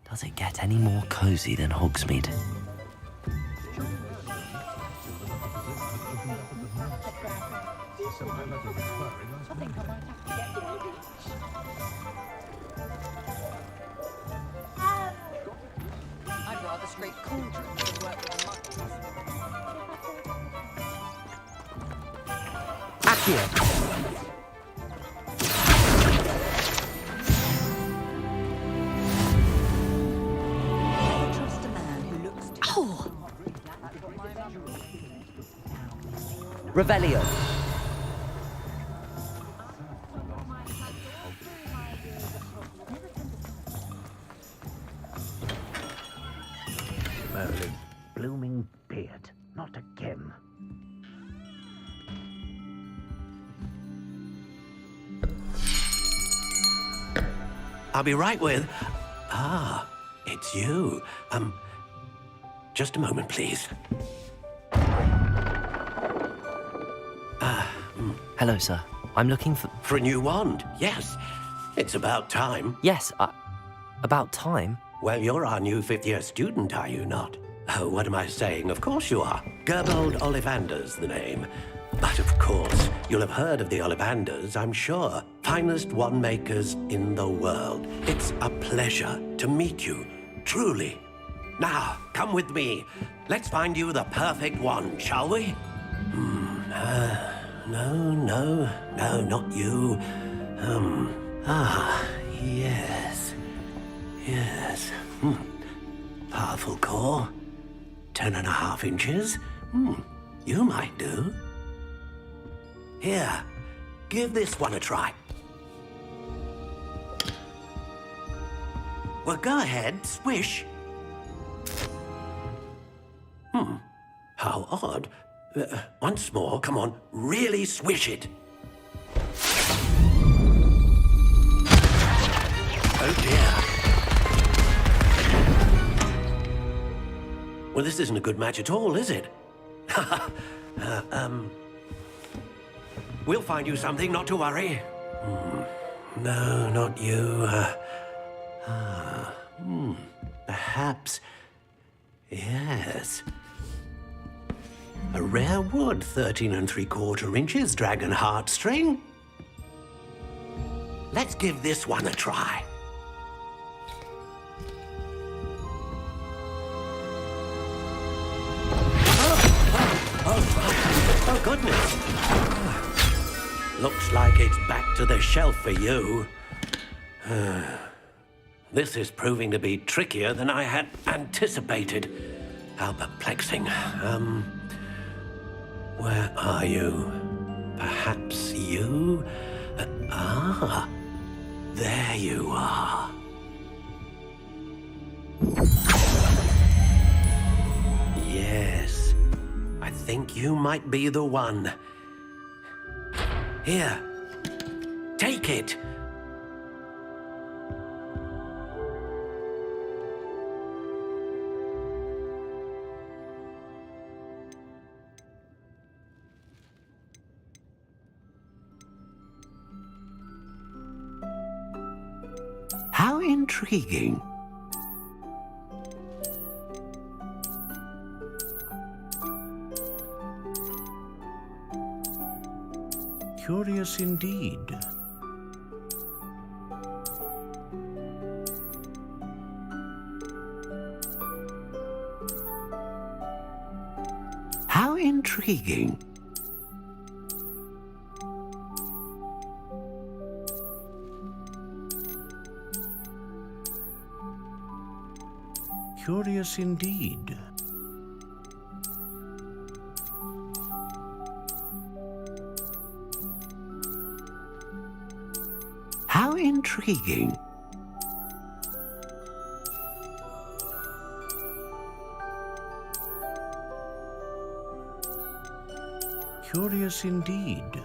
Does it get any more cozy than Hogsmeade? I'd rather scrape cauldrons than work with muggles. Accio! Trust a man who looks too... Oh! Revelio. Merlin, blooming beard, not again. I'll be right with... Ah, it's you. Just a moment, please. Hello, sir. I'm looking for... For a new wand, yes. It's about time. Yes, about time. Well, you're our new fifth-year student, are you not? Oh, what am I saying? Of course you are. Gerbold Ollivander's the name. But of course, you'll have heard of the Ollivanders, I'm sure. Finest wand makers in the world. It's a pleasure to meet you, truly. Now, come with me. Let's find you the perfect wand, shall we? No, not you. Yes. Powerful core. 10.5 inches. You might do. Here, give this one a try. Well, go ahead, swish. How odd. Once more, come on, really swish it. Oh dear. Well, this isn't a good match at all, is it? We'll find you something, not to worry. No, not you. Perhaps. Yes. A rare wood, 13 3/4 inches, dragon heartstring. Let's give this one a try. Oh, goodness. Looks like it's back to the shelf for you. This is proving to be trickier than I had anticipated. How perplexing. Where are you? Perhaps you? There you are. Yes, I think you might be the one. Here, take it. How intriguing. Curious indeed. How intriguing. Curious indeed. How intriguing. Curious indeed.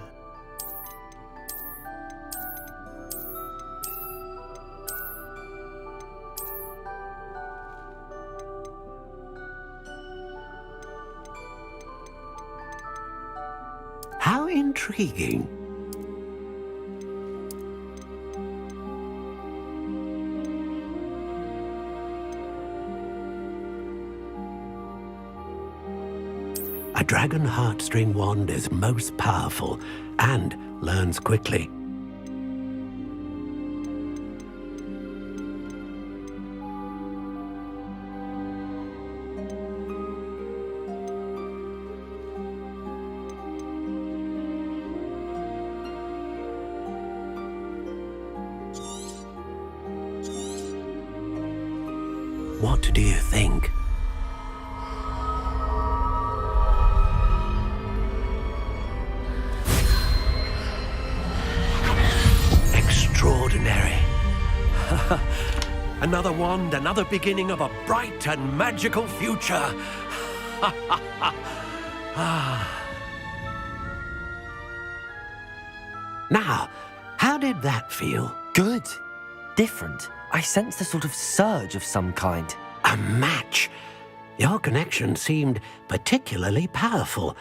How intriguing. A dragon heartstring wand is most powerful and learns quickly. What do you think? Extraordinary. Another wand, another beginning of a bright and magical future. Now, how did that feel? Good. Different. I sensed a sort of surge of some kind. A match. Your connection seemed particularly powerful.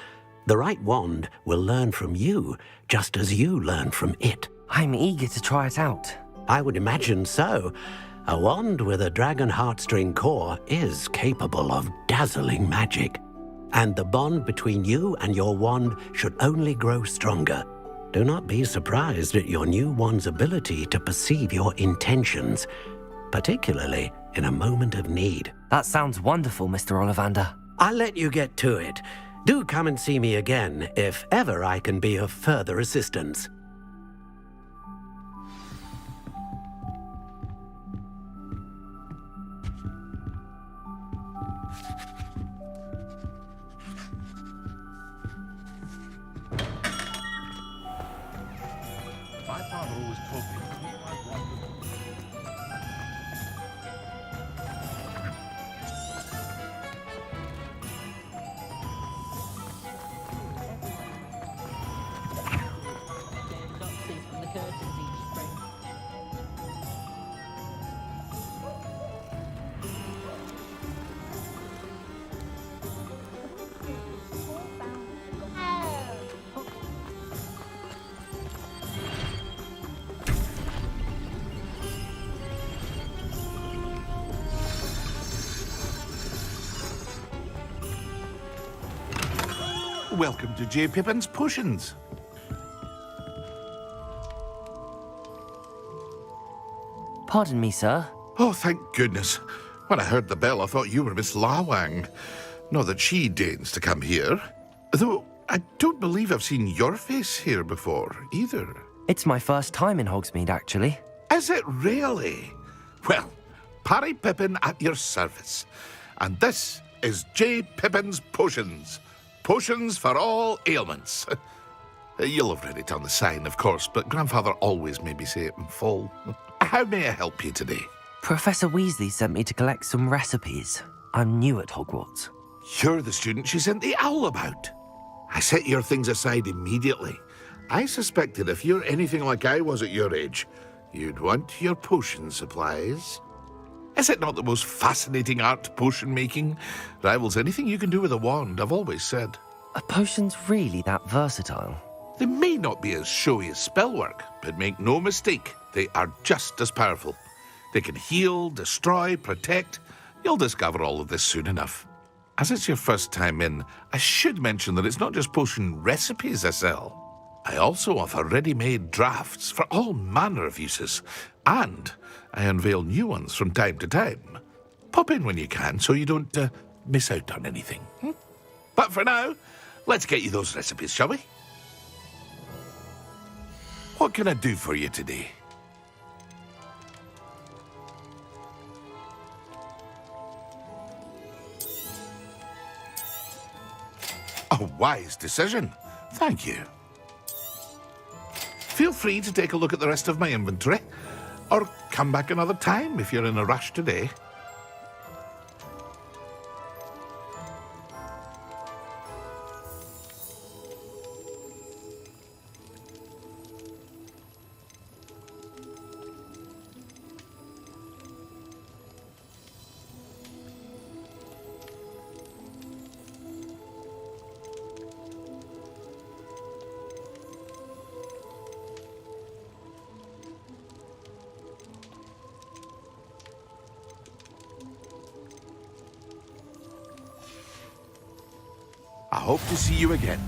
The right wand will learn from you, just as you learn from it. I'm eager to try it out. I would imagine so. A wand with a dragon heartstring core is capable of dazzling magic. And the bond between you and your wand should only grow stronger. Do not be surprised at your new wand's ability to perceive your intentions, particularly in a moment of need. That sounds wonderful, Mr. Ollivander. I'll let you get to it. Do come and see me again if ever I can be of further assistance. My father always told me to keep my wand. Ducksies from the curtains each spring. Welcome to J. Pippin's Potions. Pardon me, sir. Oh, thank goodness. When I heard the bell, I thought you were Miss Lawang. Not that she deigns to come here. Though I don't believe I've seen your face here before, either. It's my first time in Hogsmeade, actually. Is it really? Well, Parry Pippin at your service. And this is J. Pippin's Potions. Potions for all ailments. You'll have read it on the sign, of course, but Grandfather always made me say it in full. How may I help you today? Professor Weasley sent me to collect some recipes. I'm new at Hogwarts. You're the student she sent the owl about. I set your things aside immediately. I suspected if you're anything like I was at your age, you'd want your potion supplies. Is it not the most fascinating art, potion making? Rivals anything you can do with a wand, I've always said. Are potions really that versatile? They may not be as showy as spellwork, but make no mistake, they are just as powerful. They can heal, destroy, protect. You'll discover all of this soon enough. As it's your first time in, I should mention that it's not just potion recipes I sell. I also offer ready-made drafts for all manner of uses, and I unveil new ones from time to time. Pop in when you can so you don't miss out on anything. But for now, let's get you those recipes, shall we? What can I do for you today? A wise decision. Thank you. Feel free to take a look at the rest of my inventory, or come back another time if you're in a rush today. hope to see you again.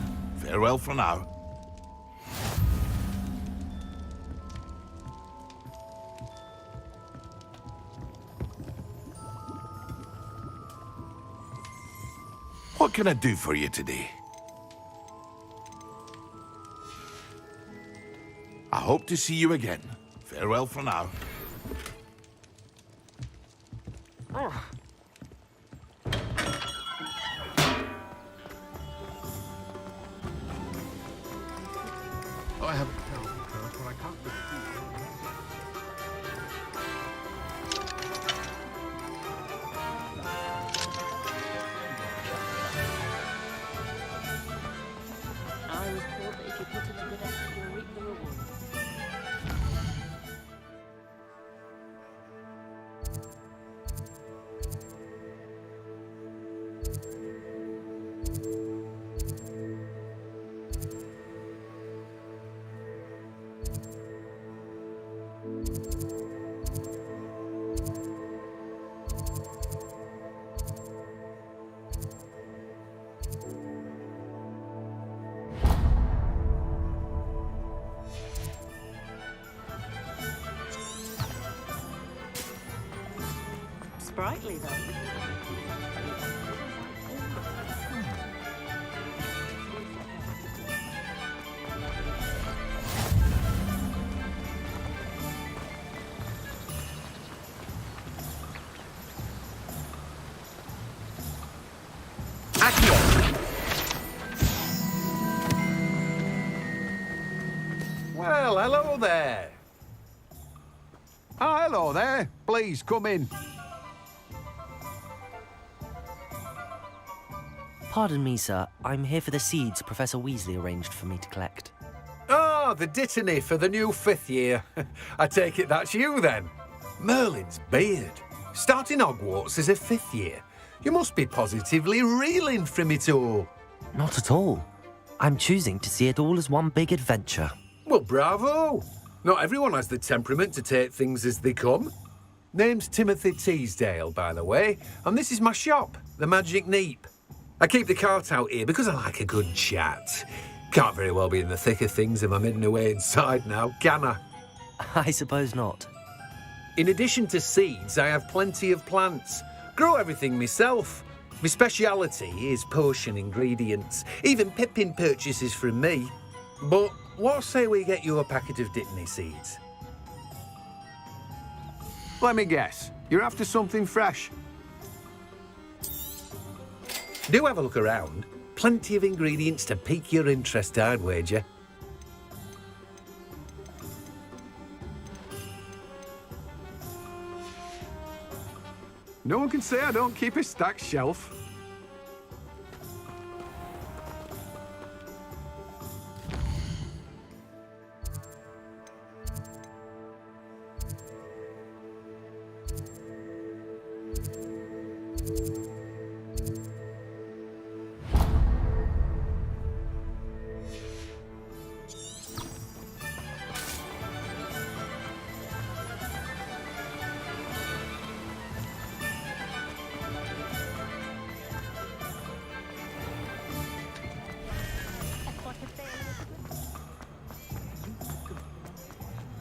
Farewell for now. What can I do for you today? I hope to see you again. Farewell for now. I haven't found the curse, but I can't I was taught that if you put in a good effort, you'll reap the reward. Sprightly, though. Well, hello there. Ah, hello there. Please, come in. Pardon me, sir. I'm here for the seeds Professor Weasley arranged for me to collect. Ah, the dittany for the new 5th year. I take it that's you, then. Merlin's beard. Starting Hogwarts as a 5th year. You must be positively reeling from it all. Not at all. I'm choosing to see it all as one big adventure. Well, bravo. Not everyone has the temperament to take things as they come. Name's Timothy Teasdale, by the way, and this is my shop, the Magic Neep. I keep the cart out here because I like a good chat. Can't very well be in the thick of things if I'm hidden away inside now, can I? I suppose not. In addition to seeds, I have plenty of plants. Grow everything myself. My speciality is potion ingredients. Even Pippin purchases from me. But what say we get you a packet of Dittany seeds? Let me guess. You're after something fresh. Do have a look around. Plenty of ingredients to pique your interest, I'd wager. No one can say I don't keep a stacked shelf.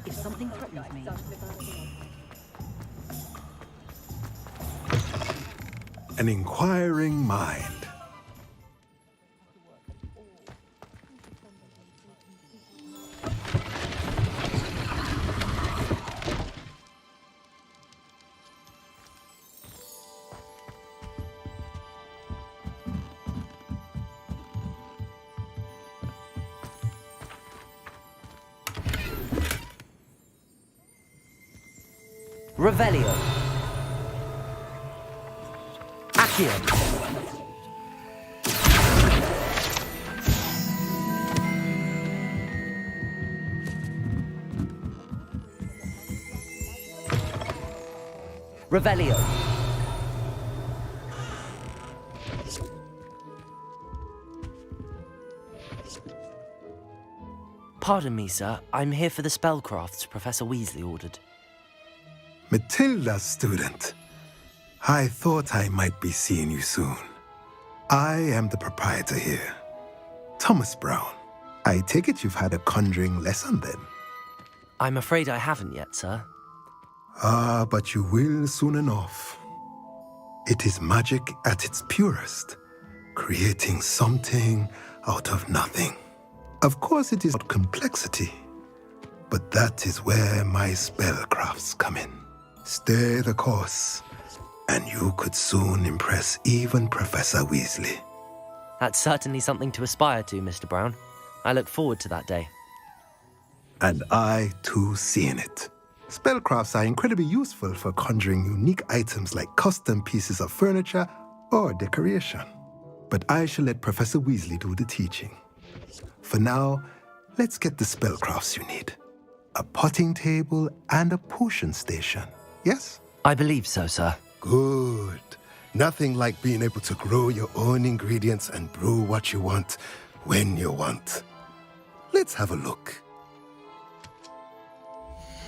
If something threatens me, An inquiring mind. Revelio. Accio. Revelio. Pardon me, sir. I'm here for the spellcrafts Professor Weasley ordered. Matilda, student. I thought I might be seeing you soon. I am the proprietor here, Thomas Brown. I take it you've had a conjuring lesson then? I'm afraid I haven't yet, sir. Ah, but you will soon enough. It is magic at its purest, creating something out of nothing. Of course, it is not complexity, but that is where my spellcrafts come in. Stay the course, and you could soon impress even Professor Weasley. That's certainly something to aspire to, Mr. Brown. I look forward to that day. And I, too, see in it. Spellcrafts are incredibly useful for conjuring unique items like custom pieces of furniture or decoration. But I shall let Professor Weasley do the teaching. For now, let's get the spellcrafts you need. A potting table and a potion station, yes? I believe so, sir. Good. Nothing like being able to grow your own ingredients and brew what you want when you want. Let's have a look.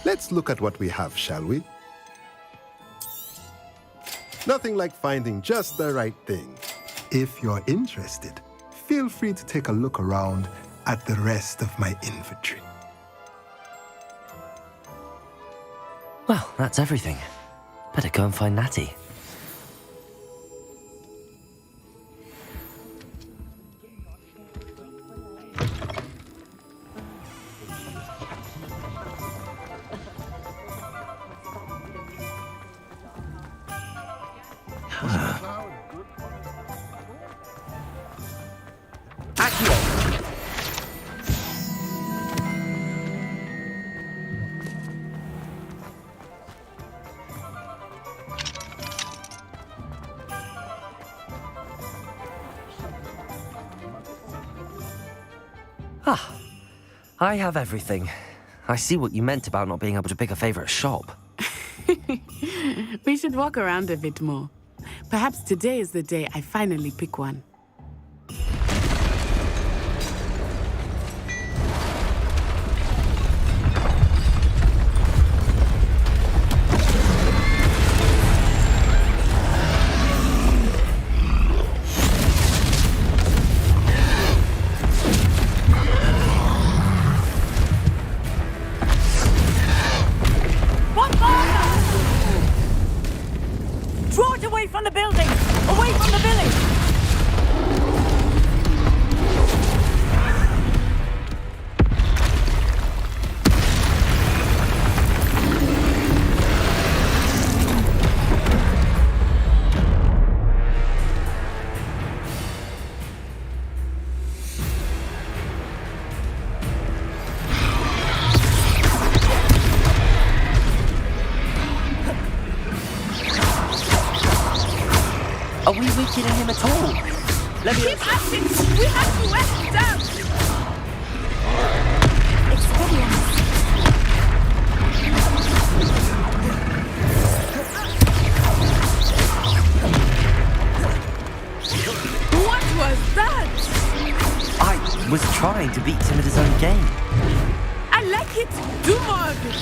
Let's look at what we have, shall we? Nothing like finding just the right thing. If you're interested, feel free to take a look around at the rest of my inventory. Well, that's everything. Better go and find Natty. Ah, I have everything. I see what you meant about not being able to pick a favorite shop. We should walk around a bit more. Perhaps today is the day I finally pick one. Draw it away from the building! Away from the village! Are we weakening him at all? Let me... Keep acting! We have to wear him down! Experience. What was that? I was trying to beat him at his own game. I like it! Do more of it!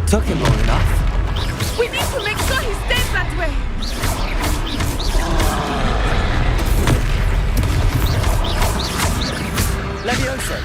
Took him long enough. We need to make sure he stays that way! Leviosa.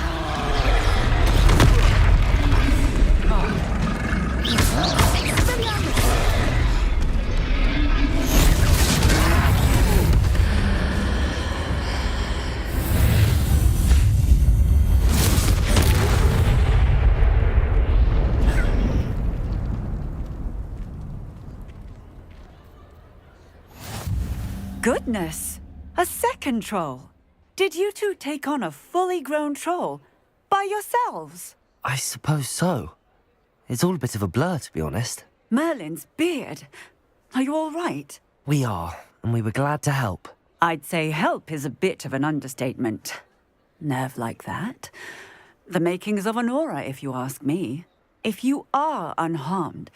Goodness! A second troll! Did you two take on a fully grown troll by yourselves? I suppose so. It's all a bit of a blur, to be honest. Merlin's beard. Are you all right? We are, and we were glad to help. I'd say help is a bit of an understatement. Nerve like that. The makings of an aura, if you ask me. If you are unharmed,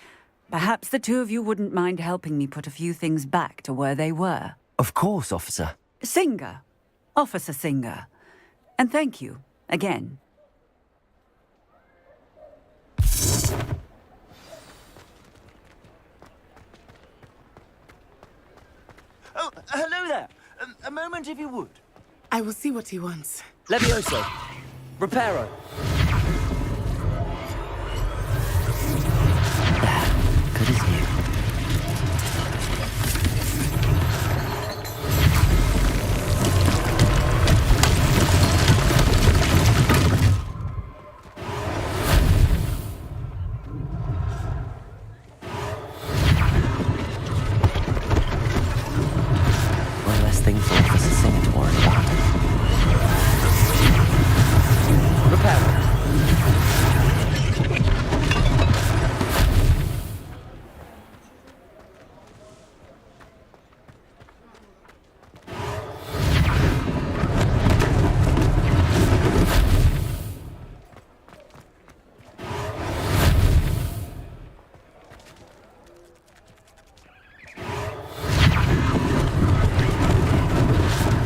perhaps the two of you wouldn't mind helping me put a few things back to where they were. Of course, officer. Singer. Officer Singer. And thank you, again. Oh, hello there. A moment, if you would. I will see what he wants. Levioso. Reparo. Good as new. One less thing for Officer Singer to worry about. Reparo.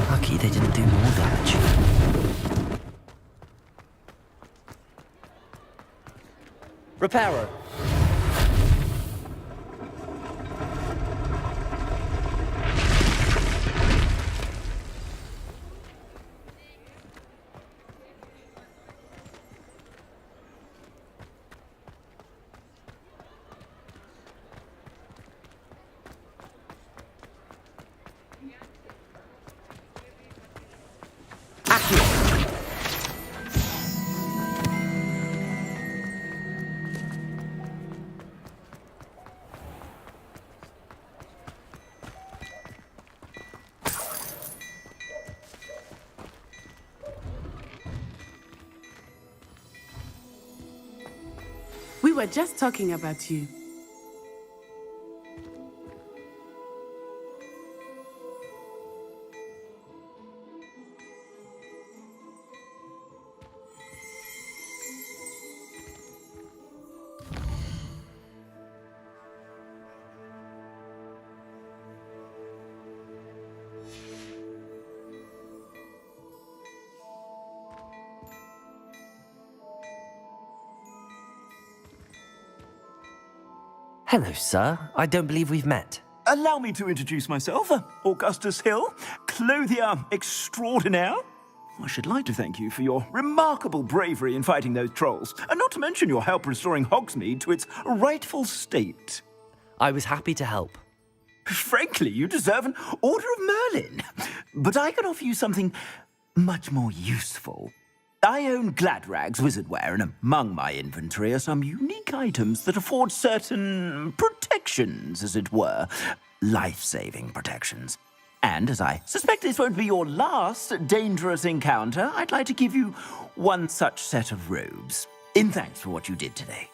Lucky they didn't do more damage. Reparo. We were just talking about you. Hello, sir. I don't believe we've met. Allow me to introduce myself. Augustus Hill, clothier extraordinaire. I should like to thank you for your remarkable bravery in fighting those trolls, and not to mention your help restoring Hogsmeade to its rightful state. I was happy to help. Frankly, you deserve an Order of Merlin. But I can offer you something much more useful. I own Gladrag's wizardware, and among my inventory are some unique items that afford certain protections, as it were. Life-saving protections. And as I suspect this won't be your last dangerous encounter, I'd like to give you one such set of robes, in thanks for what you did today.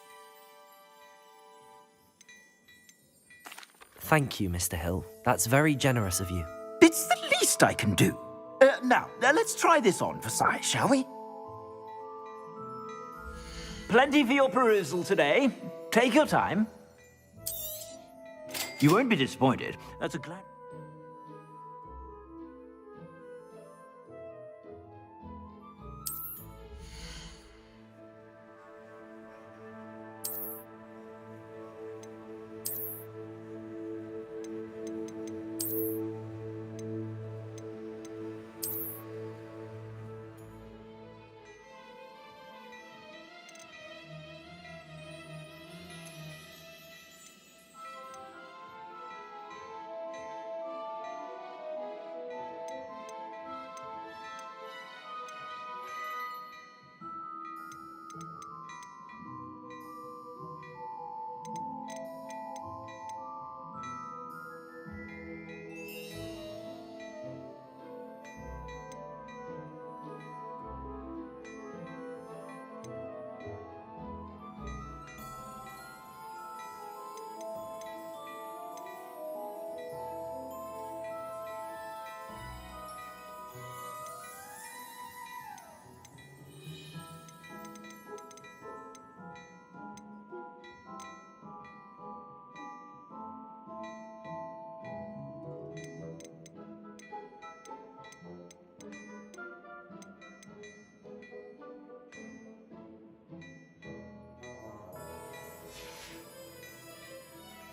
Thank you, Mr. Hill. That's very generous of you. It's the least I can do. Now, let's try this on for size, shall we? Plenty for your perusal today. Take your time. You won't be disappointed. That's a glad...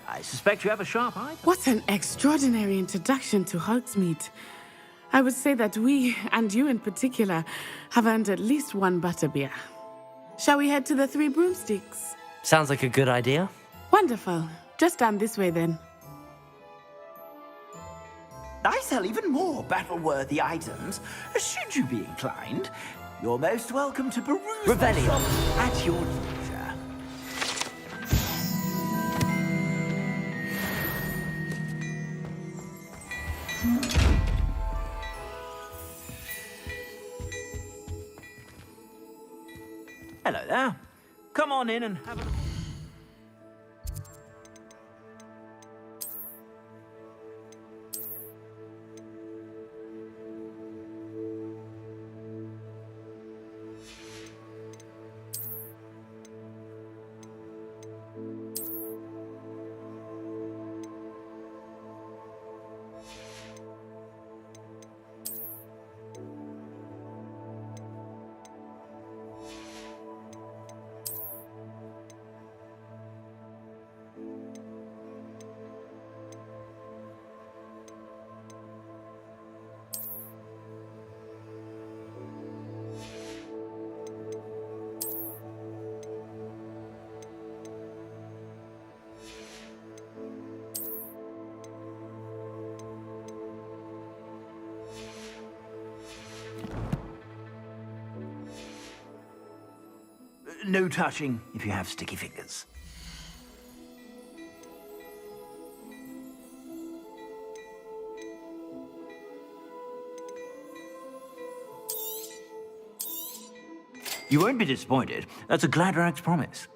I suspect you have a sharp eye. What an extraordinary introduction to Hogsmeade. I would say that we, and you in particular, have earned at least one butterbeer. Shall we head to the Three Broomsticks? Sounds like a good idea. Wonderful. Just down this way then. I sell even more battle-worthy items. Should you be inclined, you're most welcome to peruse my Revelio. shop at your leisure. Hello there. Come on in and have a look. No touching if you have sticky fingers. You won't be disappointed. That's a Gladrag's promise.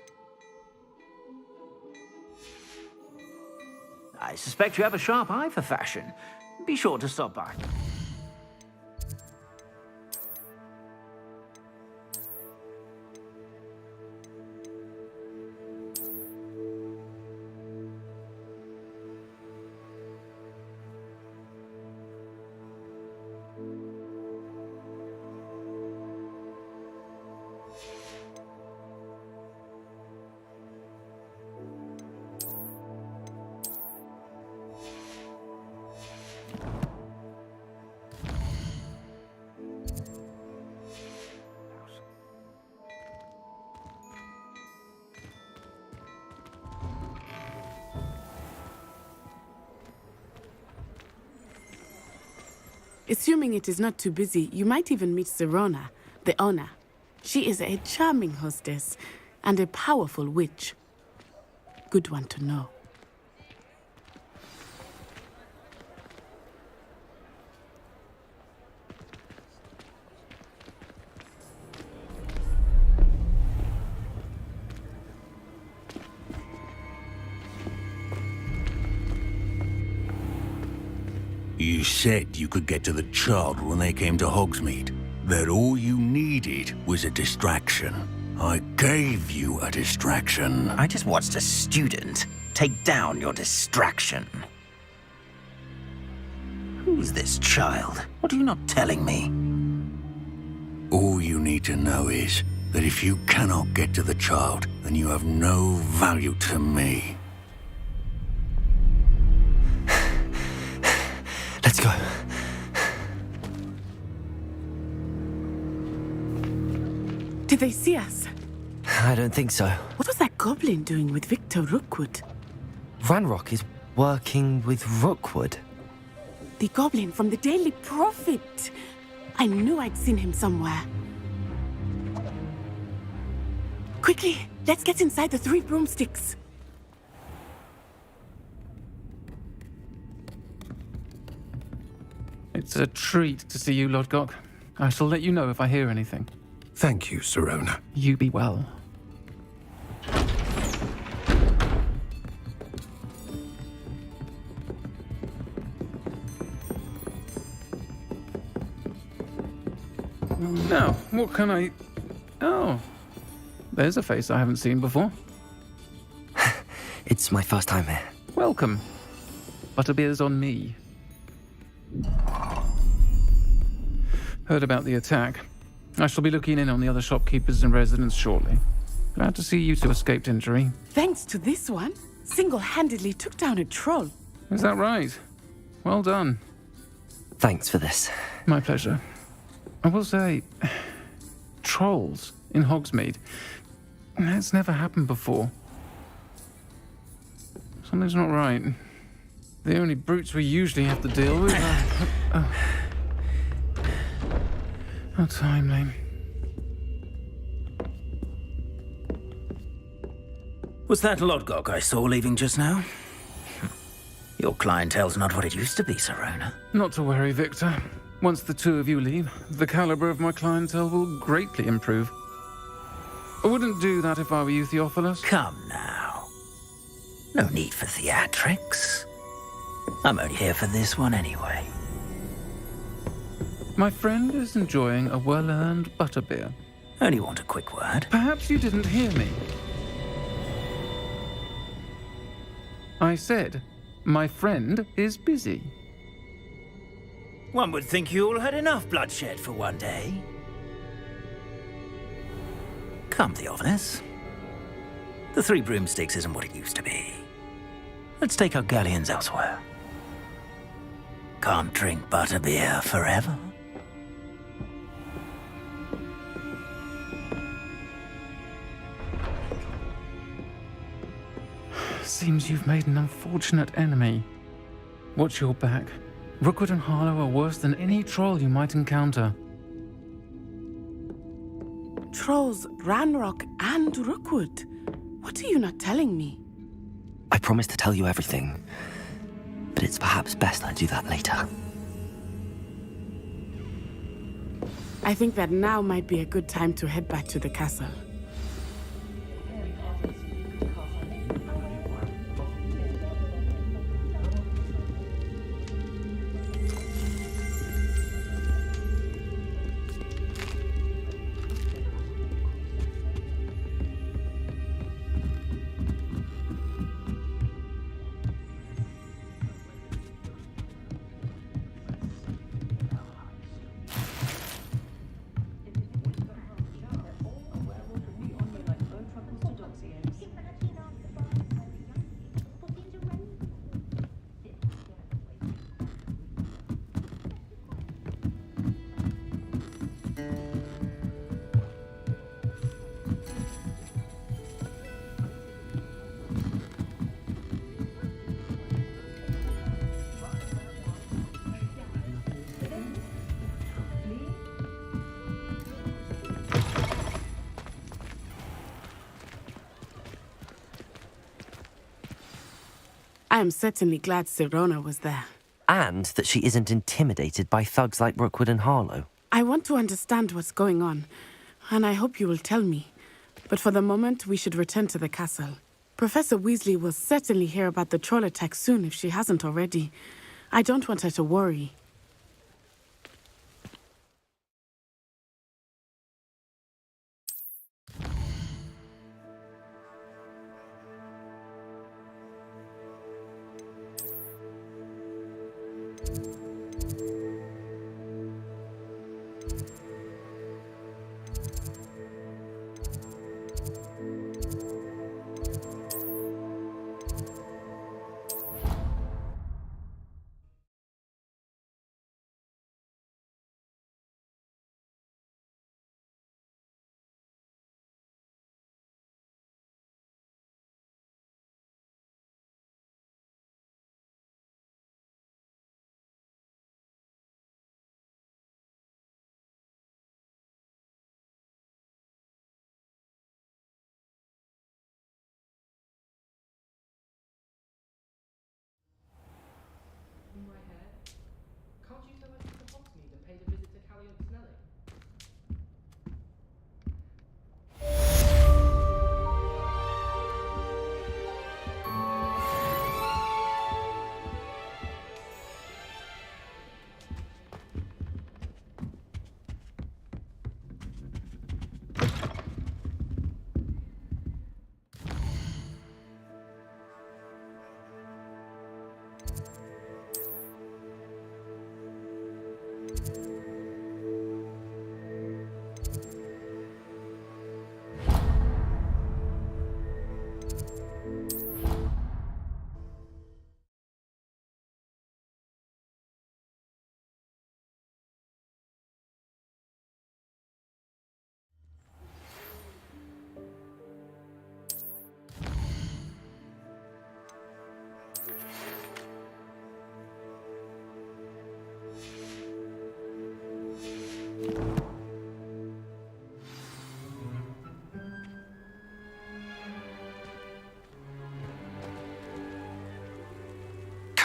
I suspect you have a sharp eye for fashion. Be sure to stop by. Assuming it is not too busy, you might even meet Serona, the owner. She is a charming hostess and a powerful witch. Good one to know. You said you could get to the child when they came to Hogsmeade. That all you needed was a distraction. I gave you a distraction. I just watched a student take down your distraction. Who's this child? What are you not telling me? All you need to know is that if you cannot get to the child, then you have no value to me. Let's go. Did they see us? I don't think so. What was that goblin doing with Victor Rookwood? Ranrock is working with Rookwood. The goblin from the Daily Prophet. I knew I'd seen him somewhere. Quickly, let's get inside the Three Broomsticks. It's a treat to see you, Lodgok. I shall let you know if I hear anything. Thank you, Serona. You be well. Now, what can I... Oh, there's a face I haven't seen before. It's my first time here. Welcome. Butterbeer's on me. Heard about the attack. I shall be looking in on the other shopkeepers and residents shortly. Glad to see you two escaped injury. Thanks to this one, single-handedly took down a troll. Is that right? Well done. Thanks for this. My pleasure. I will say, trolls in Hogsmeade. That's never happened before. Something's not right. The only brutes we usually have to deal with are... How timely. Was that Lodgok I saw leaving just now? Your clientele's not what it used to be, Serona. Not to worry, Victor. Once the two of you leave, the caliber of my clientele will greatly improve. I wouldn't do that if I were you, Theophilus. Come now. No need for theatrics. I'm only here for this one anyway. My friend is enjoying a well-earned butterbeer. Only want a quick word. Perhaps you didn't hear me. I said, my friend is busy. One would think you all had enough bloodshed for one day. Come, Theophilus. The Three Broomsticks isn't what it used to be. Let's take our galleons elsewhere. Can't drink butterbeer forever. Seems you've made an unfortunate enemy. Watch your back. Rookwood and Harlow are worse than any troll you might encounter. Trolls, Ranrock, and Rookwood. What are you not telling me? I promised to tell you everything, but it's perhaps best I do that later. I think that now might be a good time to head back to the castle. I am certainly glad Serona was there. And that she isn't intimidated by thugs like Rookwood and Harlow. I want to understand what's going on, and I hope you will tell me. But for the moment, we should return to the castle. Professor Weasley will certainly hear about the troll attack soon if she hasn't already. I don't want her to worry.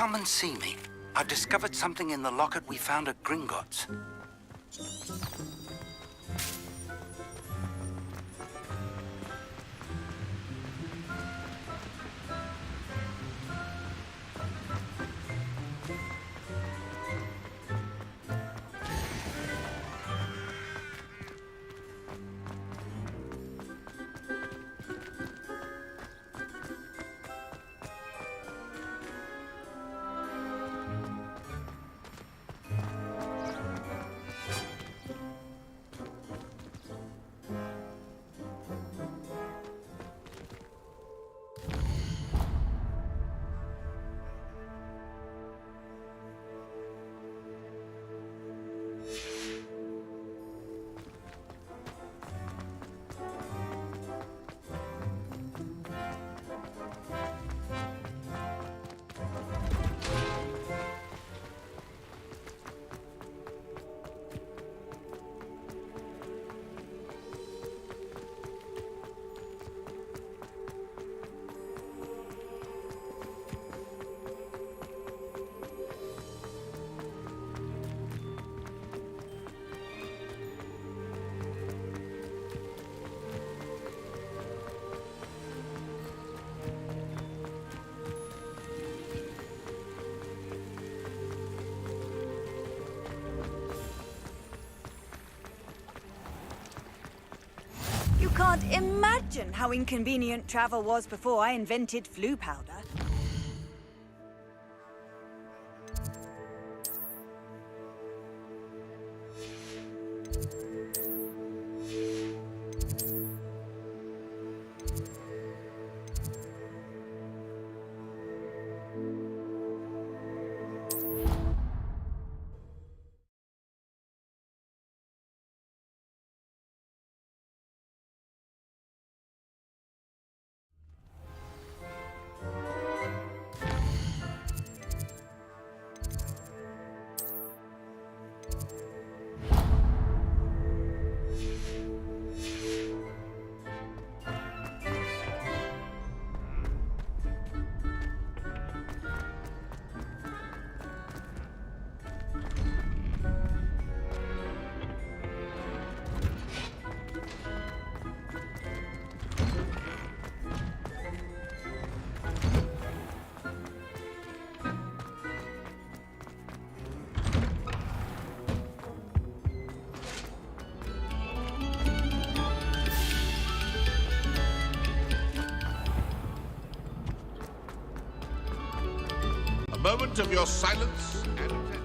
come and see me. I've discovered something in the locket we found at Gringotts. You can't imagine how inconvenient travel was before I invented flu powder. Moment of your silence and attention.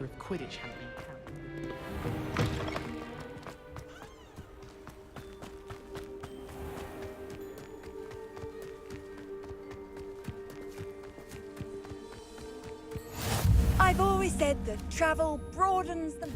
matter if Quidditch hadn't been cancelled. I've always said that travel broadens the...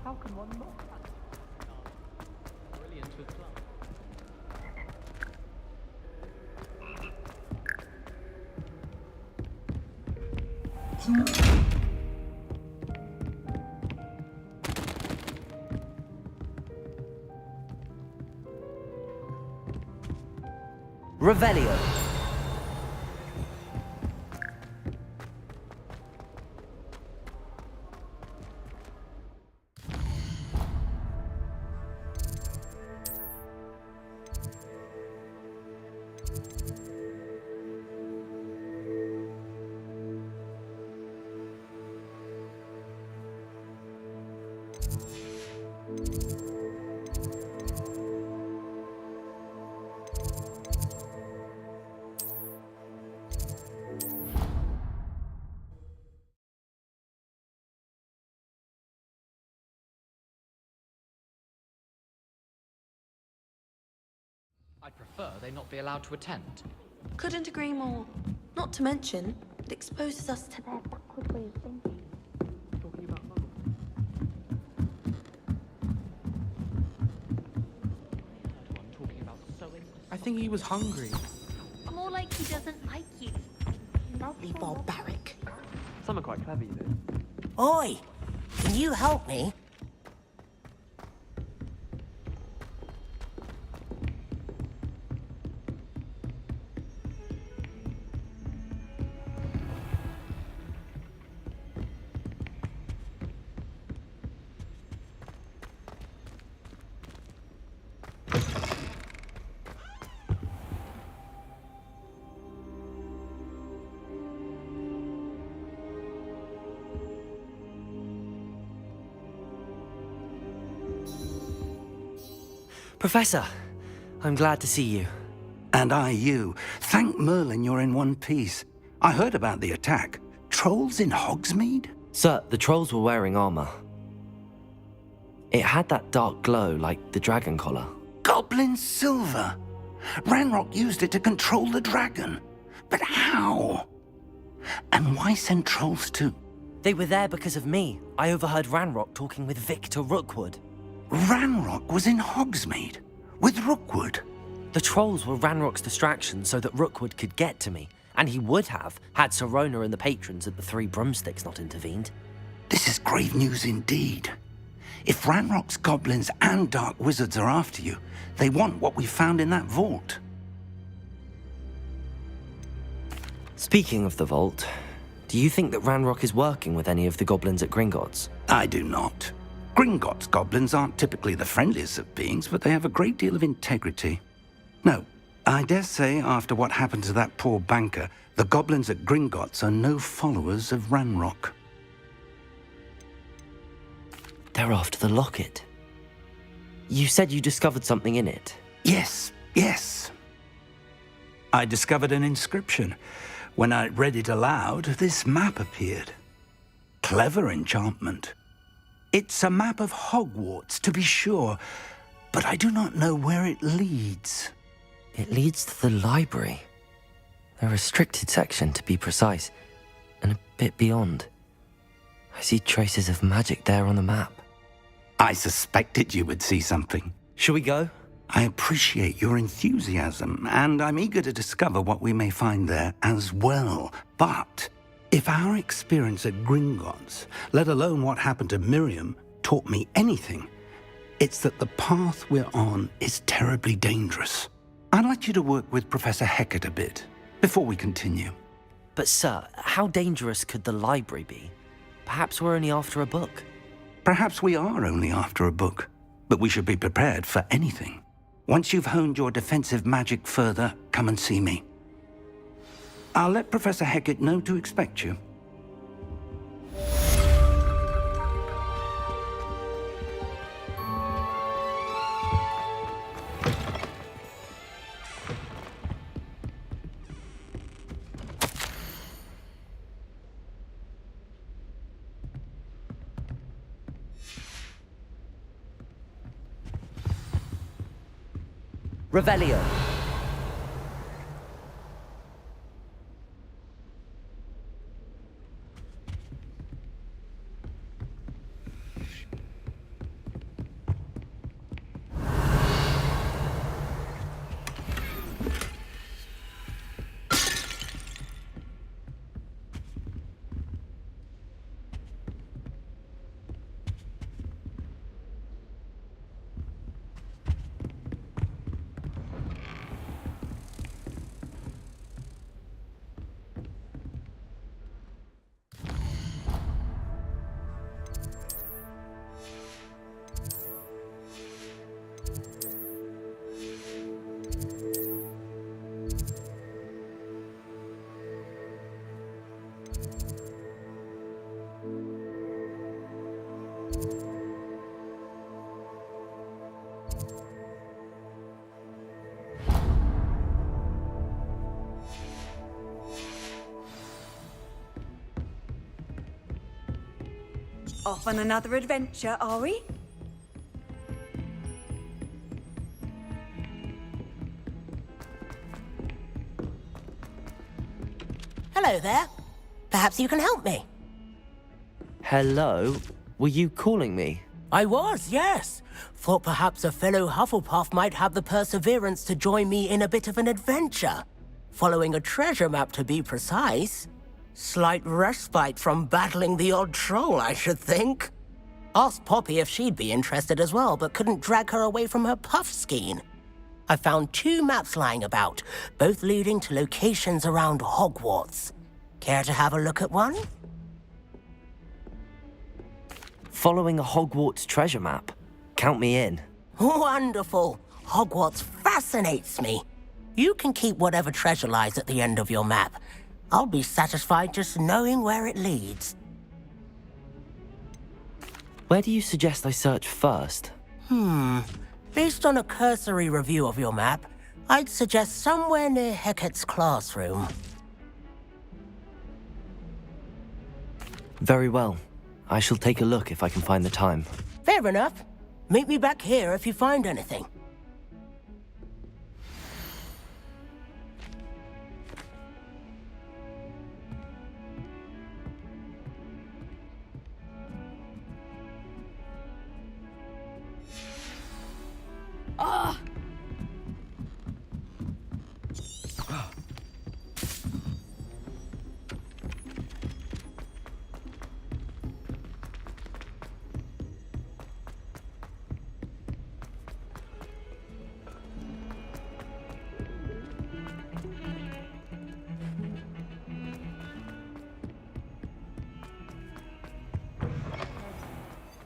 How can one not? Brilliant with club. Revelio. I'd prefer they not be allowed to attend. Couldn't agree more. Not to mention, it exposes us to their backward way of thinking. Talking about Hogwarts. One talking about sewing. I think he was hungry. More like he doesn't like you. Lovely barbaric. Some are quite clever, you know. Oi! Can you help me? Professor, I'm glad to see you. And I you. Thank Merlin you're in one piece. I heard about the attack. Trolls in Hogsmeade? Sir, the trolls were wearing armor. It had that dark glow like the dragon collar. Goblin silver! Ranrock used it to control the dragon. But how? And why send trolls too? They were there because of me. I overheard Ranrock talking with Victor Rookwood. Ranrock was in Hogsmeade? With Rookwood? The trolls were Ranrock's distraction so that Rookwood could get to me. And he would have, had Sirona and the patrons at the Three Broomsticks not intervened. This is grave news indeed. If Ranrock's goblins and dark wizards are after you, they want what we found in that vault. Speaking of the vault, do you think that Ranrock is working with any of the goblins at Gringotts? I do not. Gringotts goblins aren't typically the friendliest of beings, but they have a great deal of integrity. No, I dare say after what happened to that poor banker, the goblins at Gringotts are no followers of Ranrock. They're after the locket. You said you discovered something in it. Yes. I discovered an inscription. When I read it aloud, this map appeared. Clever enchantment. It's a map of Hogwarts, to be sure, but I do not know where it leads. It leads to the library. The restricted section, to be precise, and a bit beyond. I see traces of magic there on the map. I suspected you would see something. Shall we go? I appreciate your enthusiasm, and I'm eager to discover what we may find there as well. But if our experience at Gringotts, let alone what happened to Miriam, taught me anything, it's that the path we're on is terribly dangerous. I'd like you to work with Professor Hecat a bit before we continue. But sir, how dangerous could the library be? Perhaps we're only after a book. Perhaps we are only after a book, but we should be prepared for anything. Once you've honed your defensive magic further, come and see me. I'll let Professor Hecat know to expect you. Revelio. Off on another adventure, are we? Hello there. Perhaps you can help me. Hello? Were you calling me? I was, yes. Thought perhaps a fellow Hufflepuff might have the perseverance to join me in a bit of an adventure. Following a treasure map, to be precise. Slight respite from battling the odd troll, I should think. Asked Poppy if she'd be interested as well, but couldn't drag her away from her puff skein. I found 2 maps lying about, both leading to locations around Hogwarts. Care to have a look at one? Following a Hogwarts treasure map. Count me in. Wonderful. Hogwarts fascinates me. You can keep whatever treasure lies at the end of your map. I'll be satisfied just knowing where it leads. Where do you suggest I search first? Based on a cursory review of your map, I'd suggest somewhere near Hecat's classroom. Very well. I shall take a look if I can find the time. Fair enough. Meet me back here if you find anything.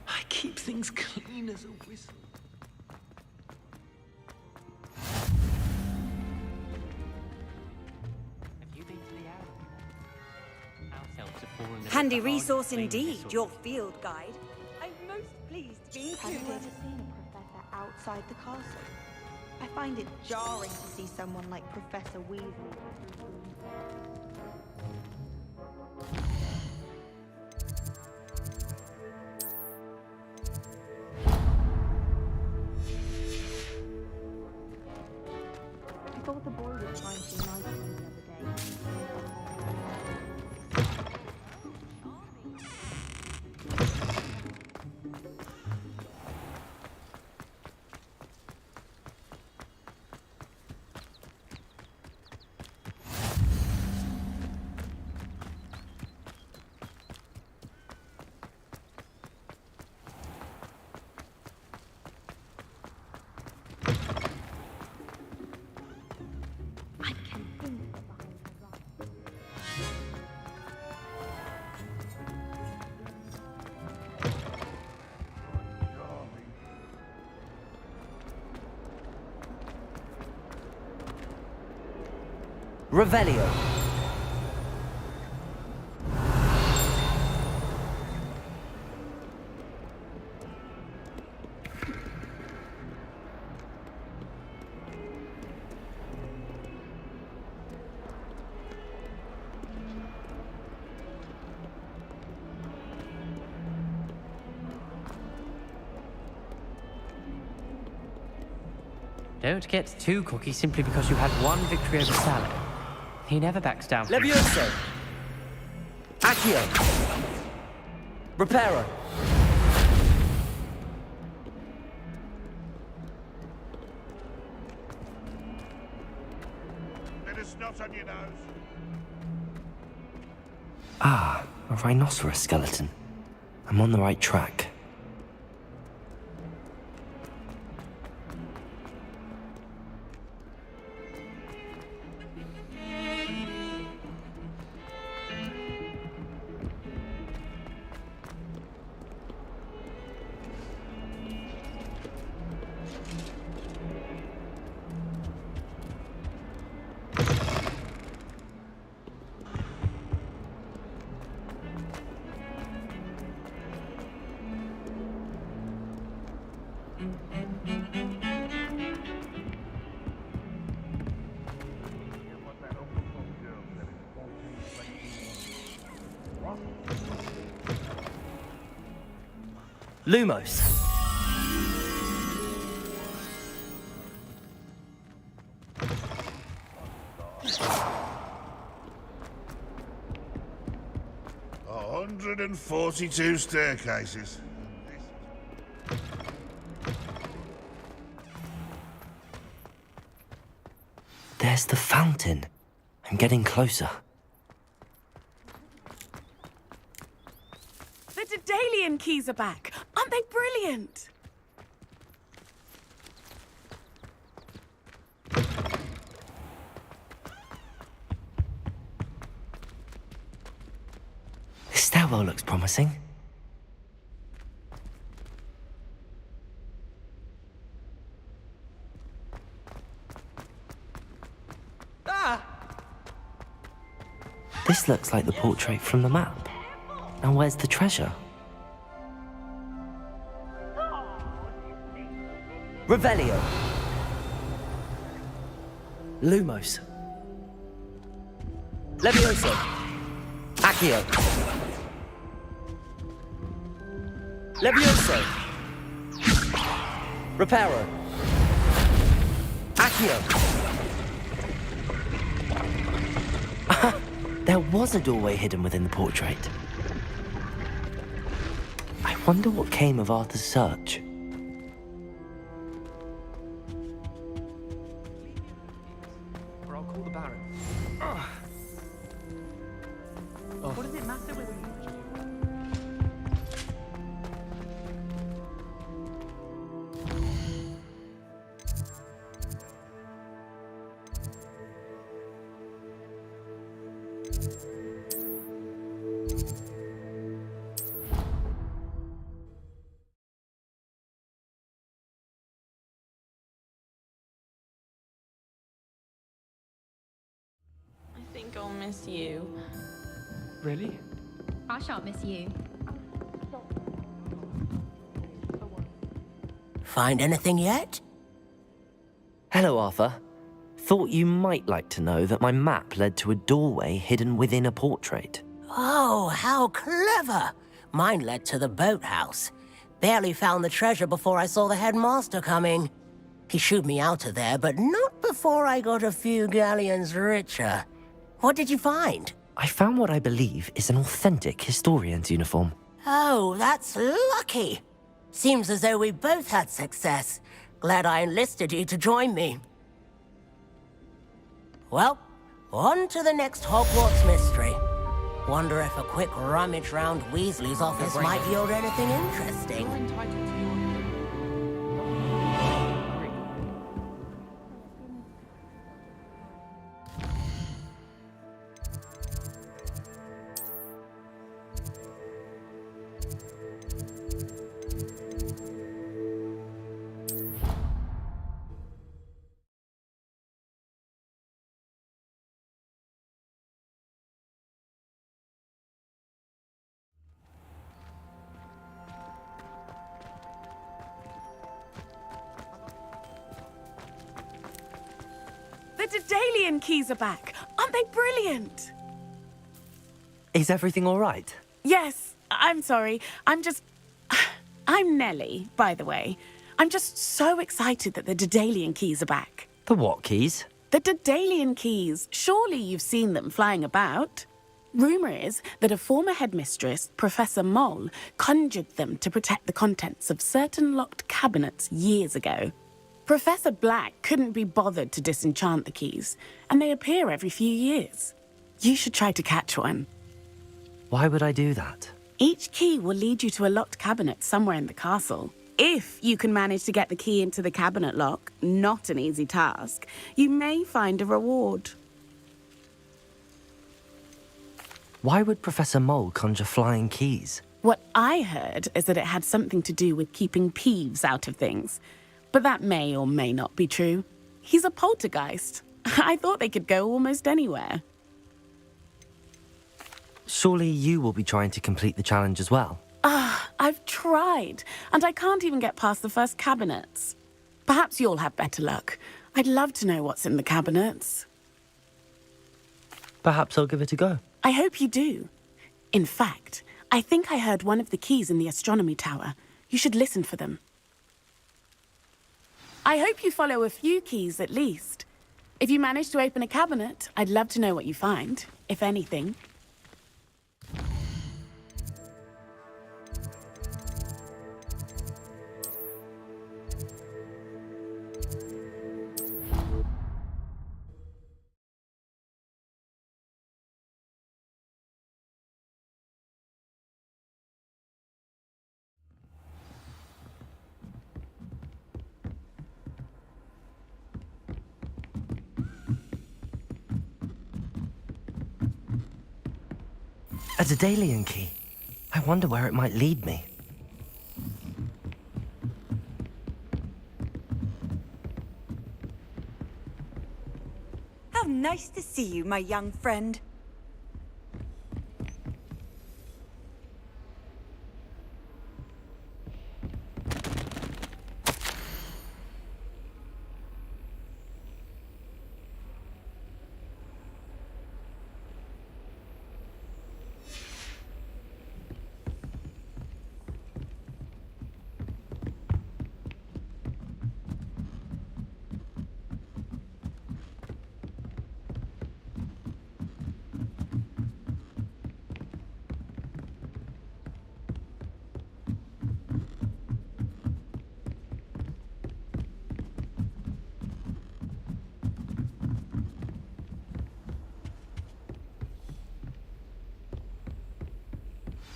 I keep things clean as a whistle. Handy resource indeed, your field guide. I'm most pleased to be Have you included. ever seen a professor outside the castle? I find it jarring to see someone like Professor Weasley. Revelio. Don't get too cocky simply because you had one victory over Salad. He never backs down. Levioso. Accio. Reparo. Bit of snot on your nose. Ah, a rhinoceros skeleton. I'm on the right track. Lumos. Oh, 142 staircases. There's the fountain. I'm getting closer. The Daedalian keys are back. Aren't they brilliant? This stairwell looks promising. This looks like the portrait from the map. Now where's the treasure? Revelio. Lumos. Levioso. Accio. Levioso. Reparo. Accio. There was a doorway hidden within the portrait. I wonder what came of Arthur's search. Or I'll call the Baron. What does it matter whether you... I think I'll miss you. Really? I shan't miss you. Find anything yet? Hello, Arthur. Thought you might like to know that my map led to a doorway hidden within a portrait. Oh, how clever! Mine led to the boathouse. Barely found the treasure before I saw the headmaster coming. He shooed me out of there, but not before I got a few galleons richer. What did you find? I found what I believe is an authentic historian's uniform. Oh, that's lucky. Seems as though we both had success. Glad I enlisted you to join me. Well, on to the next Hogwarts mystery. Wonder if a quick rummage round Weasley's office might yield anything interesting. Daedalian keys are back. Aren't they brilliant? Is everything all right? Yes, I'm sorry. I'm Nellie, by the way. I'm just so excited that the Daedalian keys are back. The what keys? The Daedalian keys. Surely you've seen them flying about. Rumour is that a former headmistress, Professor Mole, conjured them to protect the contents of certain locked cabinets years ago. Professor Black couldn't be bothered to disenchant the keys, and they appear every few years. You should try to catch one. Why would I do that? Each key will lead you to a locked cabinet somewhere in the castle. If you can manage to get the key into the cabinet lock, not an easy task, you may find a reward. Why would Professor Mole conjure flying keys? What I heard is that it had something to do with keeping Peeves out of things. But that may or may not be true. He's a poltergeist. I thought they could go almost anywhere. Surely you will be trying to complete the challenge as well? I've tried, and I can't even get past the first cabinets. Perhaps you'll have better luck. I'd love to know what's in the cabinets. Perhaps I'll give it a go. I hope you do. In fact, I think I heard one of the keys in the astronomy tower. You should listen for them. I hope you follow a few keys at least. If you manage to open a cabinet, I'd love to know what you find, if anything. A Daedalian key. I wonder where it might lead me. How nice to see you, my young friend.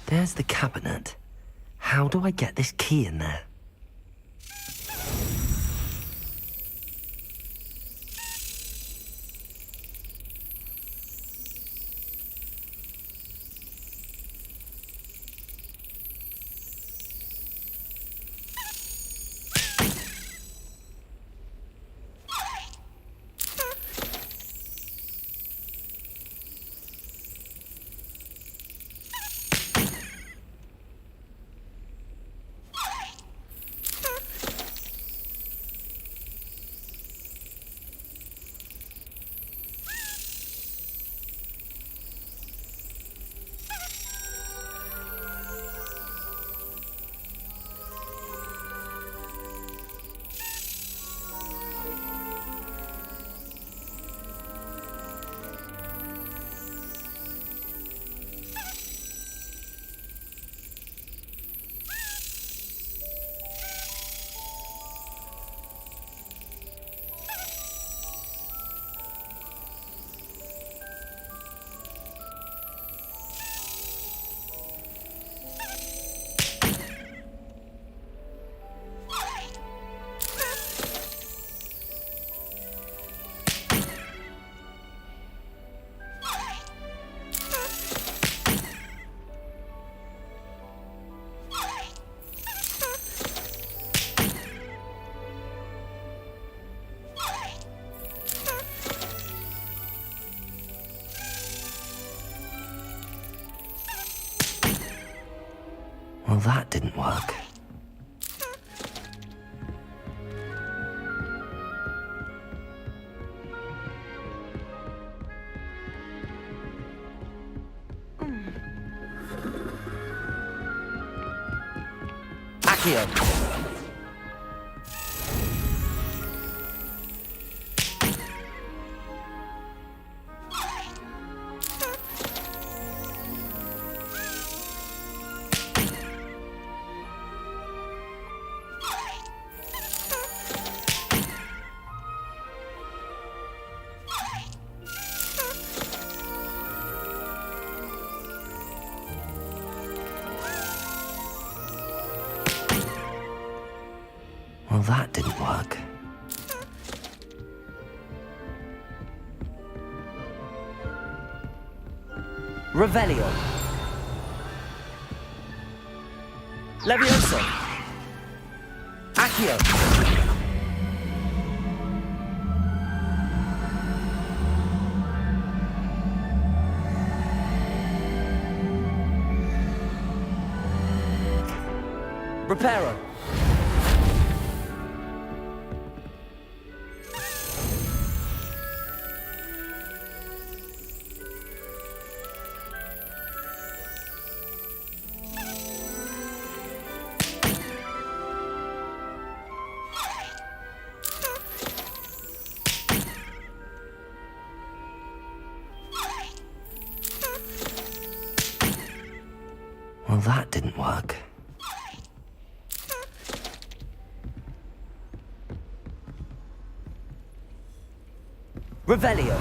There's the cabinet. How do I get this key in there? Well, that didn't work. Accio. Well, that didn't work. Revelio. Levioso. Accio. Reparo. Well, that didn't work. Revelio.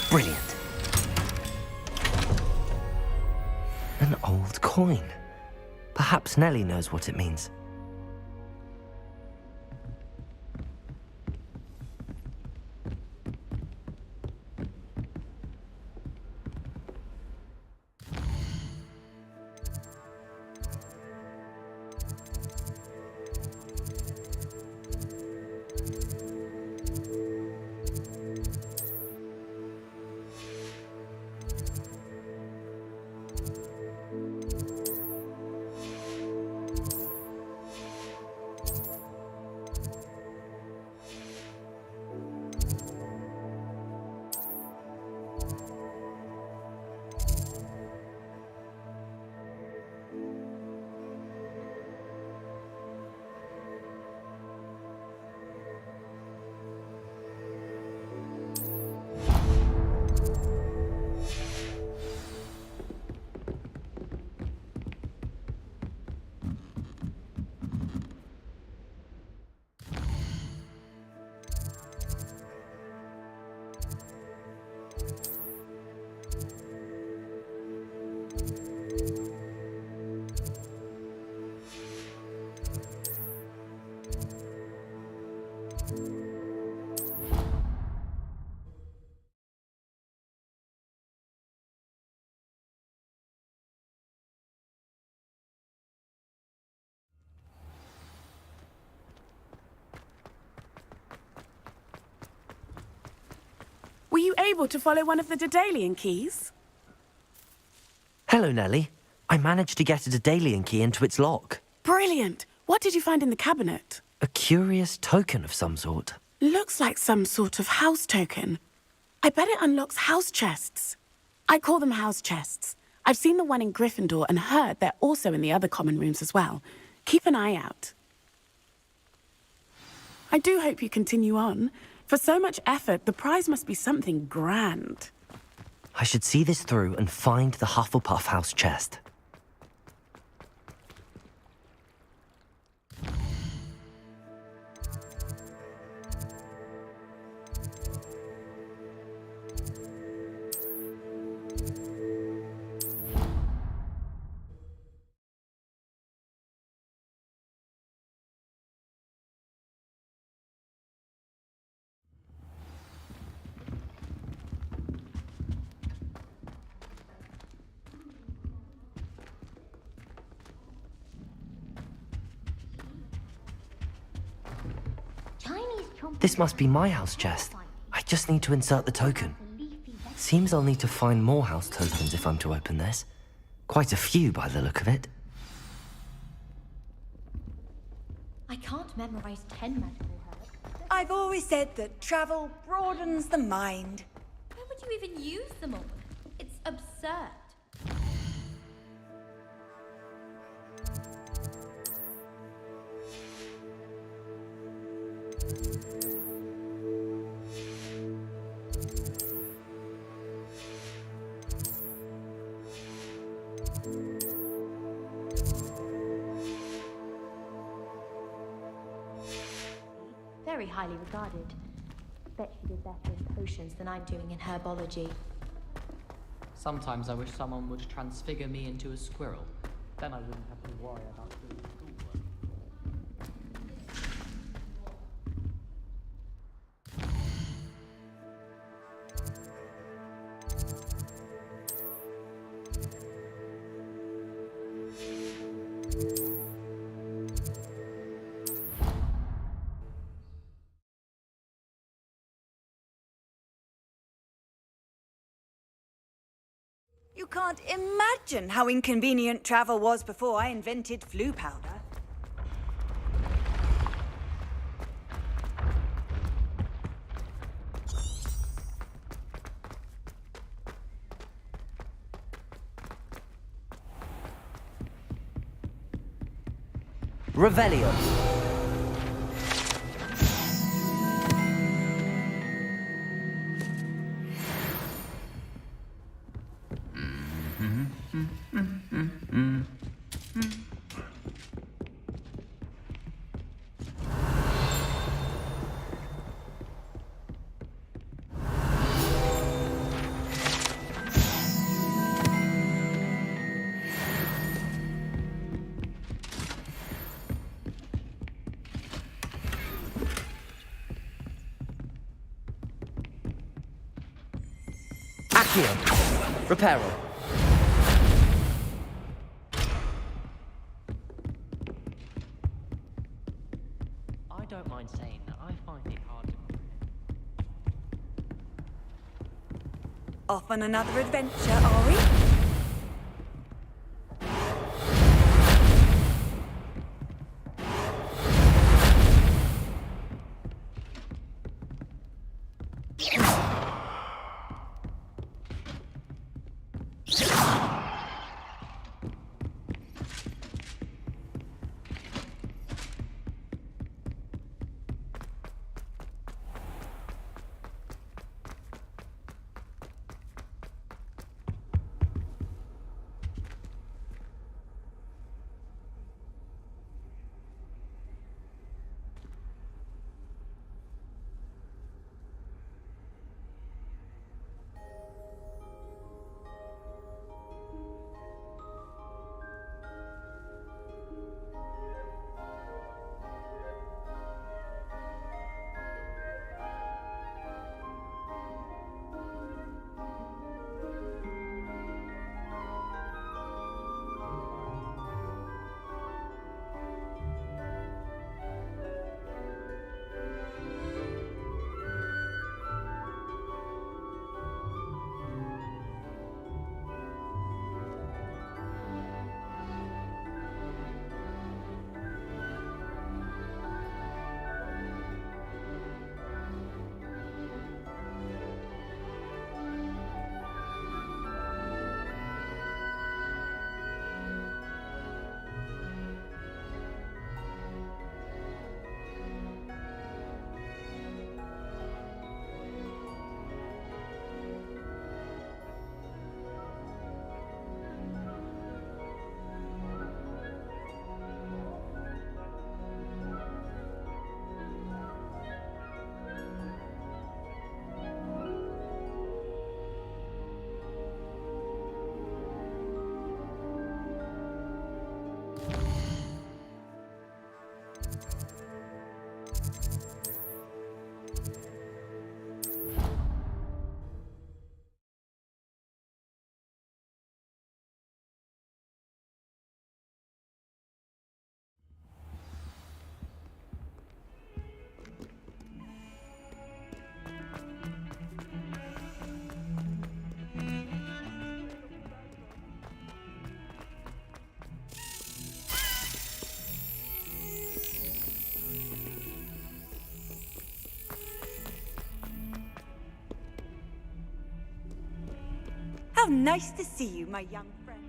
Brilliant. An old coin. Perhaps Nellie knows what it means. Were you able to follow one of the Daedalian keys? Hello, Nellie. I managed to get a Daedalian key into its lock. Brilliant! What did you find in the cabinet? A curious token of some sort. Looks like some sort of house token. I bet it unlocks house chests. I call them house chests. I've seen the one in Gryffindor and heard they're also in the other common rooms as well. Keep an eye out. I do hope you continue on. For so much effort, the prize must be something grand. I should see this through and find the Hufflepuff house chest. This must be my house chest. I just need to insert the token. Seems I'll need to find more house tokens if I'm to open this. Quite a few by the look of it. I can't memorize 10 magical herbs. I've always said that travel broadens the mind. Where would you even use them all? It's absurd. Very highly regarded. Bet she did better in potions than I'm doing in herbology. Sometimes I wish someone would transfigure me into a squirrel. Then I wouldn't have to worry about doing schoolwork. You can't imagine how inconvenient travel was before I invented flu powder. Revelio. Here. Repair all. I don't mind saying that I find it hard to comprehend. Off on another adventure, are we? How nice to see you, my young friend.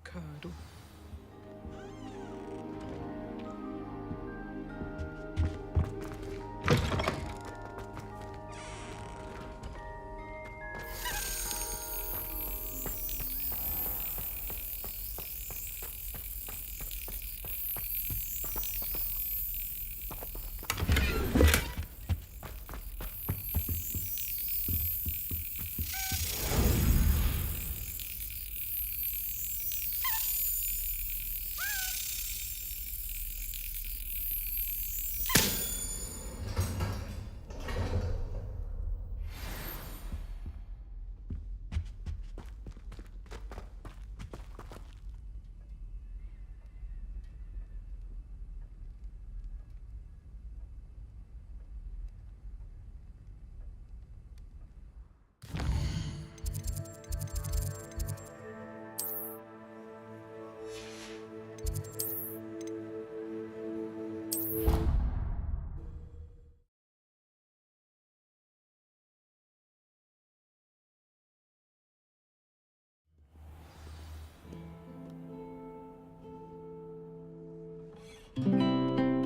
Curdle. Revelio.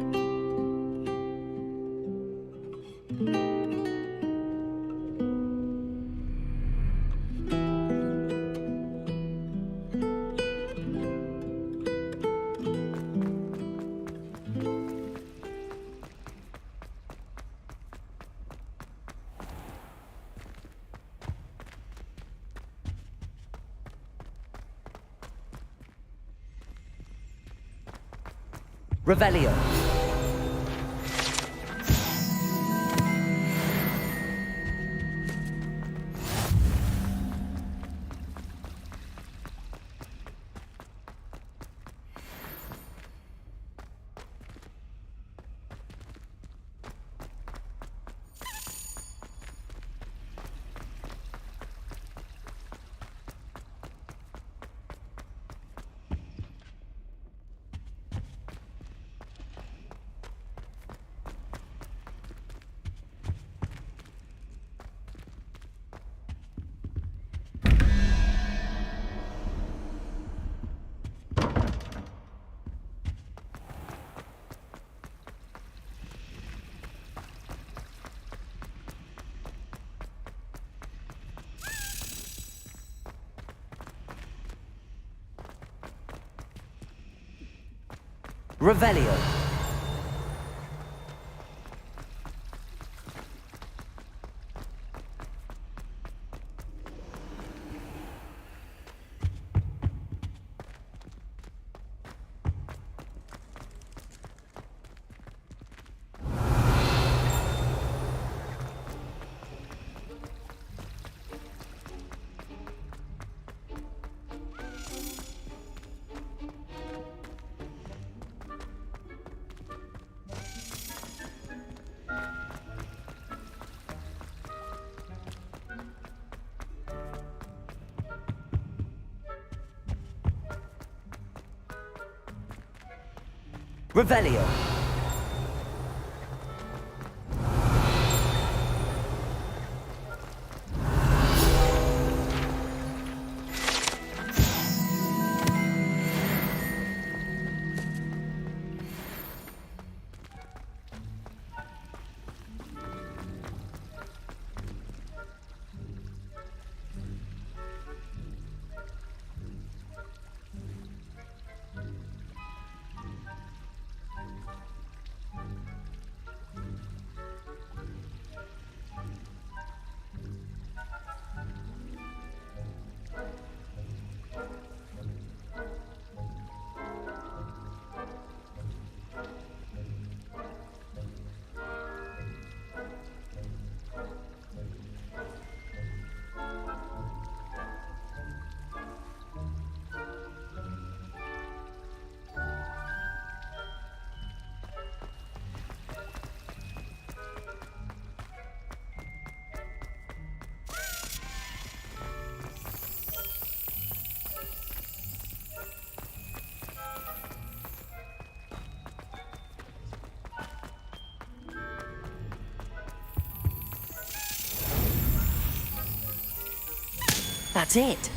Revelio. Revelio. That's it.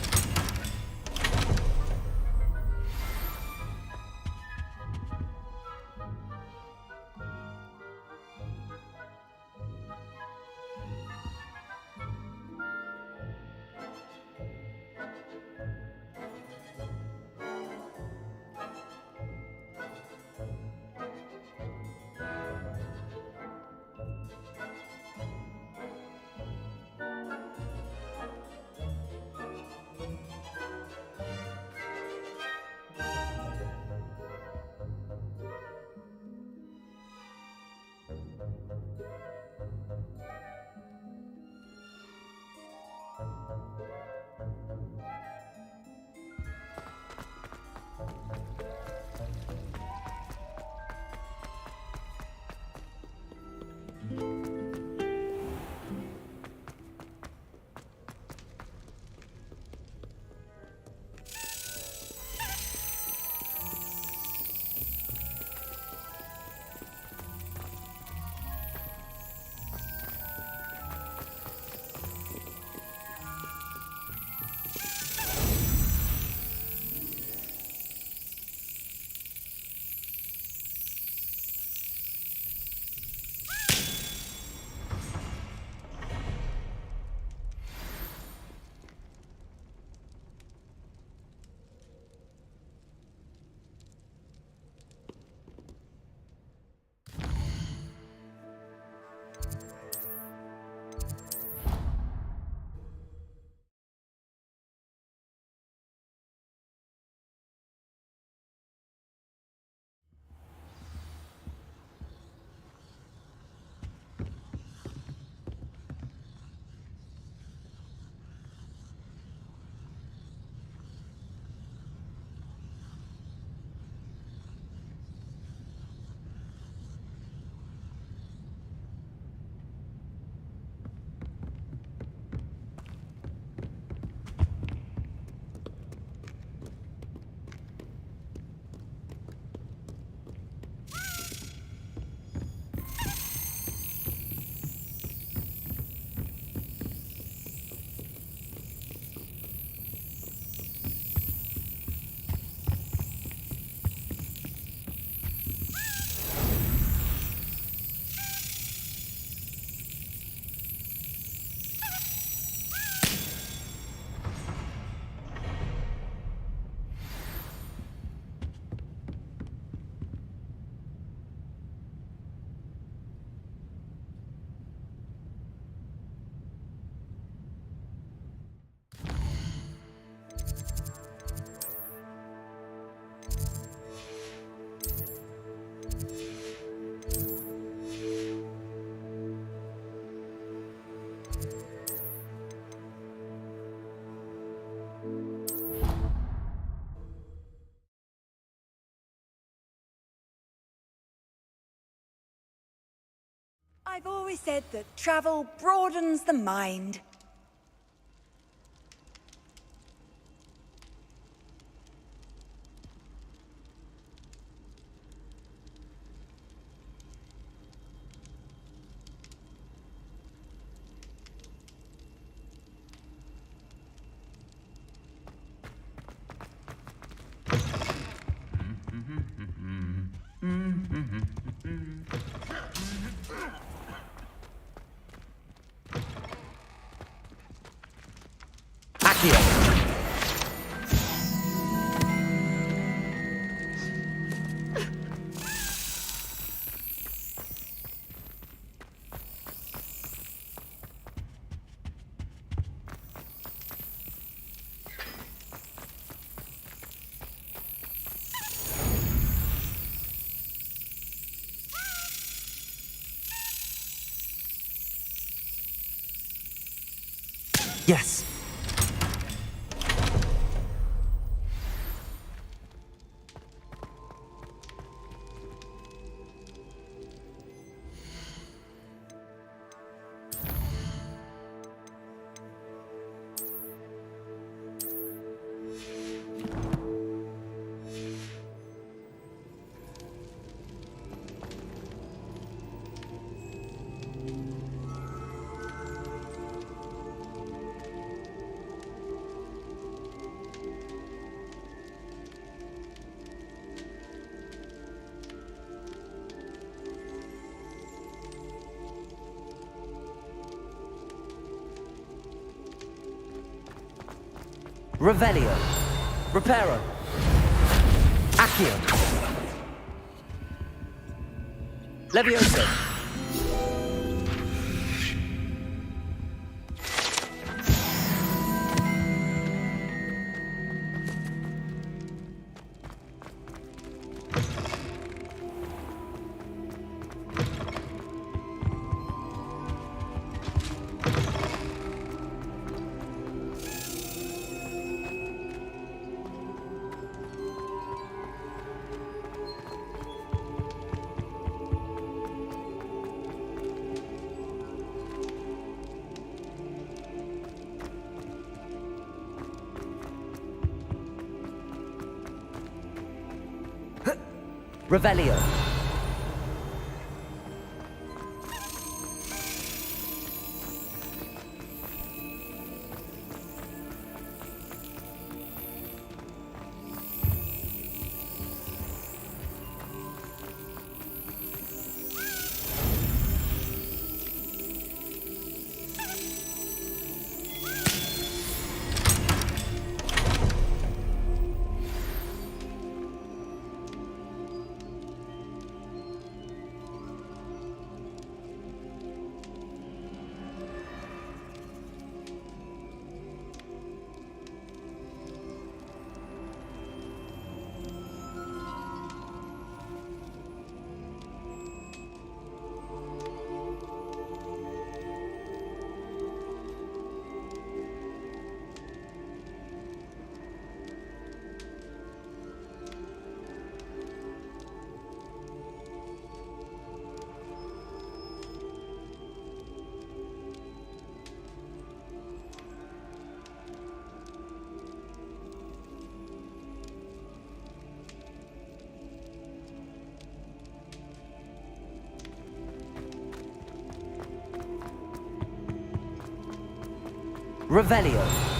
I've always said that travel broadens the mind. Yes. Revelio. Reparo. Accio. Levioso. Revelio. Revelio.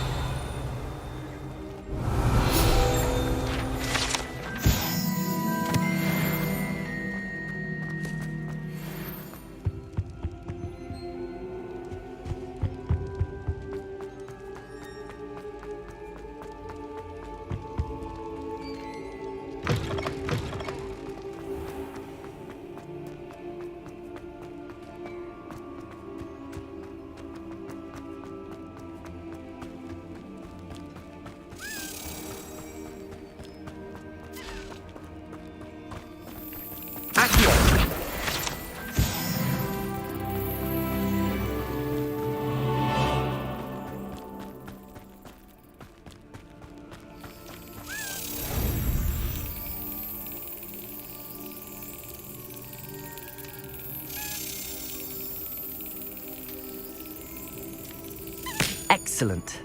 Excellent.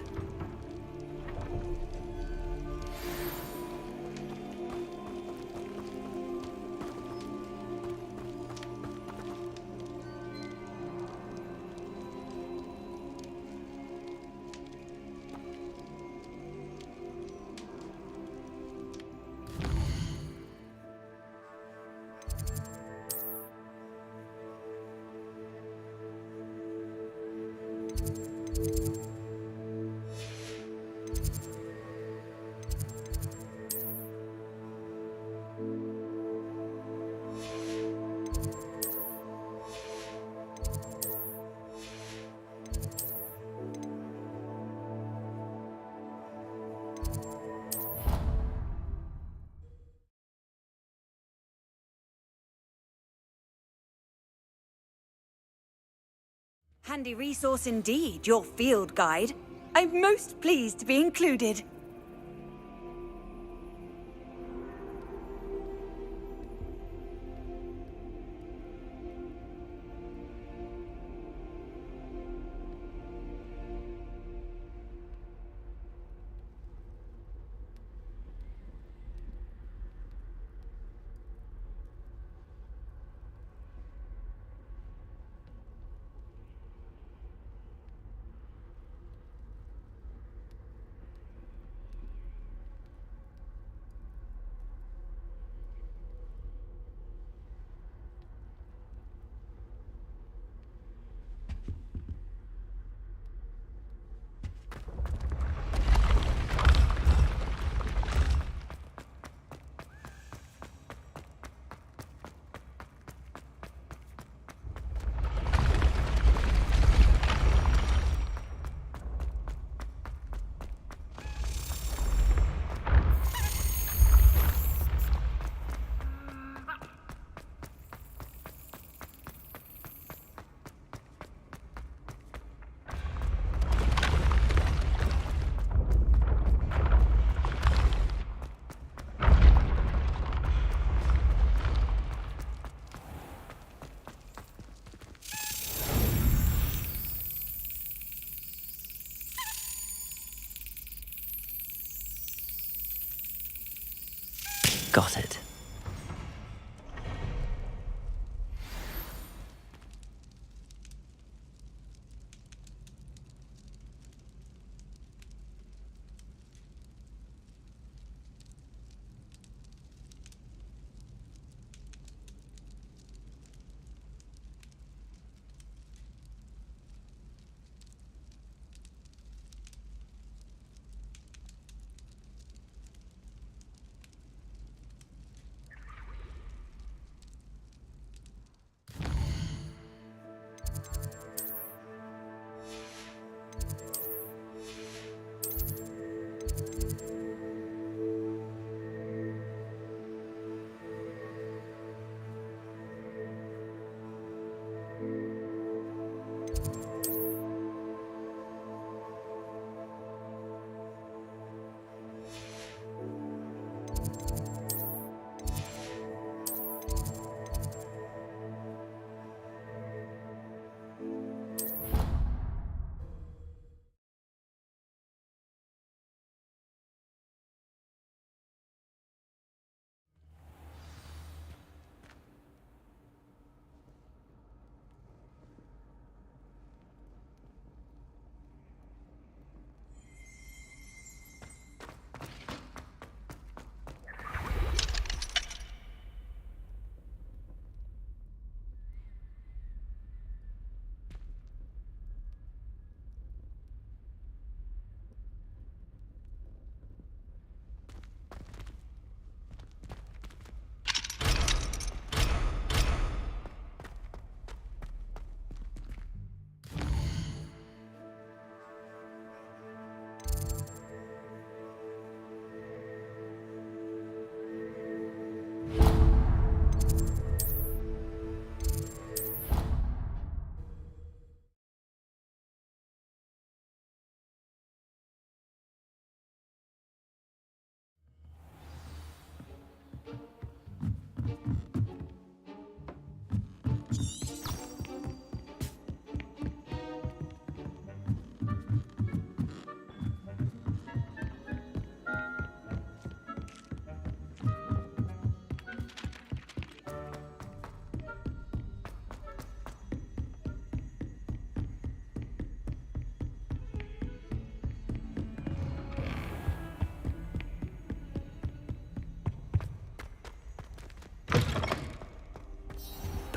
Handy resource indeed, your field guide. I'm most pleased to be included. Got it.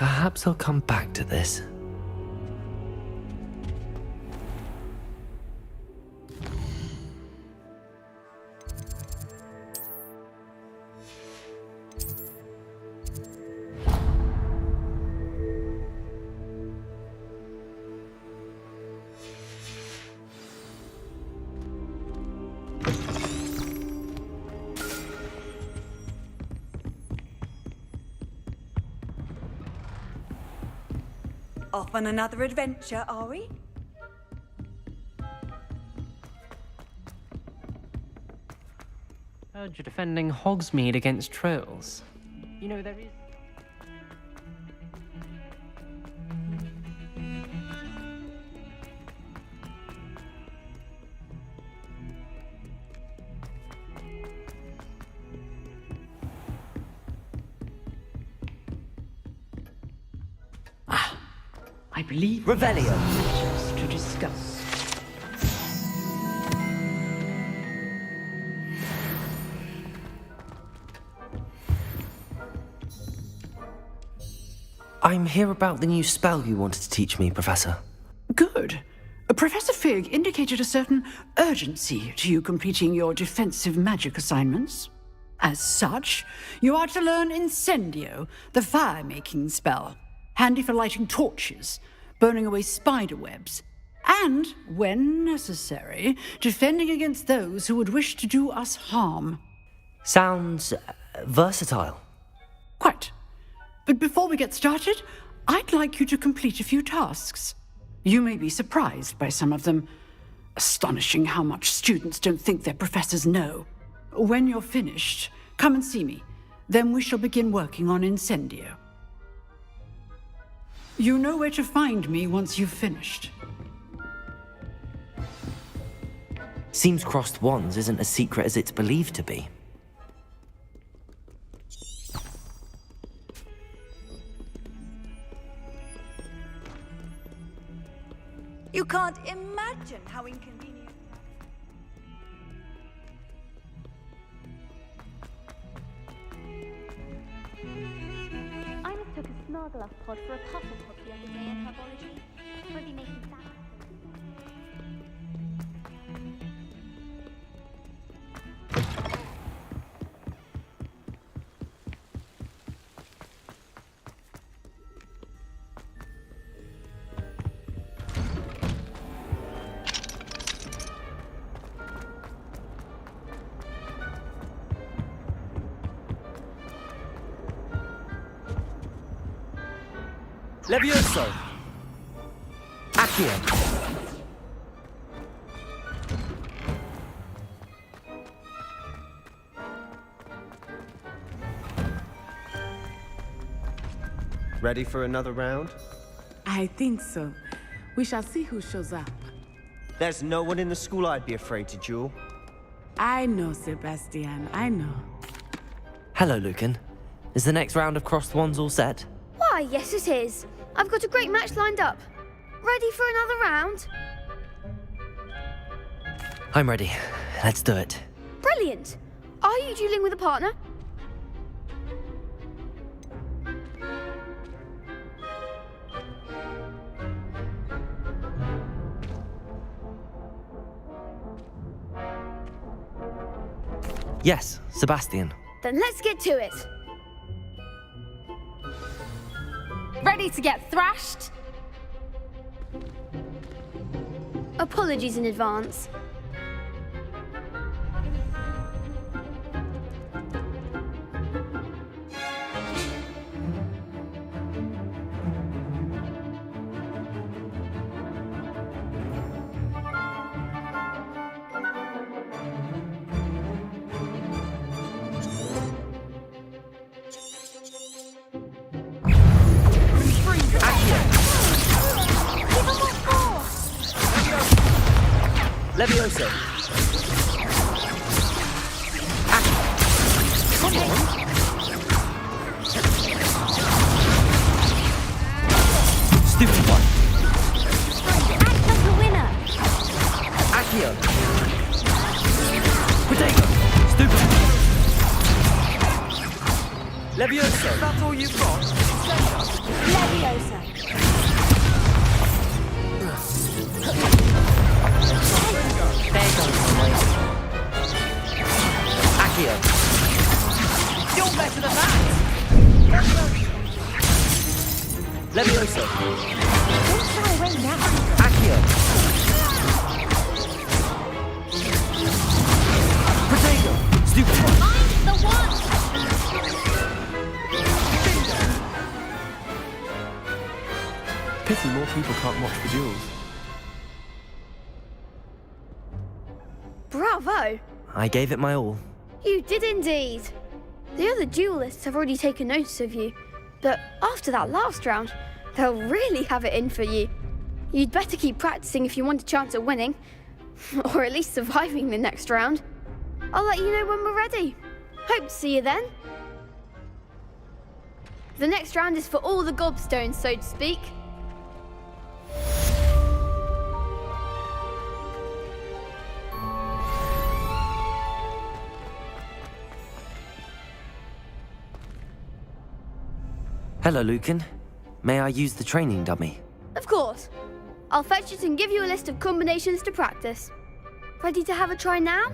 Perhaps I'll come back to this. Off on another adventure, are we? Heard you're defending Hogsmeade against trolls. You know, there is... I believe... Revelio! ...to discuss. I'm here about the new spell you wanted to teach me, Professor. Good. Professor Fig indicated a certain urgency to you completing your defensive magic assignments. As such, you are to learn Incendio, the fire-making spell, handy for lighting torches, burning away spider webs, and, when necessary, defending against those who would wish to do us harm. Sounds versatile. Quite. But before we get started, I'd like you to complete a few tasks. You may be surprised by some of them. Astonishing how much students don't think their professors know. When you're finished, come and see me. Then we shall begin working on Incendio. You know where to find me once you've finished. Seems crossed wands isn't as secret as it's believed to be. You can't imagine how inconvenient. I mistook a Snargler pod for a Pufflepod the other day in herbology. Won't be making that. Levioso! Accio! Ready for another round? I think so. We shall see who shows up. There's no one in the school I'd be afraid to duel. I know, Sebastian, I know. Hello, Lucan. Is the next round of crossed wands all set? Why, yes it is. I've got a great match lined up. Ready for another round? I'm ready. Let's do it. Brilliant. Are you dueling with a partner? Yes, Sebastian. Then let's get to it. Ready to get thrashed? Apologies in advance. Levioso! Come on! Stupid one! Act like a winner! Accio! Potato! Stupid! Levioso! That's all you've got? Leviosa. There goes the way. Accio. You're better than that! Leviosa. Don't shy away now. Accio. Protego. Stupid. Find the one! Pity more people can't watch the duels. Bravo! I gave it my all. You did indeed. The other duelists have already taken notice of you, but after that last round, they'll really have it in for you. You'd better keep practicing if you want a chance at winning, or at least surviving the next round. I'll let you know when we're ready. Hope to see you then. The next round is for all the gobstones, so to speak. Hello, Lucan. May I use the training dummy? Of course. I'll fetch it and give you a list of combinations to practice. Ready to have a try now?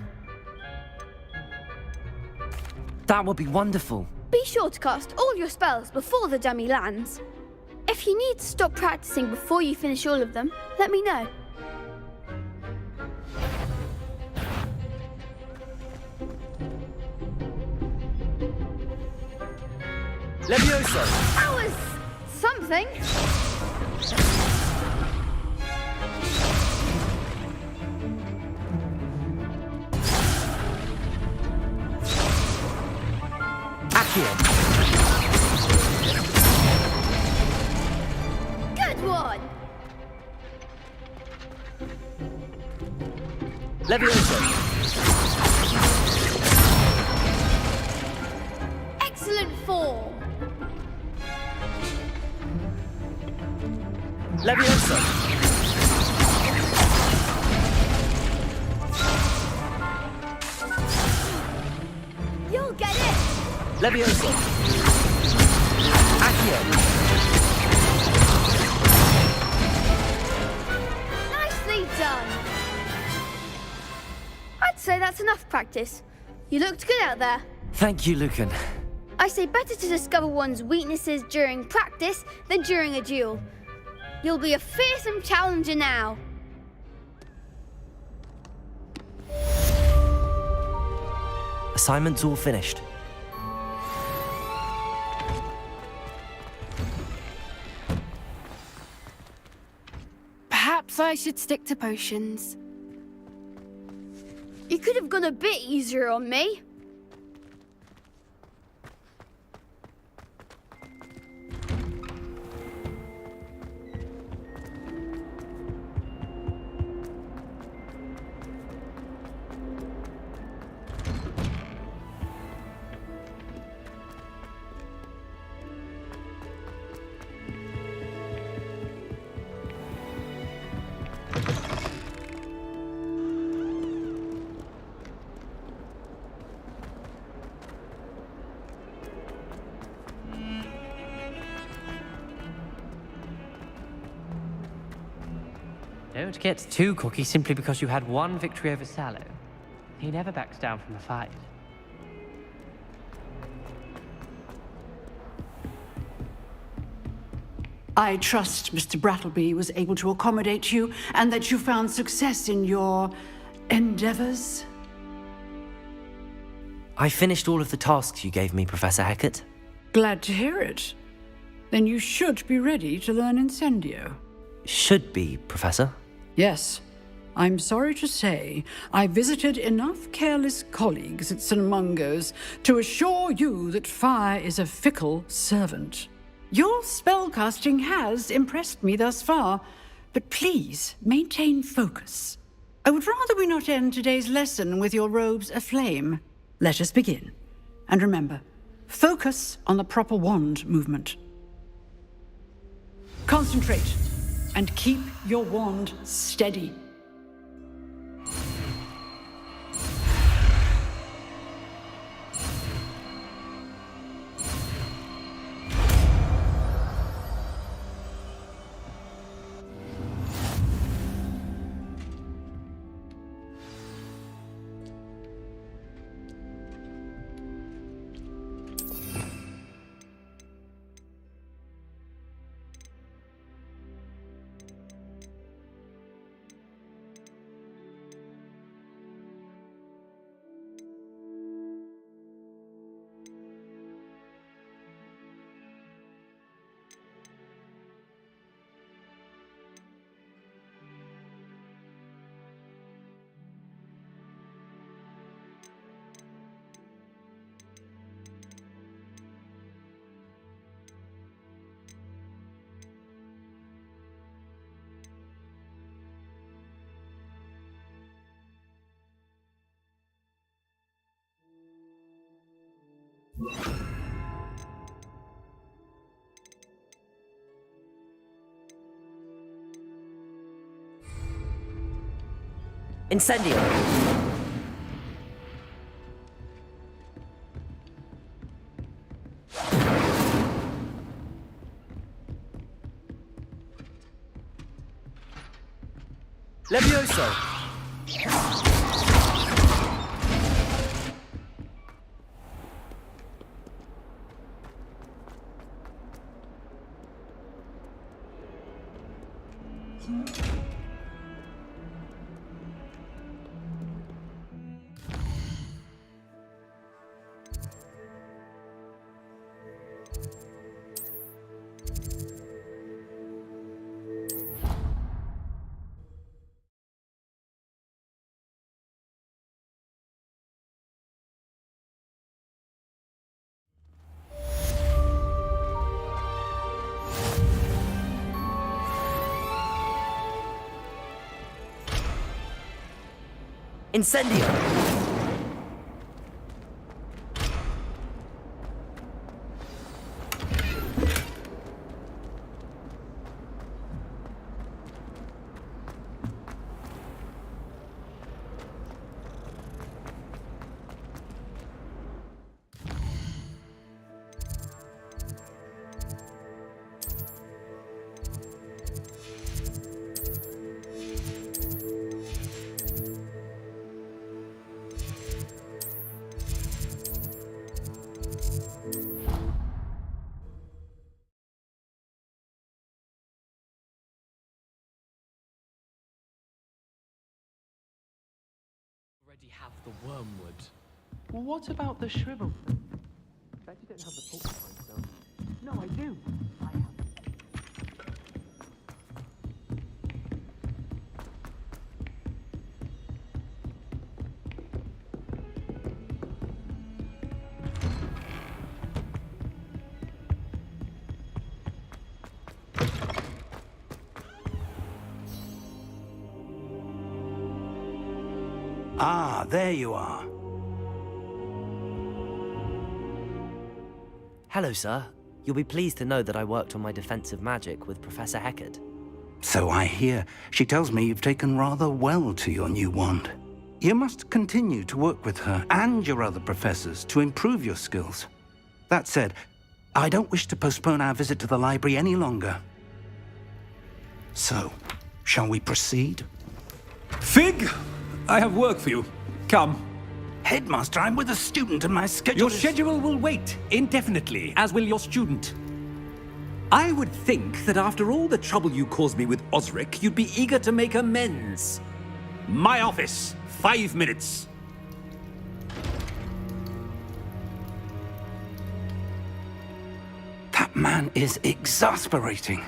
That would be wonderful. Be sure to cast all your spells before the dummy lands. If you need to stop practicing before you finish all of them, let me know. Leviosa! That was something. Accio! Good one. Leviosa! Excellent form. Leviosa! You'll get it. Leviosa! Accio! Nicely done. I'd say that's enough practice. You looked good out there. Thank you, Lucan. I say better to discover one's weaknesses during practice than during a duel. You'll be a fearsome challenger now. Assignment's all finished. Perhaps I should stick to potions. You could have gone a bit easier on me. Don't get too cocky simply because you had one victory over Sallow. He never backs down from a fight. I trust Mr. Brattleby was able to accommodate you and that you found success in your endeavors. I finished all of the tasks you gave me, Professor Hecat. Glad to hear it. Then you should be ready to learn Incendio. Should be, Professor. Yes. I'm sorry to say, I visited enough careless colleagues at St. Mungo's to assure you that fire is a fickle servant. Your spellcasting has impressed me thus far, but please maintain focus. I would rather we not end today's lesson with your robes aflame. Let us begin. And remember, focus on the proper wand movement. Concentrate, and keep your wand steady. Incendio! Levioso! Incendio! Already have the wormwood. Well, what about the shrivel? I bet you don't have the porcupine still. No, I do. I have. Ah, there you are. Hello, sir. You'll be pleased to know that I worked on my defensive magic with Professor Heckard. So I hear. She tells me you've taken rather well to your new wand. You must continue to work with her and your other professors to improve your skills. That said, I don't wish to postpone our visit to the library any longer. So, shall we proceed? Fig! I have work for you. Come. Headmaster, I'm with a student and my schedule Your schedule will wait indefinitely, as will your student. I would think that after all the trouble you caused me with Osric, you'd be eager to make amends. My office, 5 minutes. That man is exasperating.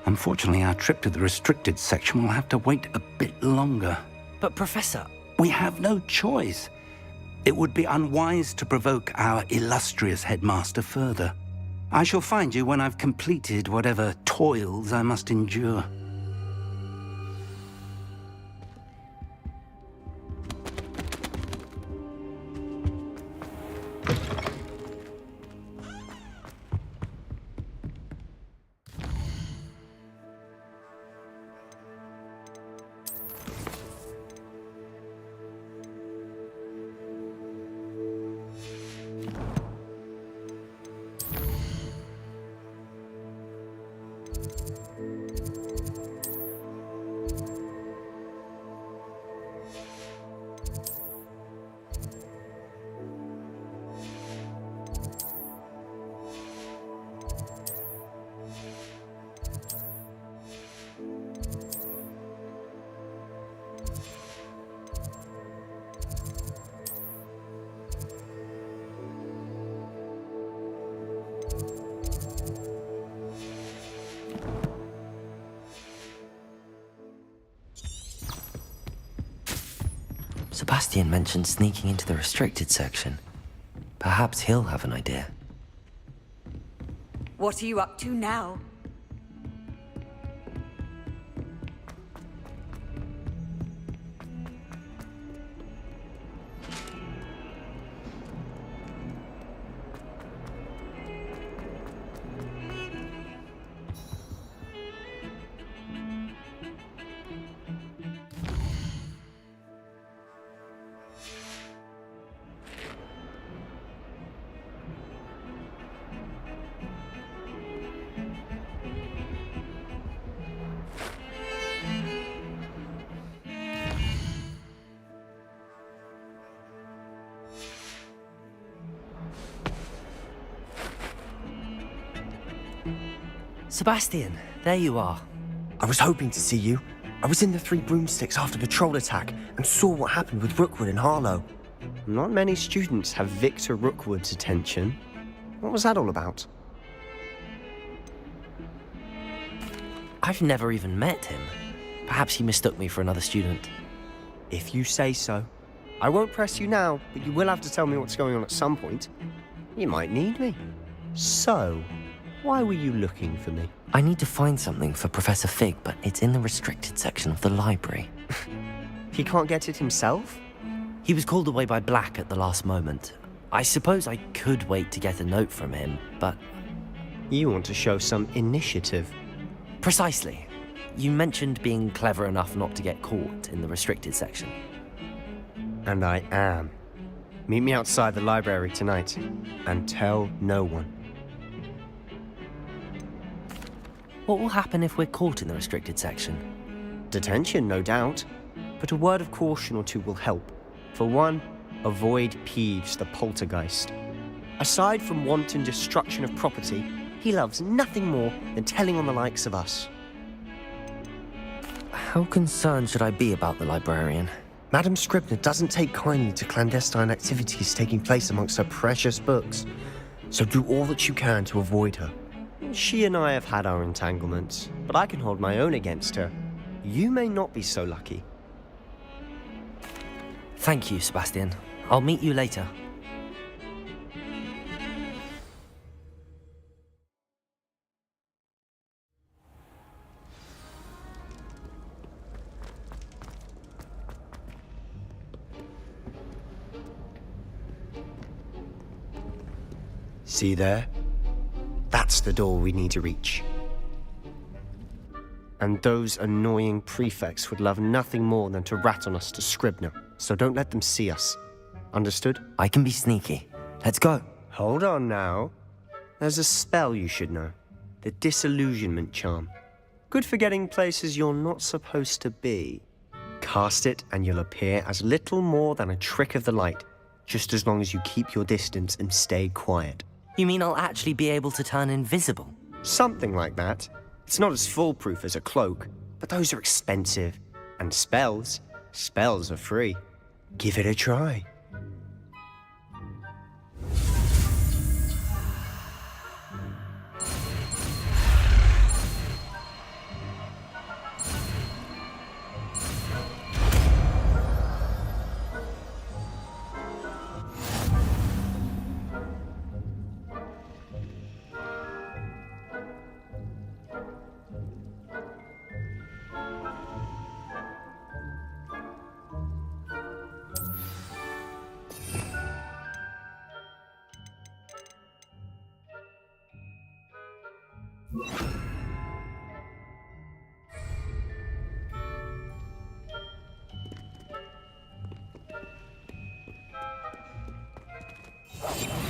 Unfortunately, our trip to the restricted section will have to wait a bit longer. But, Professor... We have no choice. It would be unwise to provoke our illustrious headmaster further. I shall find you when I've completed whatever toils I must endure. Sebastian mentioned sneaking into the restricted section. Perhaps he'll have an idea. What are you up to now? Sebastian, there you are. I was hoping to see you. I was in the Three Broomsticks after the troll attack and saw what happened with Rookwood and Harlow. Not many students have Victor Rookwood's attention. What was that all about? I've never even met him. Perhaps he mistook me for another student. If you say so. I won't press you now, but you will have to tell me what's going on at some point. You might need me. So, why were you looking for me? I need to find something for Professor Fig, but it's in the restricted section of the library. He can't get it himself? He was called away by Black at the last moment. I suppose I could wait to get a note from him, but... You want to show some initiative. Precisely. You mentioned being clever enough not to get caught in the restricted section. And I am. Meet me outside the library tonight, and tell no one. What will happen if we're caught in the restricted section? Detention, no doubt. But a word of caution or two will help. For one, avoid Peeves the poltergeist. Aside from wanton destruction of property, he loves nothing more than telling on the likes of us. How concerned should I be about the librarian? Madam Scribner doesn't take kindly to clandestine activities taking place amongst her precious books. So do all that you can to avoid her. She and I have had our entanglements, but I can hold my own against her. You may not be so lucky. Thank you, Sebastian. I'll meet you later. See there? That's the door we need to reach. And those annoying prefects would love nothing more than to rat on us to Scribner, so don't let them see us. Understood? I can be sneaky. Let's go. Hold on now. There's a spell you should know. The Disillusionment Charm. Good for getting places you're not supposed to be. Cast it and you'll appear as little more than a trick of the light, just as long as you keep your distance and stay quiet. You mean I'll actually be able to turn invisible? Something like that. It's not as foolproof as a cloak, but those are expensive. And spells are free. Give it a try.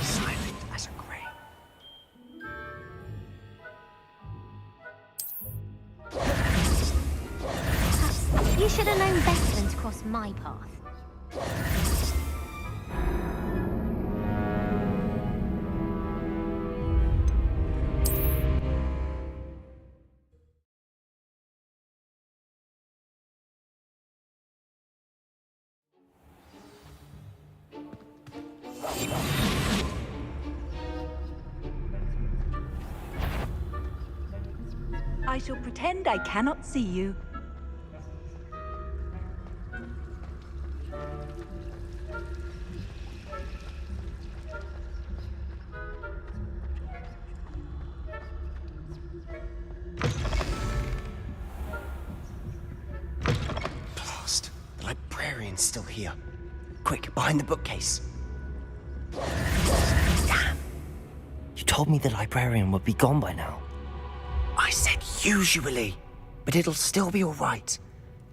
Silent as a grave. You should have known better than to cross my path. I shall pretend I cannot see you. Blast. The librarian's still here. Quick, behind the bookcase. Damn. You told me the librarian would be gone by now. I said usually, but it'll still be all right.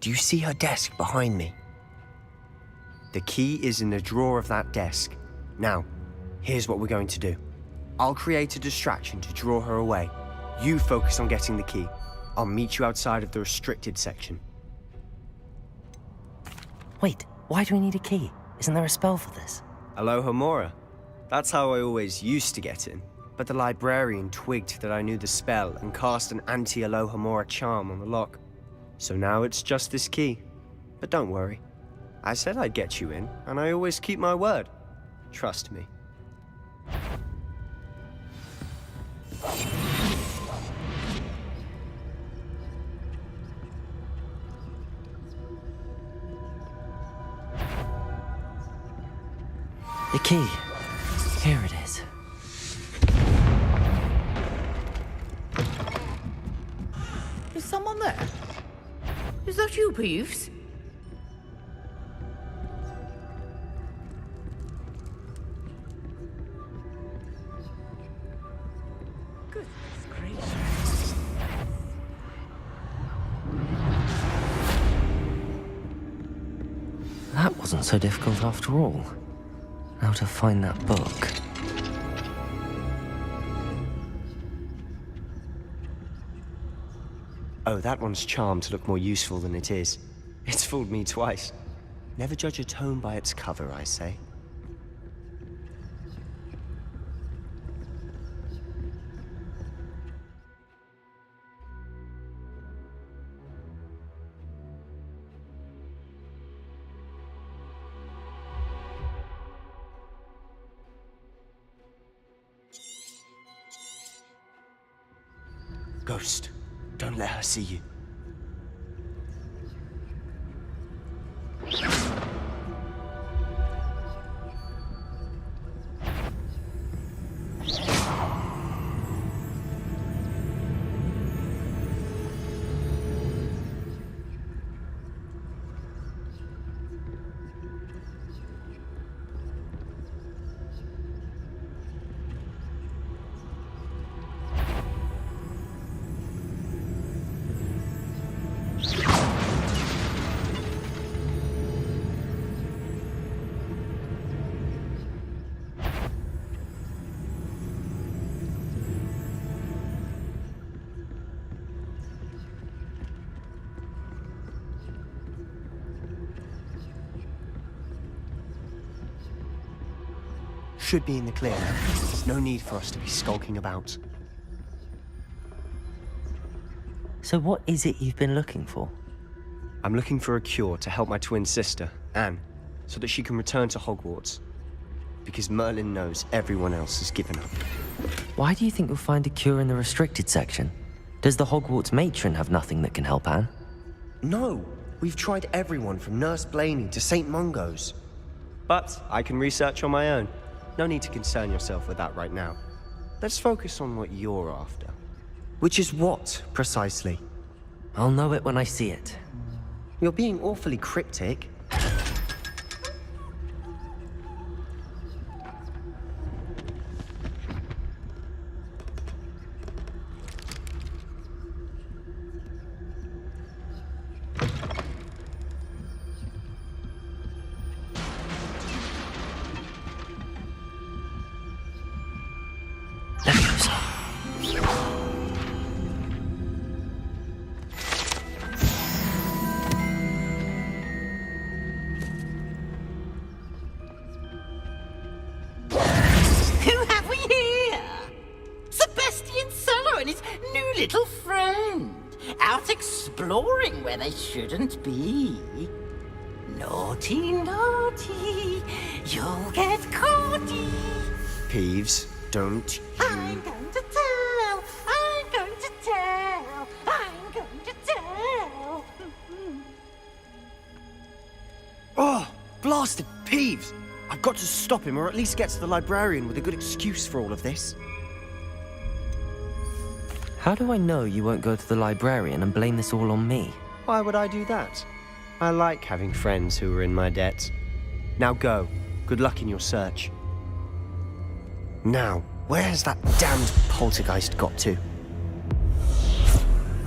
Do you see her desk behind me? The key is in the drawer of that desk. Now, here's what we're going to do. I'll create a distraction to draw her away. You focus on getting the key. I'll meet you outside of the restricted section. Wait, why do we need a key? Isn't there a spell for this? Aloha Mora. That's how I always used to get in. but the librarian twigged that I knew the spell and cast an anti-Alohomora charm on the lock. So now it's just this key. But don't worry. I said I'd get you in, and I always keep my word. Trust me. The key. Here it is. Is someone there? Is that you, Peeves? Goodness gracious. That wasn't so difficult after all. How to find that book. Oh, that one's charmed to look more useful than it is. It's fooled me twice. Never judge a tome by its cover, I say. Ghost, don't let her see you. Should be in the clear now. There's no need for us to be skulking about. So what is it you've been looking for? I'm looking for a cure to help my twin sister, Anne, so that she can return to Hogwarts. Because Merlin knows everyone else has given up. Why do you think you'll find a cure in the restricted section? Does the Hogwarts matron have nothing that can help Anne? No! We've tried everyone from Nurse Blaney to St. Mungo's. But I can research on my own. No need to concern yourself with that right now. Let's focus on what you're after. Which is what, precisely? I'll know it when I see it. You're being awfully cryptic. Little friend, out exploring where they shouldn't be. Naughty, naughty, you'll get caughty. Peeves, don't you... I'm going to tell, I'm going to tell, I'm going to tell. Oh, blasted Peeves! I've got to stop him, or at least get to the librarian with a good excuse for all of this. How do I know you won't go to the librarian and blame this all on me? Why would I do that? I like having friends who are in my debt. Now go. Good luck in your search. Now, where has that damned poltergeist got to?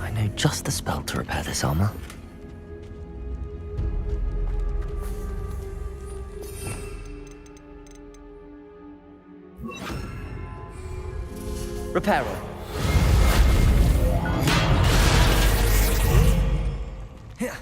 I know just the spell to repair this armor. Repairer. Here.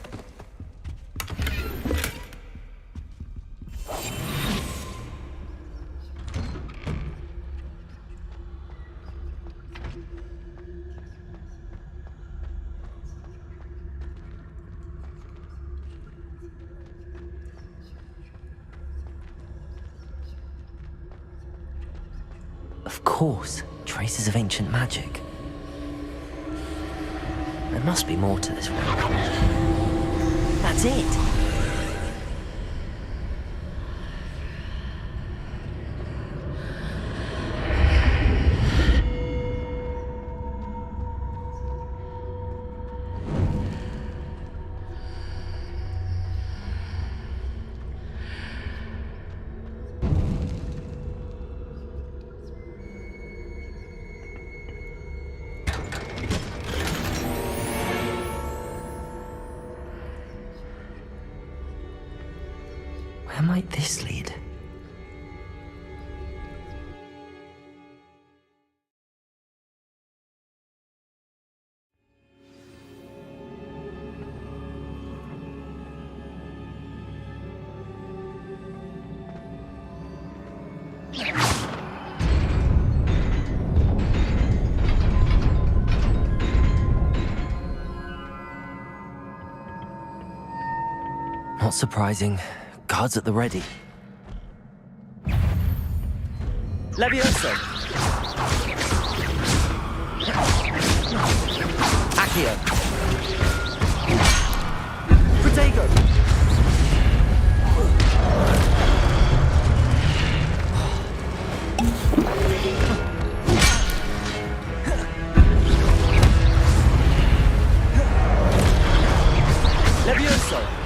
Of course, traces of ancient magic. There must be more to this room. That's it! Where might this lead? Not surprising. Guards at the ready. Levioso! Accio! Protego! Levioso!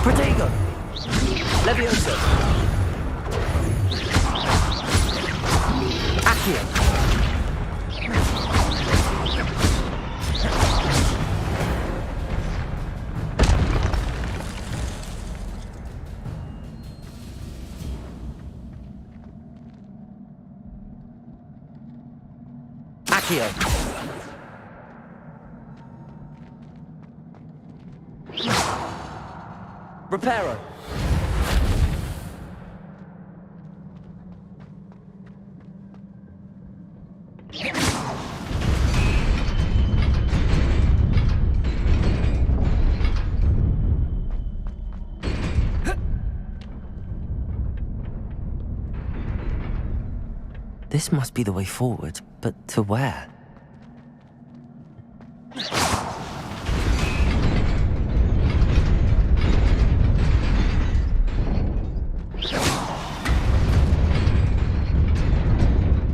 Protego! Levioso! Accio! Accio! Reparo! This must be the way forward, but to where?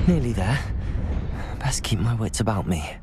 Nearly there. Best keep my wits about me.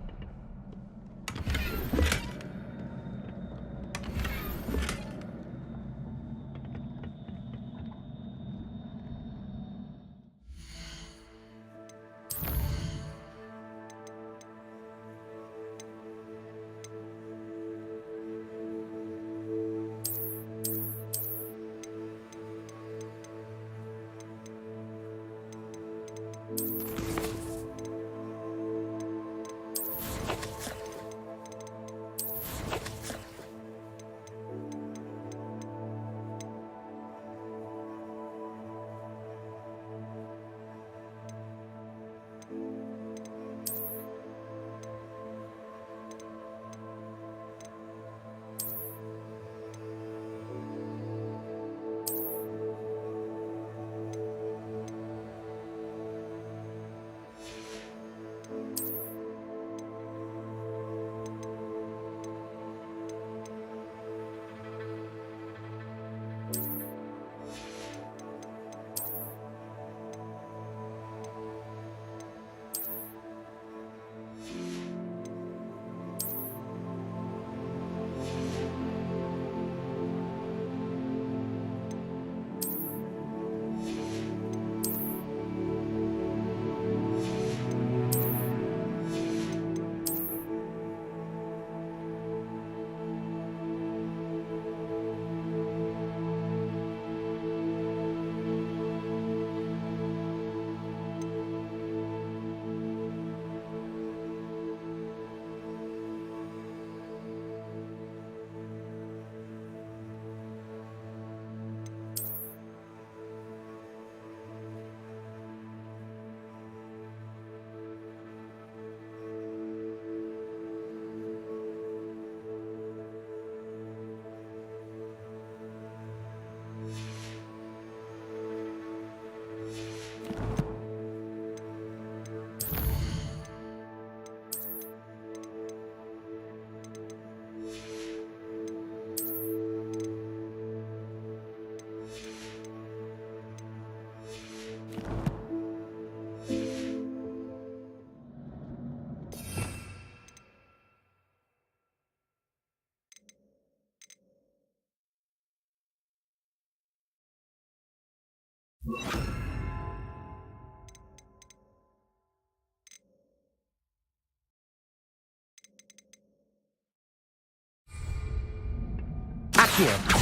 Accio.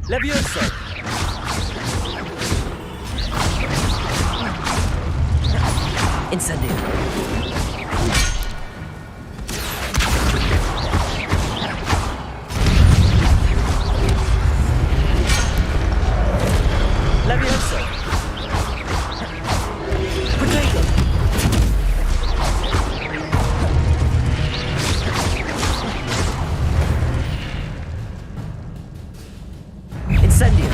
Levioso! Incendio! Levioso! Potato! Incendio!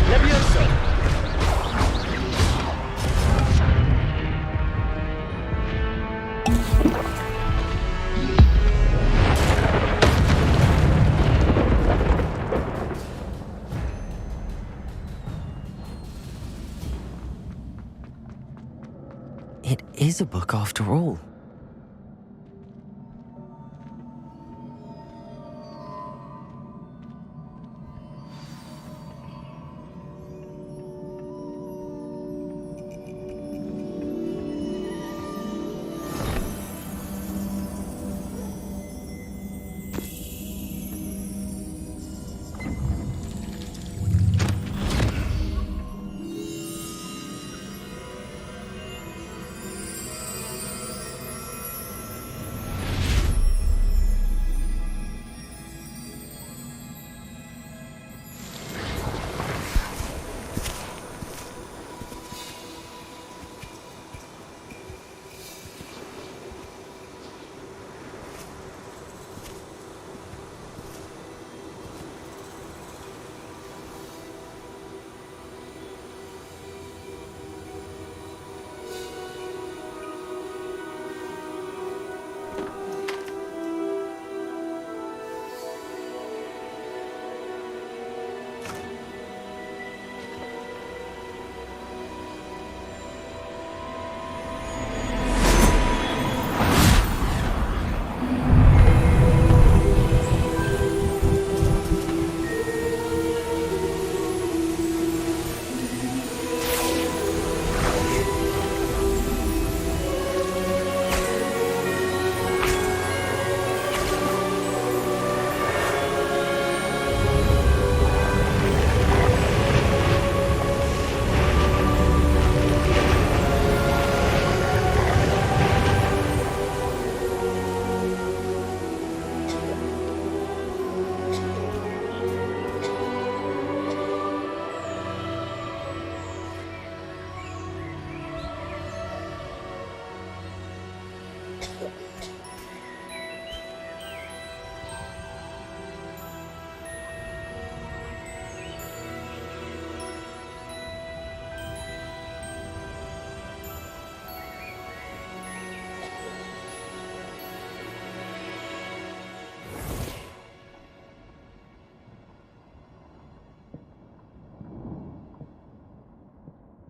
Levioso! It is a book after all.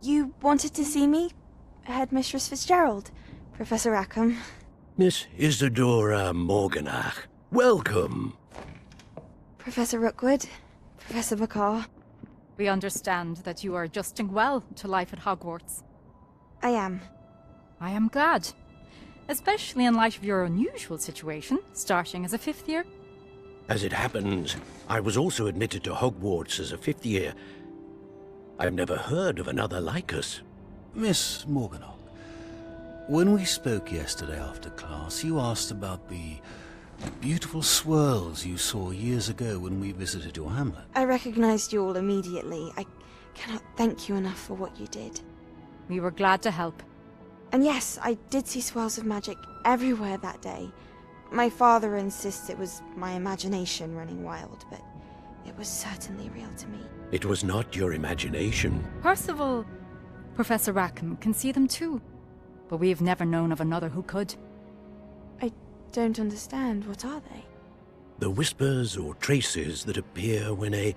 You wanted to see me? Headmistress Fitzgerald? Professor Rackham? Miss Isadora Morganach, welcome. Professor Rookwood? Professor Bakar? We understand that you are adjusting well to life at Hogwarts. I am. I am glad. Especially in light of your unusual situation, starting as a fifth year. As it happens, I was also admitted to Hogwarts as a fifth year. I've never heard of another like us. Miss Morganach, when we spoke yesterday after class, you asked about the beautiful swirls you saw years ago when we visited your hamlet. I recognized you all immediately. I cannot thank you enough for what you did. We were glad to help. And yes, I did see swirls of magic everywhere that day. My father insists it was my imagination running wild, but it was certainly real to me. It was not your imagination. Percival, Professor Rackham can see them too. But we've never known of another who could. I don't understand. What are they? The whispers or traces that appear when a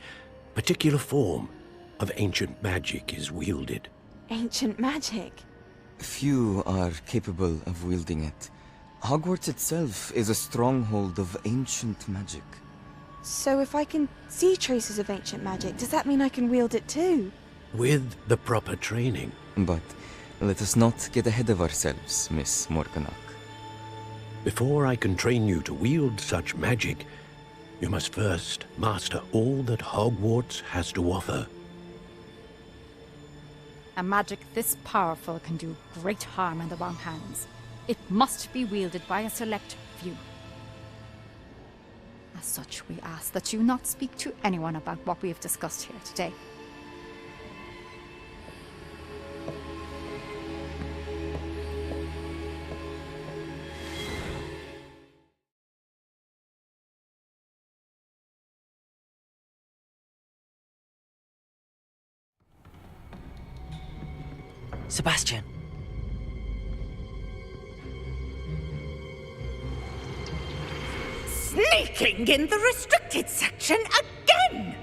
particular form of ancient magic is wielded. Ancient magic? Few are capable of wielding it. Hogwarts itself is a stronghold of ancient magic. So if I can see traces of ancient magic, does that mean I can wield it too? With the proper training. But let us not get ahead of ourselves, Miss Morganach. Before I can train you to wield such magic, you must first master all that Hogwarts has to offer. A magic this powerful can do great harm in the wrong hands. It must be wielded by a select few. As such, we ask that you not speak to anyone about what we have discussed here today. Sebastian. Sneaking in the restricted section again!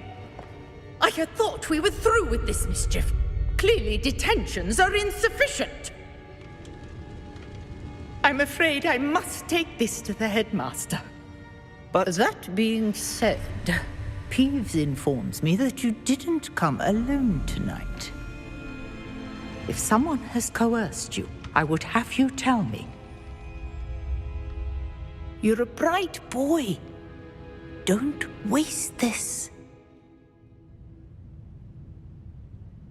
I had thought we were through with this mischief. Clearly detentions are insufficient. I'm afraid I must take this to the headmaster. But that being said, Peeves informs me that you didn't come alone tonight. If someone has coerced you, I would have you tell me. You're a bright boy. Don't waste this.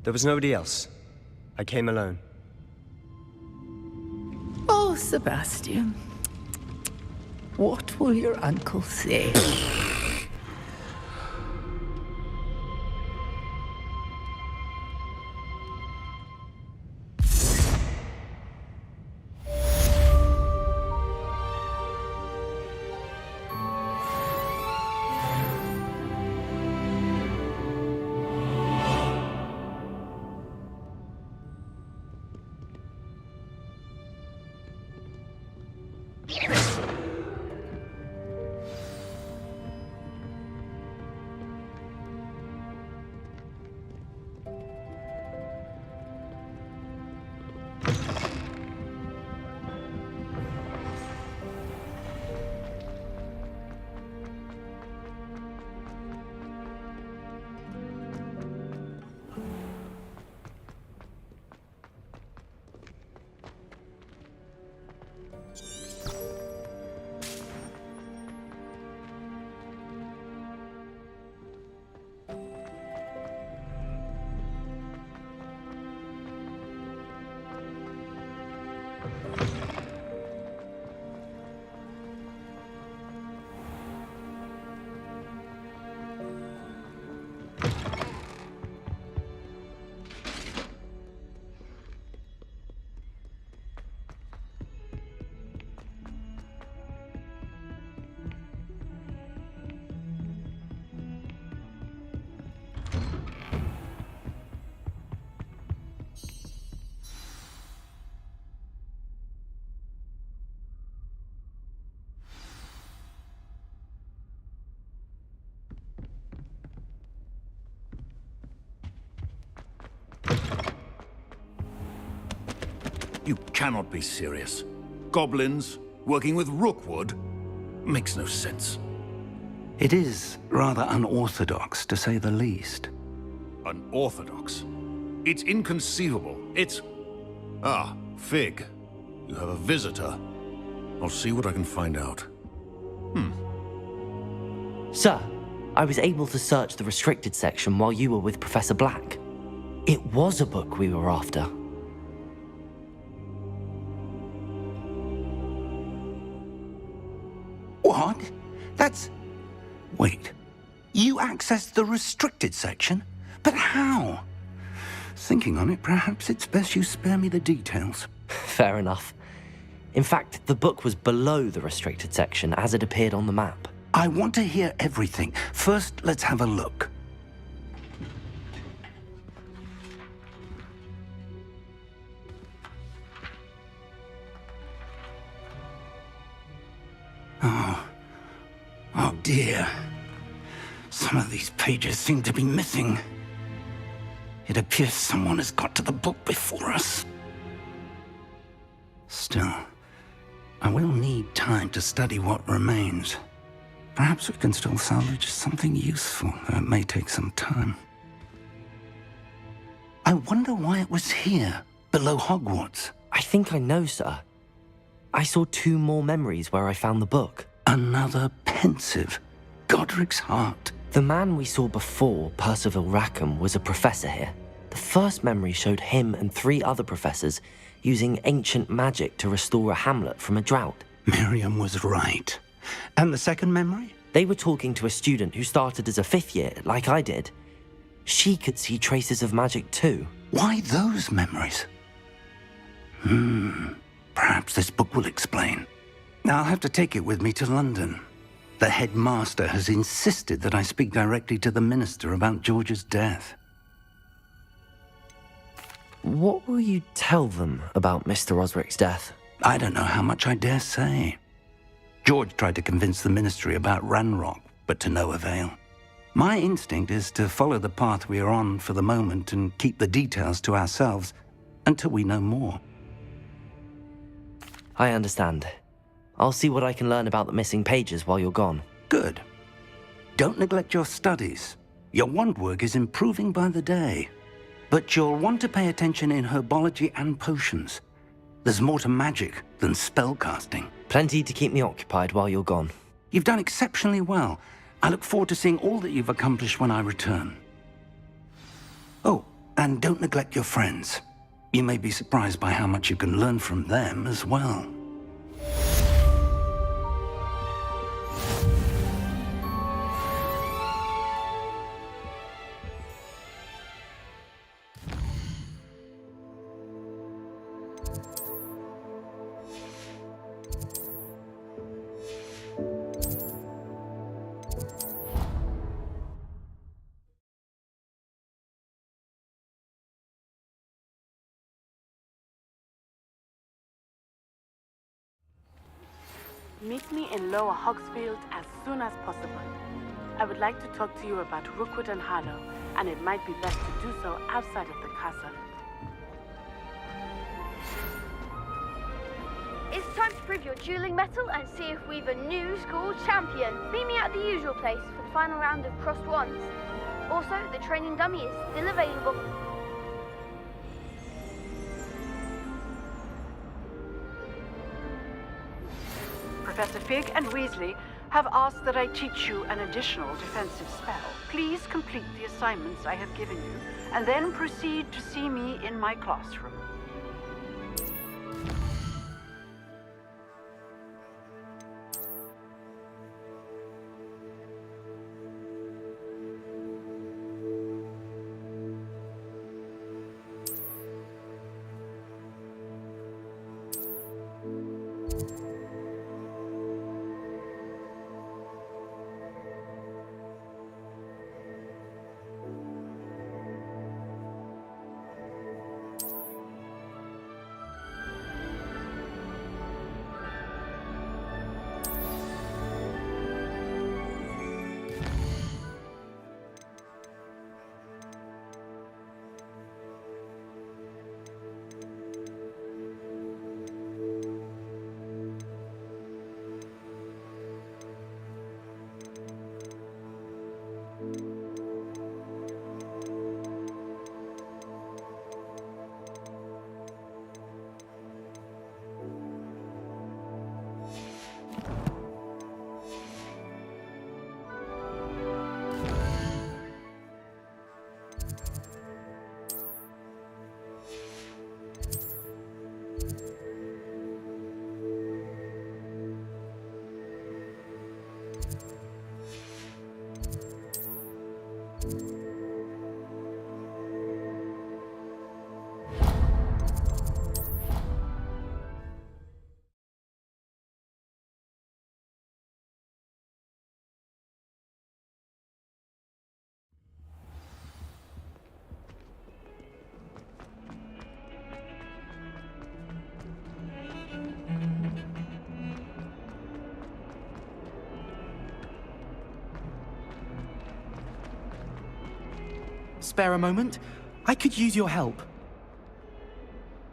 There was nobody else. I came alone. Oh, Sebastian. What will your uncle say? You cannot be serious. Goblins working with Rookwood? Makes no sense. It is rather unorthodox, to say the least. Unorthodox? It's inconceivable. It's... Ah, Fig. You have a visitor. I'll see what I can find out. Sir, I was able to search the restricted section while you were with Professor Black. It was a book we were after. What? That's... Wait. You accessed the restricted section? But how? Thinking on it, perhaps it's best you spare me the details. Fair enough. In fact, the book was below the restricted section as it appeared on the map. I want to hear everything. First, let's have a look. Oh dear. Some of these pages seem to be missing. It appears someone has got to the book before us. Still, I will need time to study what remains. Perhaps we can still salvage something useful, though it may take some time. I wonder why it was here, below Hogwarts. I think I know, sir. I saw 2 more memories where I found the book. Another pensive. Godric's heart. The man we saw before, Percival Rackham, was a professor here. The first memory showed him and 3 other professors using ancient magic to restore a hamlet from a drought. Miriam was right. And the second memory? They were talking to a student who started as a 5th year, like I did. She could see traces of magic too. Why those memories? Perhaps this book will explain. I'll have to take it with me to London. The headmaster has insisted that I speak directly to the minister about George's death. What will you tell them about Mr. Osric's death? I don't know how much I dare say. George tried to convince the ministry about Ranrock, but to no avail. My instinct is to follow the path we are on for the moment and keep the details to ourselves until we know more. I understand. I'll see what I can learn about the missing pages while you're gone. Good. Don't neglect your studies. Your wand work is improving by the day. But you'll want to pay attention in herbology and potions. There's more to magic than spellcasting. Plenty to keep me occupied while you're gone. You've done exceptionally well. I look forward to seeing all that you've accomplished when I return. Oh, and don't neglect your friends. You may be surprised by how much you can learn from them as well. Meet me in Lower Hogsfield as soon as possible. I would like to talk to you about Rookwood and Harlow, and it might be best to do so outside of the castle. It's time to prove your dueling mettle and see if we've a new school champion. Meet me at the usual place for the final round of crossed wands. Also, the training dummy is still available. Professor Fig and Weasley have asked that I teach you an additional defensive spell. Please complete the assignments I have given you, and then proceed to see me in my classroom. spare a moment? I could use your help.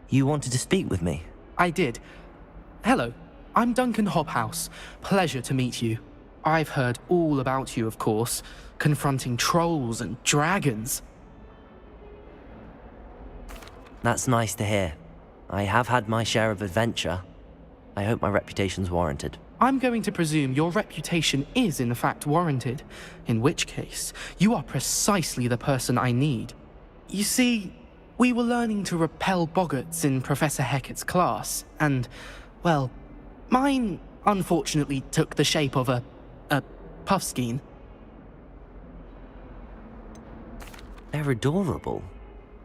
You wanted to speak with me? I did. Hello, I'm Duncan Hobhouse. Pleasure to meet you. I've heard all about you, of course, confronting trolls and dragons. That's nice to hear. I have had my share of adventure. I hope my reputation's warranted. I'm going to presume your reputation is in fact warranted, in which case, you are precisely the person I need. You see, we were learning to repel boggarts in Professor Hecat's class, and, well, mine unfortunately took the shape of a puffskein. They're adorable.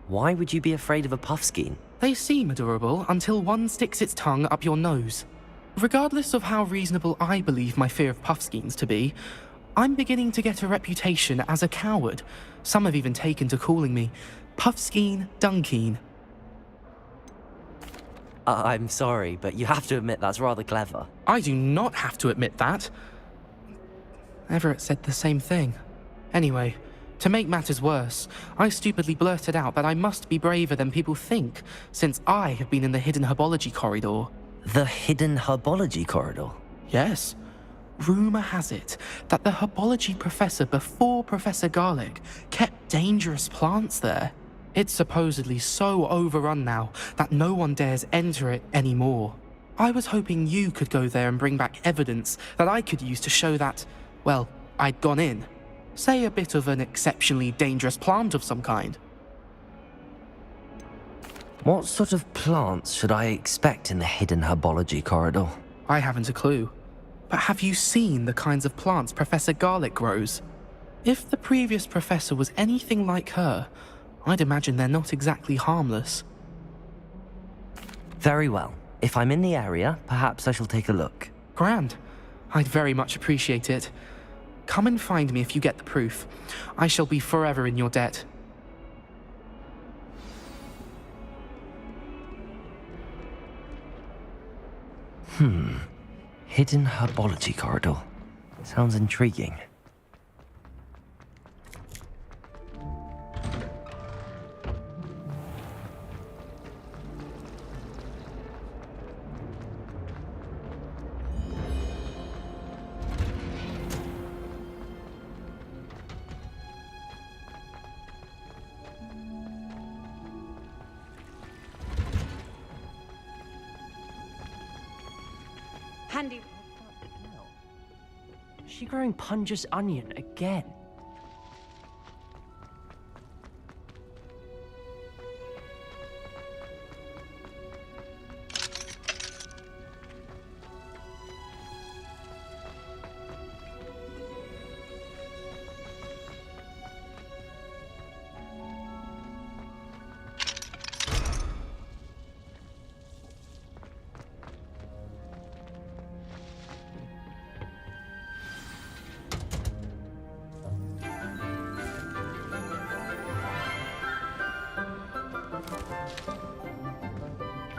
Why would you be afraid of a puffskein? They seem adorable until one sticks its tongue up your nose. Regardless of how reasonable I believe my fear of puffskeins to be, I'm beginning to get a reputation as a coward. Some have even taken to calling me Puffskein Dunkeen. I'm sorry, but you have to admit that's rather clever. I do not have to admit that. Everett said the same thing. Anyway, to make matters worse, I stupidly blurted out that I must be braver than people think, since I have been in the hidden herbology corridor. The hidden herbology corridor? Yes. Rumour has it that the herbology professor before Professor Garlick kept dangerous plants there. It's supposedly so overrun now that no one dares enter it anymore. I was hoping you could go there and bring back evidence that I could use to show that, well, I'd gone in. Say a bit of an exceptionally dangerous plant of some kind. What sort of plants should I expect in the hidden herbology corridor? I haven't a clue. But have you seen the kinds of plants Professor Garlick grows? If the previous professor was anything like her, I'd imagine they're not exactly harmless. Very well. If I'm in the area, perhaps I shall take a look. Grand. I'd very much appreciate it. Come and find me if you get the proof. I shall be forever in your debt. Hidden herbology corridor. Sounds intriguing. Handy. Is she growing Punja's onion again?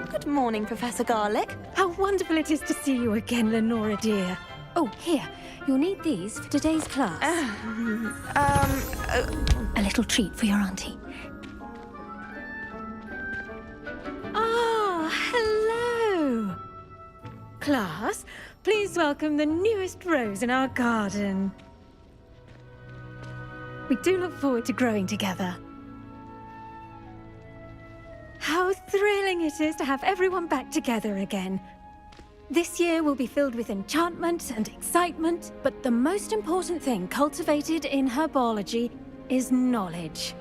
Good morning, Professor Garlick. How wonderful it is to see you again, Lenora dear. Oh, here. You'll need these for today's class. A little treat for your auntie. Ah, hello. Class, please welcome the newest rose in our garden. We do look forward to growing together. How thrilling it is to have everyone back together again. This year will be filled with enchantment and excitement, but the most important thing cultivated in herbology is knowledge.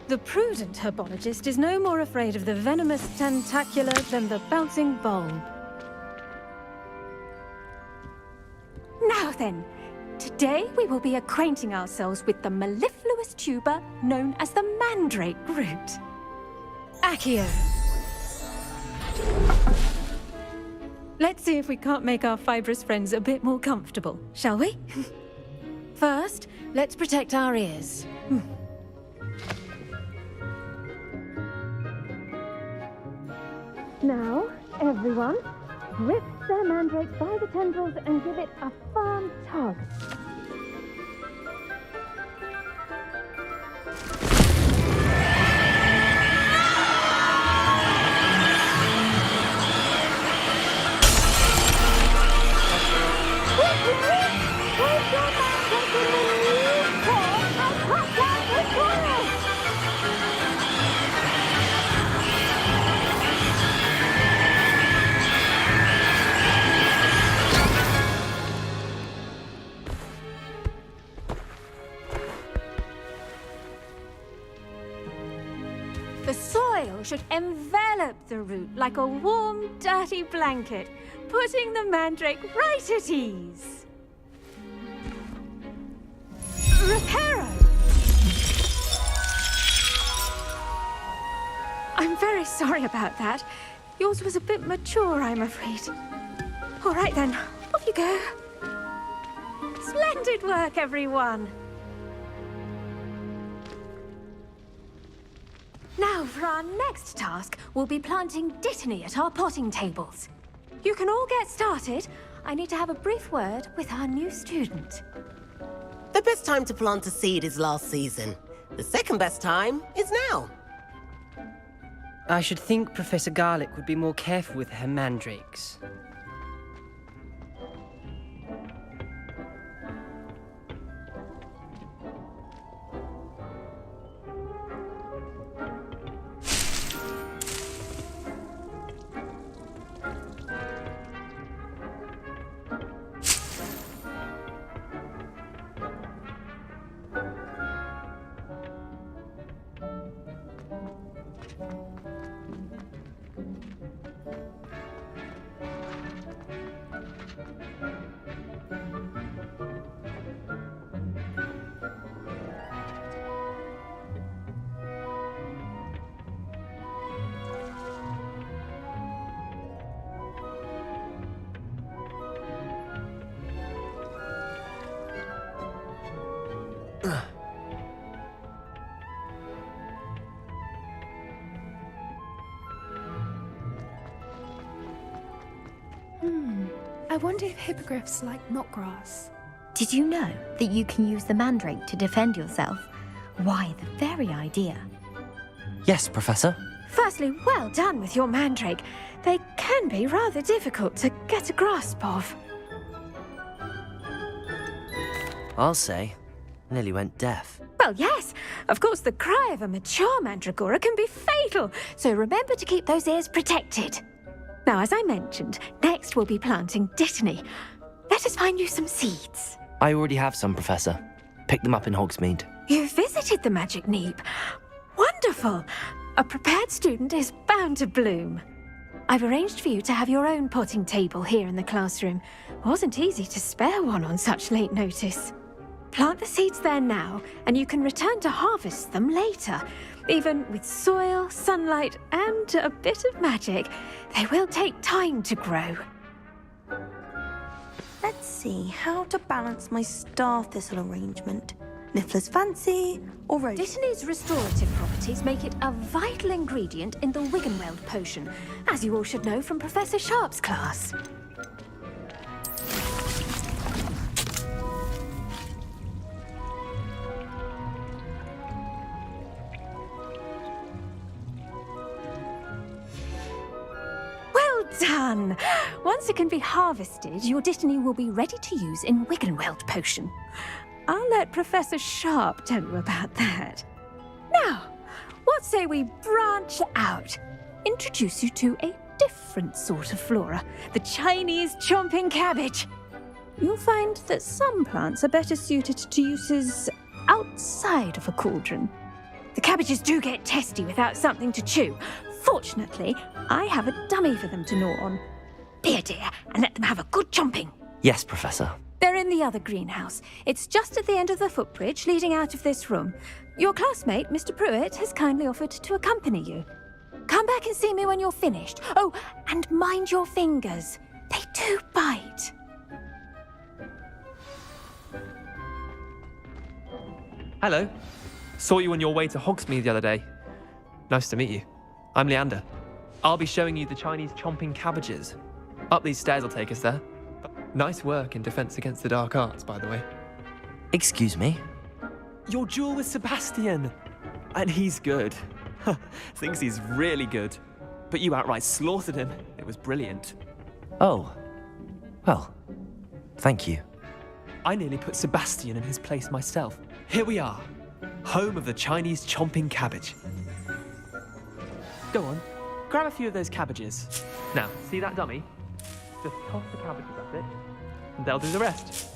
The prudent herbologist is no more afraid of the venomous tentacula than the bouncing bulb. Now then, today we will be acquainting ourselves with the mellifluous tuber known as the mandrake root. Accio. Let's see if we can't make our fibrous friends a bit more comfortable, shall we? First, let's protect our ears. Now, everyone, grip their mandrake by the tendrils and give it a firm tug. soil should envelop the root like a warm, dirty blanket, putting the mandrake right at ease. Reparo! I'm very sorry about that. Yours was a bit mature, I'm afraid. All right then, off you go. Splendid work, everyone. Now, for our next task, we'll be planting dittany at our potting tables. You can all get started. I need to have a brief word with our new student. The best time to plant a seed is last season. The second best time is now. I should think Professor Garlick would be more careful with her mandrakes. I wonder if hippogriffs like knotgrass. Did you know that you can use the mandrake to defend yourself? Why, the very idea. Yes, Professor. Firstly, well done with your mandrake. They can be rather difficult to get a grasp of. I'll say. Nearly went deaf. Well, yes. Of course, the cry of a mature mandragora can be fatal, so remember to keep those ears protected. Now, as I mentioned, next we'll be planting dittany. Let us find you some seeds. I already have some, Professor. Picked them up in Hogsmeade. You visited the Magic Neep. Wonderful. A prepared student is bound to bloom. I've arranged for you to have your own potting table here in the classroom. Wasn't easy to spare one on such late notice. Plant the seeds there now, and you can return to harvest them later. Even with soil, sunlight, and a bit of magic, they will take time to grow. Let's see how to balance my star thistle arrangement. Niffler's fancy or rose? Dittany's restorative properties make it a vital ingredient in the Wiggenweld potion, as you all should know from Professor Sharp's class. Done! Once it can be harvested, your dittany will be ready to use in Wiggenweld potion. I'll let Professor Sharp tell you about that. Now, what say we branch out? Introduce you to a different sort of flora, the Chinese chomping cabbage. You'll find that some plants are better suited to uses outside of a cauldron. The cabbages do get testy without something to chew. Fortunately, I have a dummy for them to gnaw on. Be a dear and let them have a good chomping. Yes, Professor. They're in the other greenhouse. It's just at the end of the footbridge leading out of this room. Your classmate, Mr. Pruitt, has kindly offered to accompany you. Come back and see me when you're finished. Oh, and mind your fingers. They do bite. Hello. Saw you on your way to Hogsmeade the other day. Nice to meet you. I'm Leander. I'll be showing you the Chinese chomping cabbages. Up these stairs will take us there. Nice work in defense against the dark arts, by the way. Excuse me? Your duel with Sebastian. And he's good. Thinks he's really good. But you outright slaughtered him. It was brilliant. Oh. Well, thank you. I nearly put Sebastian in his place myself. Here we are. Home of the Chinese chomping cabbage. Go on, grab a few of those cabbages. Now, see that dummy? Just toss the cabbages at it, and they'll do the rest.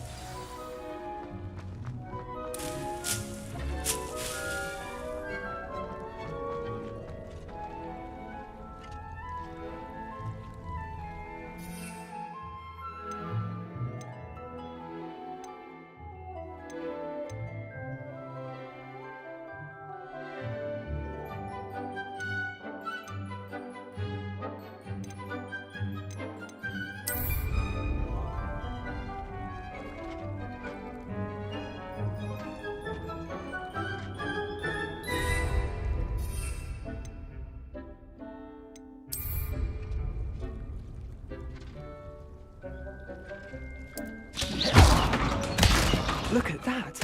Look at that.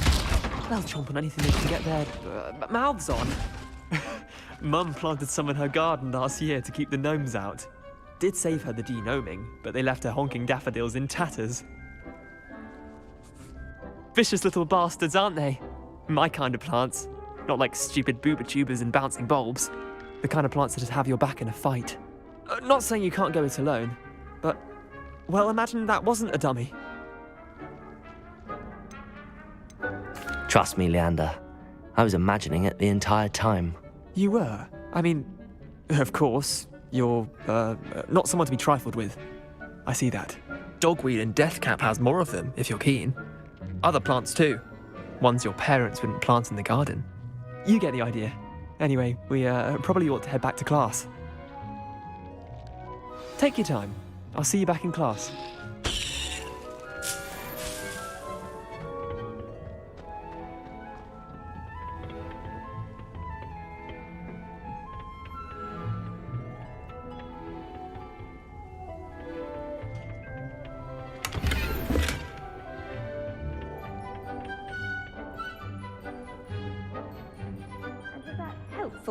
They'll chomp on anything they can get their mouths on. Mum planted some in her garden last year to keep the gnomes out. Did save her the de-gnoming, but they left her honking daffodils in tatters. Vicious little bastards, aren't they? My kind of plants. Not like stupid booba tubers and bouncing bulbs. The kind of plants that just have your back in a fight. Not saying you can't go it alone, but, well, imagine that wasn't a dummy. Trust me, Leander. I was imagining it the entire time. You were? I mean, of course, you're, not someone to be trifled with. I see that. Dogweed and deathcap has more of them, if you're keen. Other plants too. Ones your parents wouldn't plant in the garden. You get the idea. Anyway, we probably ought to head back to class. Take your time. I'll see you back in class.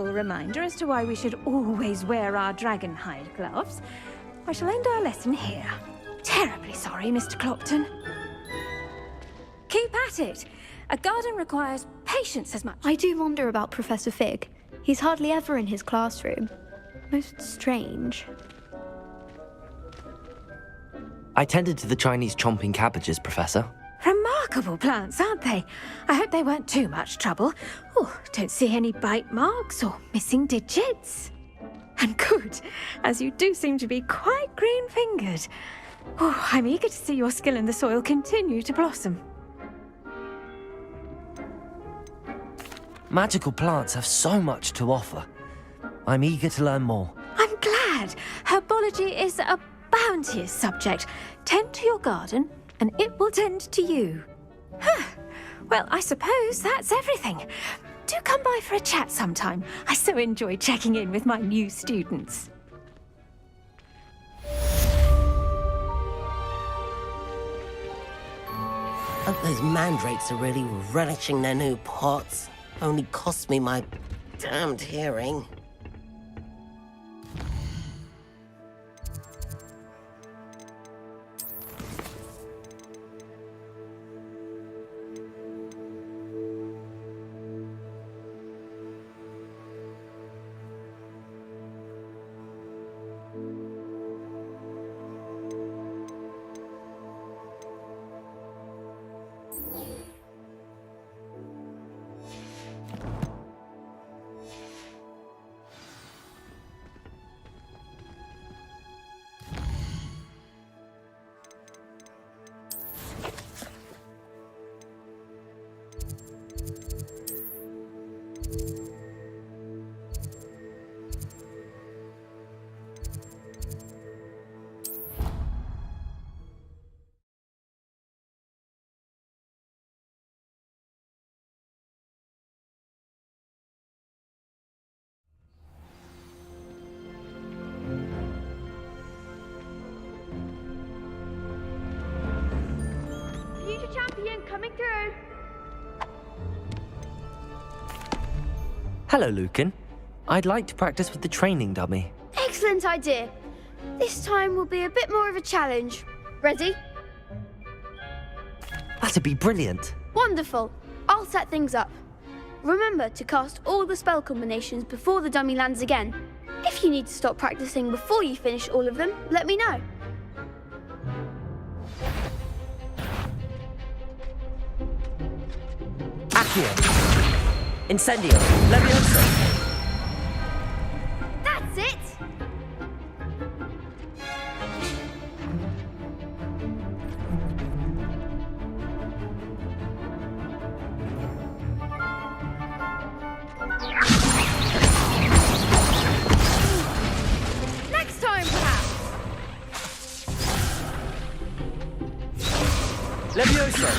Reminder as to why we should always wear our dragon hide gloves. I shall end our lesson here. Terribly sorry, Mr. Clopton. Keep at it. A garden requires patience as much. I do wonder about Professor Fig. He's hardly ever in his classroom. Most strange. I tended to the Chinese chomping cabbages, Professor. Remarkable plants, aren't they? I hope they weren't too much trouble. Oh, don't see any bite marks or missing digits. And good, as you do seem to be quite green-fingered. Oh, I'm eager to see your skill in the soil continue to blossom. Magical plants have so much to offer. I'm eager to learn more. I'm glad. Herbology is a bounteous subject. Tend to your garden, and it will tend to you. Well, I suppose that's everything. Do come by for a chat sometime. I so enjoy checking in with my new students. Hope those mandrakes are really relishing their new pots. Only cost me my damned hearing. Coming through. Hello, Lucan. I'd like to practice with the training dummy. Excellent idea. This time will be a bit more of a challenge. Ready? That'd be brilliant. Wonderful. I'll set things up. Remember to cast all the spell combinations before the dummy lands again. If you need to stop practicing before you finish all of them, let me know. Accio. Incendio. Leviosa. That's it! Next time, perhaps! Leviosa.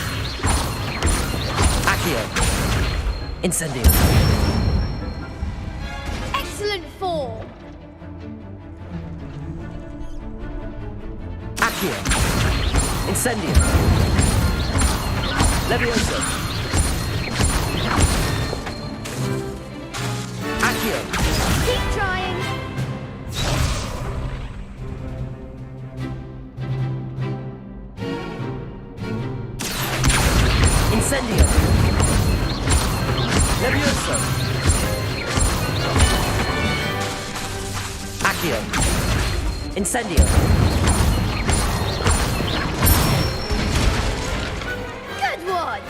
Accio. Incendio. Excellent form. Accio. Incendio. Levioso. Accio. Keep trying. Incendio. Levioso. Accio. Incendio. Good one.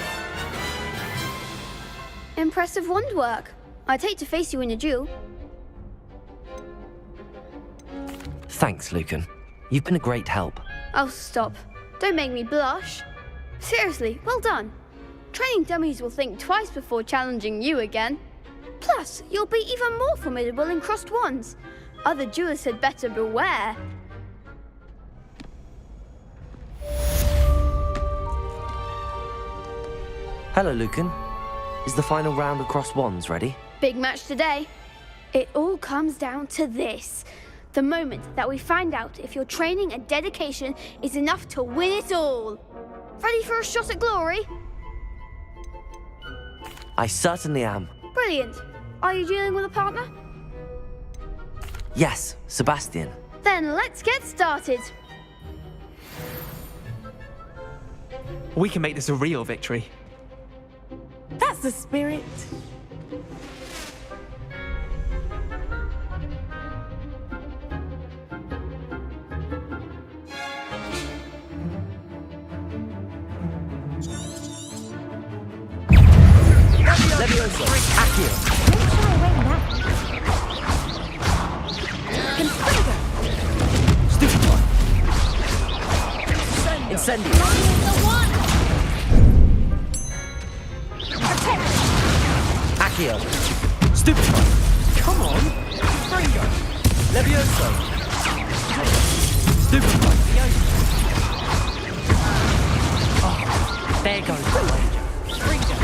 Impressive wand work. I'd hate to face you in a duel. Thanks, Lucan. You've been a great help. Oh, stop. Don't make me blush. Seriously, well done. Training dummies will think twice before challenging you again. Plus, you'll be even more formidable in crossed wands. Other duelists had better beware. Hello, Lucan. Is the final round of crossed wands ready? Big match today. It all comes down to this. The moment that we find out if your training and dedication is enough to win it all. Ready for a shot at glory? I certainly am. Brilliant. Are you dealing with a partner? Yes, Sebastian. Then let's get started. We can make this a real victory. That's the spirit. Levioso. Accio. Stupefy. Incendio. Accio. Stupefy. Come on. Fringo. Levioso. Stupefy. Oh, there goes the Ranger. Fringo.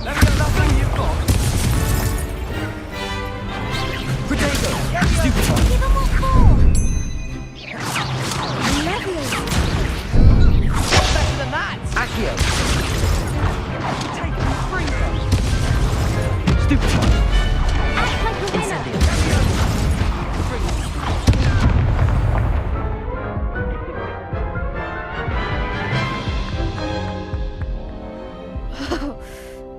Let me know nothing you've got. Protego. Stupefy. Give him what for. Levioso. Better than that. Accio. Take him. Fringo. Stupefy. Act like a winner.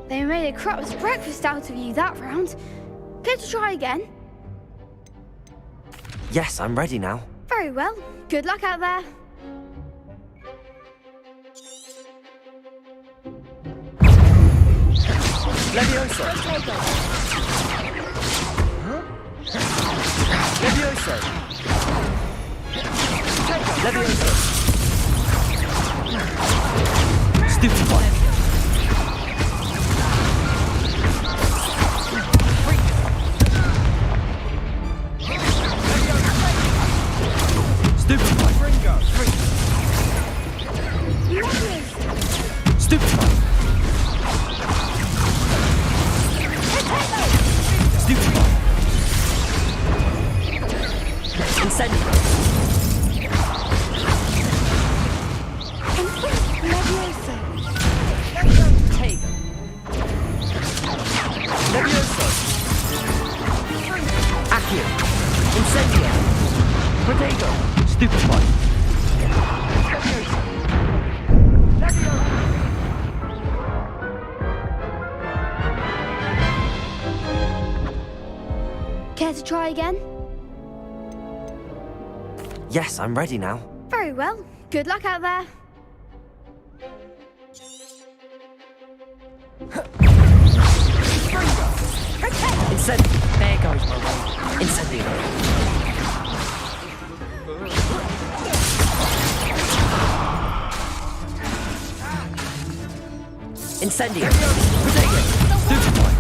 They made a crap's breakfast out of you that round. Care to try again? Yes, I'm ready now. Very well. Good luck out there. Levioso. Levioso. Levioso. Stupefy. Stupefy. Fringo. Stupefy. Stupefy. Incendio. Levioso. Protego. Levioso. Accio. Incendio. Protego. Stupefy. Care to try again? Yes, I'm ready now. Very well. Good luck out there. Incendio. There goes my way. Incendio. Incendio. Protego. Stupefy.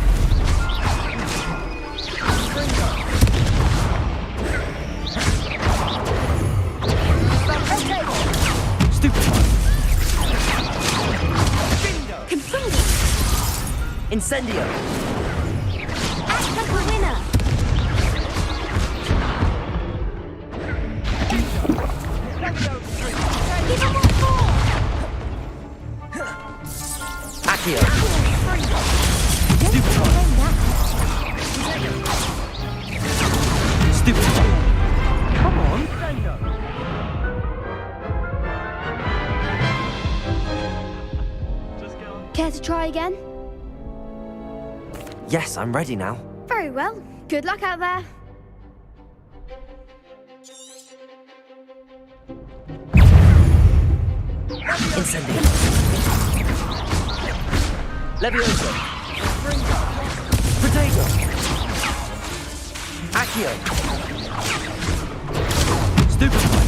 Stupefy. Incendio. Act like a winner. Give him what for. Care to try again? Yes, I'm ready now. Very well. Good luck out there. Incendio. Levioso. Protego. Accio. Stupefy.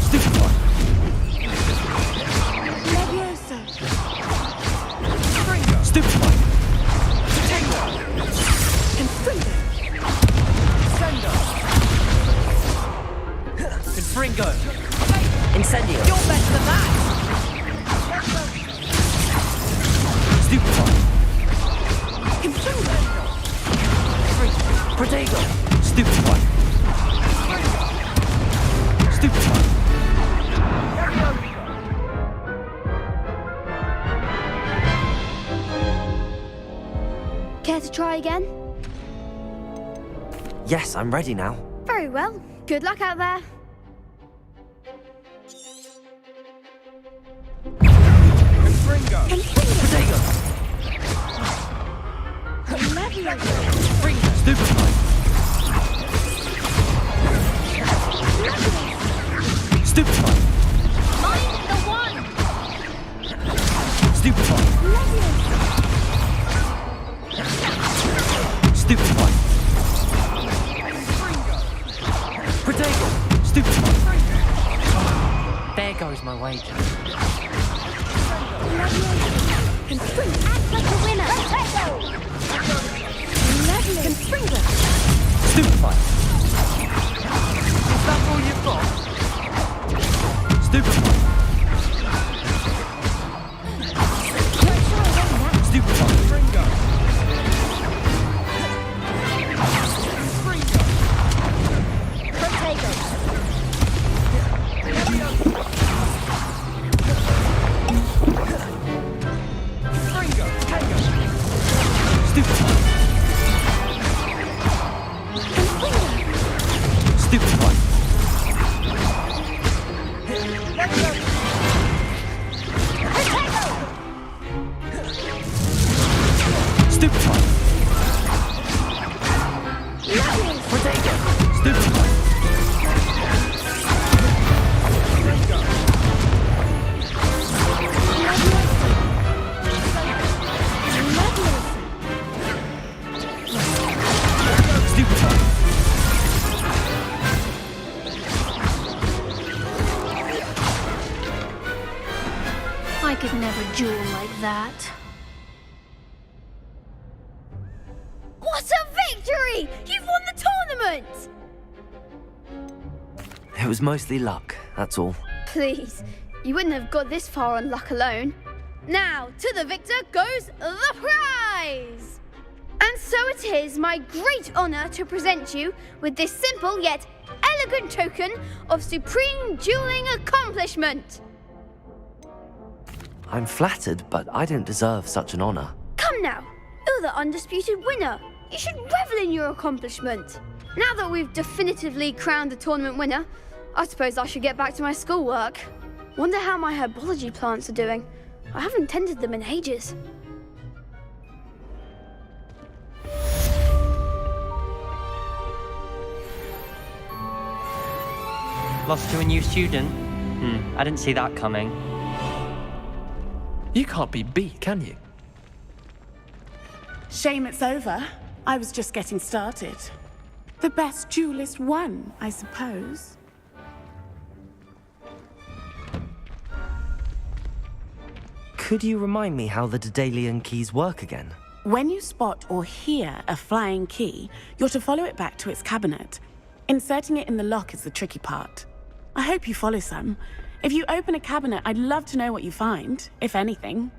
Stupefy. Levioso. Stupefy. Confringo. Sendo. Confringo. Incendio. You're better than that. Stupefy. Confringo. Protego. Stupefy. Stupefy. Care to try again? Yes, I'm ready now. Very well. Good luck out there. Protego. Stupefy. Stupefy. Mind the one! Stupefy. Stupefy. Protego. Stupefy. There goes my wager. Act like a winner. Confringo. Stupefy. Is that all you've got? Stupefy. Stupefy. Stupefy. Stupefy. Protego. Stupefy. Stupefy. I could never duel like that. What a victory! You've won the tournament! It was mostly luck, that's all. Please, you wouldn't have got this far on luck alone. Now, to the victor goes the prize! And so it is my great honor to present you with this simple yet elegant token of supreme dueling accomplishment. I'm flattered, but I don't deserve such an honor. Come now, you're the undisputed winner. You should revel in your accomplishment. Now that we've definitively crowned the tournament winner, I suppose I should get back to my schoolwork. Wonder how my herbology plants are doing. I haven't tended them in ages. Lost to a new student? I didn't see that coming. You can't be beat, can you? Shame it's over. I was just getting started. The best duelist won, I suppose. Could you remind me how the Daedalian keys work again? When you spot or hear a flying key, you're to follow it back to its cabinet. Inserting it in the lock is the tricky part. I hope you follow some. If you open a cabinet, I'd love to know what you find, if anything.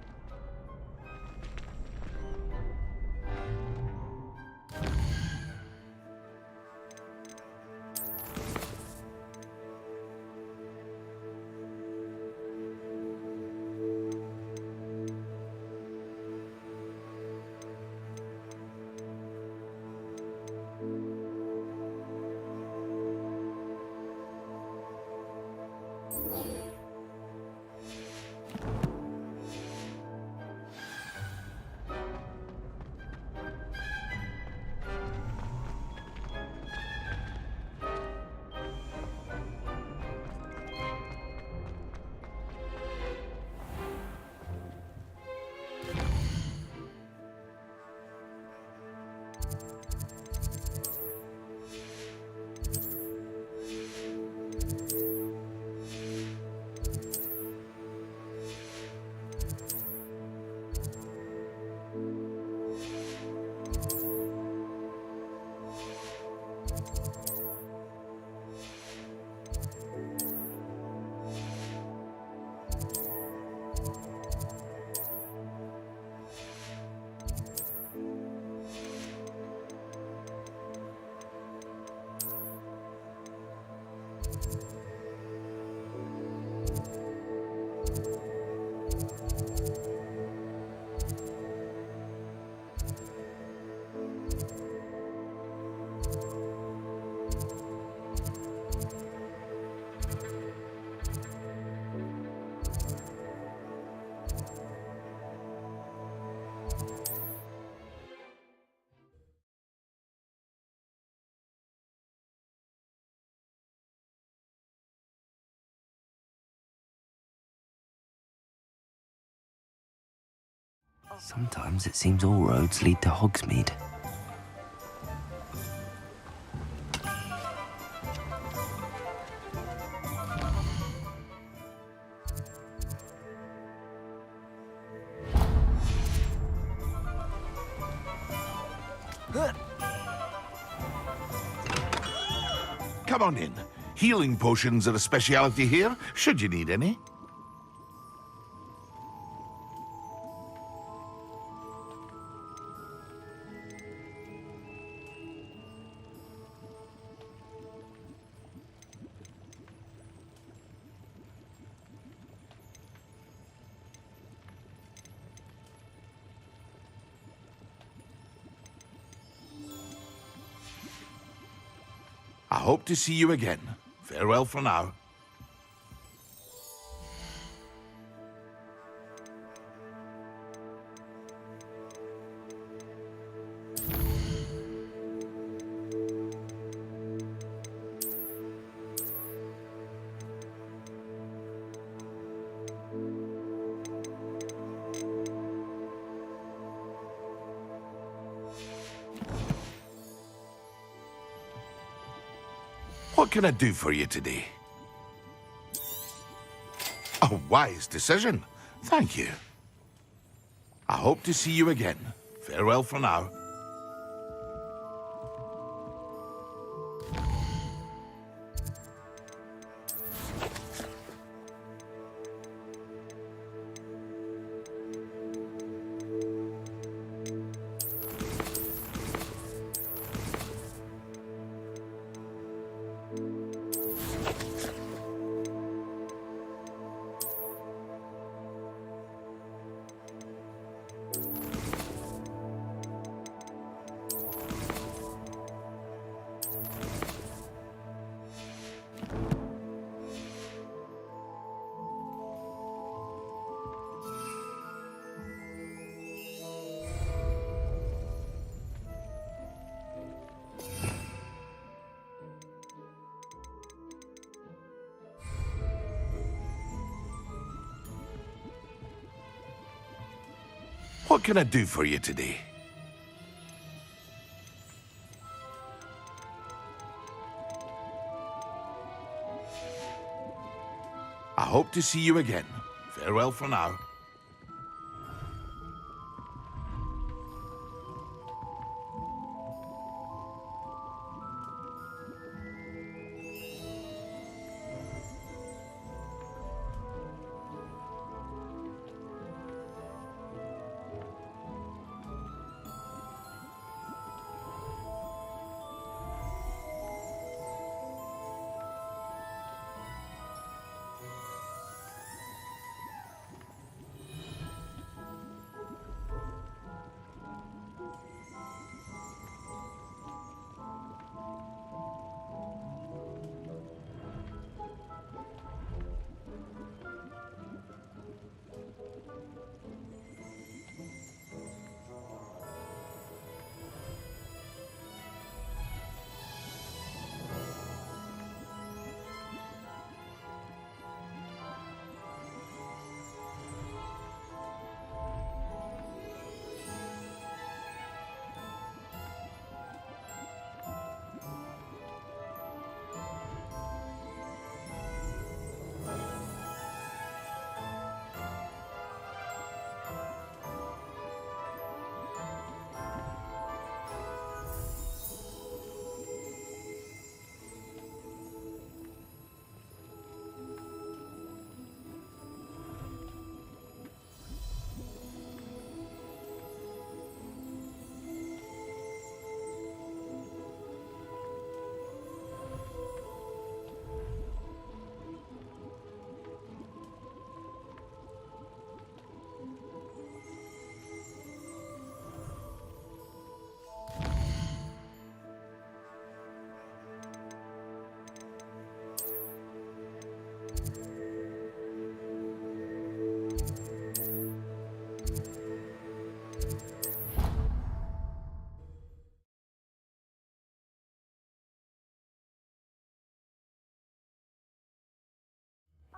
Sometimes it seems all roads lead to Hogsmeade. Come on in. Healing potions are a speciality here, should you need any. I hope to see you again. Farewell for now. What can I do for you today? A wise decision. Thank you. I hope to see you again. Farewell for now. What can I do for you today? I hope to see you again. Farewell for now.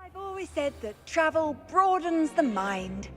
I've always said that travel broadens the mind.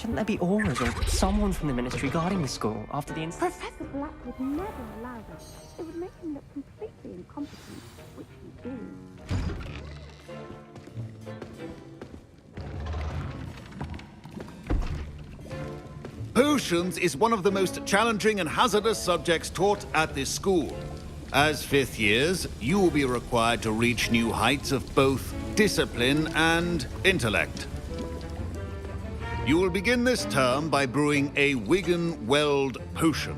Shouldn't there be Aurors or someone from the Ministry guarding the school after the incident? Professor Black would never allow this. It would make him look completely incompetent, which he is. Potions is one of the most challenging and hazardous subjects taught at this school. As fifth years, you will be required to reach new heights of both discipline and intellect. You will begin this term by brewing a Wigan-Weld potion.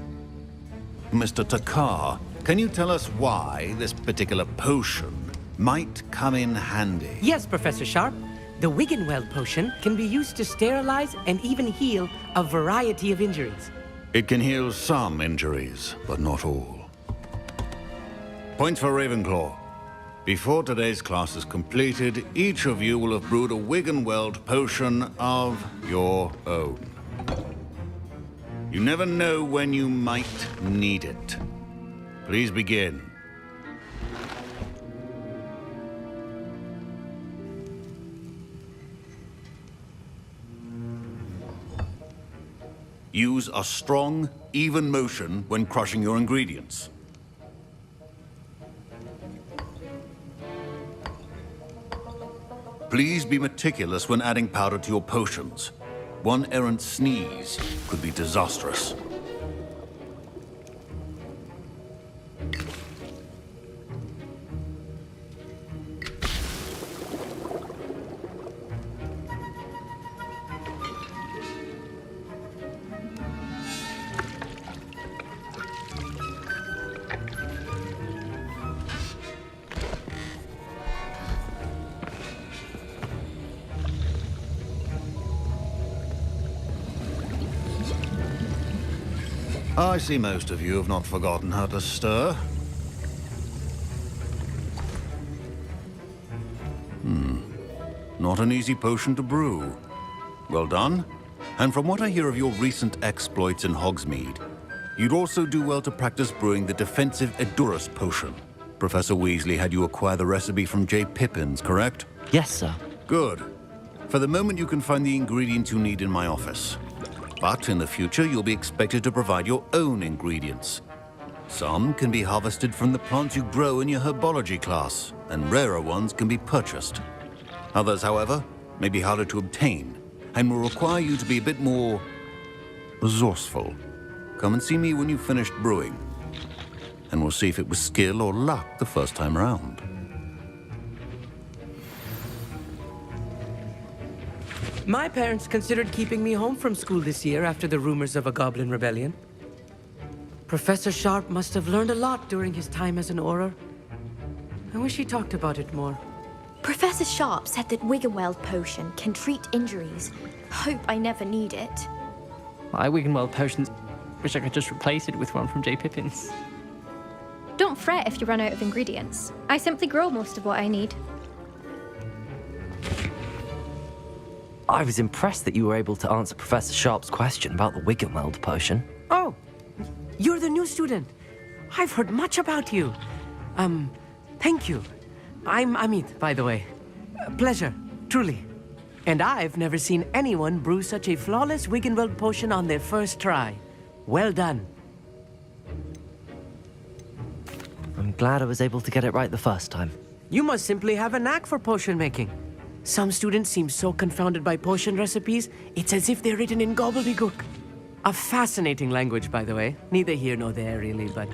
Mr. Takar, can you tell us why this particular potion might come in handy? Yes, Professor Sharp. The Wigan-Weld potion can be used to sterilize and even heal a variety of injuries. It can heal some injuries, but not all. Points for Ravenclaw. Before today's class is completed, each of you will have brewed a Wigan-Weld potion of your own. You never know when you might need it. Please begin. Use a strong, even motion when crushing your ingredients. Please be meticulous when adding powder to your potions. One errant sneeze could be disastrous. I see most of you have not forgotten how to stir. Not an easy potion to brew. Well done. And from what I hear of your recent exploits in Hogsmeade, you'd also do well to practice brewing the defensive Edurus potion. Professor Weasley had you acquire the recipe from J. Pippins, correct? Yes, sir. Good. For the moment, you can find the ingredients you need in my office. But in the future, you'll be expected to provide your own ingredients. Some can be harvested from the plants you grow in your herbology class, and rarer ones can be purchased. Others, however, may be harder to obtain, and will require you to be a bit more resourceful. Come and see me when you've finished brewing, and we'll see if it was skill or luck the first time around. My parents considered keeping me home from school this year after the rumors of a goblin rebellion. Professor Sharp must have learned a lot during his time as an Auror. I wish he talked about it more. Professor Sharp said that Wigan-Weld potion can treat injuries. Hope I never need it. My Wigan-Weld potions. Wish I could just replace it with one from J. Pippins. Don't fret if you run out of ingredients. I simply grow most of what I need. I was impressed that you were able to answer Professor Sharp's question about the Wigan-Weld potion. Oh, you're the new student. I've heard much about you. Thank you. I'm Amit, by the way. Pleasure, truly. And I've never seen anyone brew such a flawless Wigan-Weld potion on their first try. Well done. I'm glad I was able to get it right the first time. You must simply have a knack for potion making. Some students seem so confounded by potion recipes, it's as if they're written in gobbledygook. A fascinating language, by the way. Neither here nor there, really, but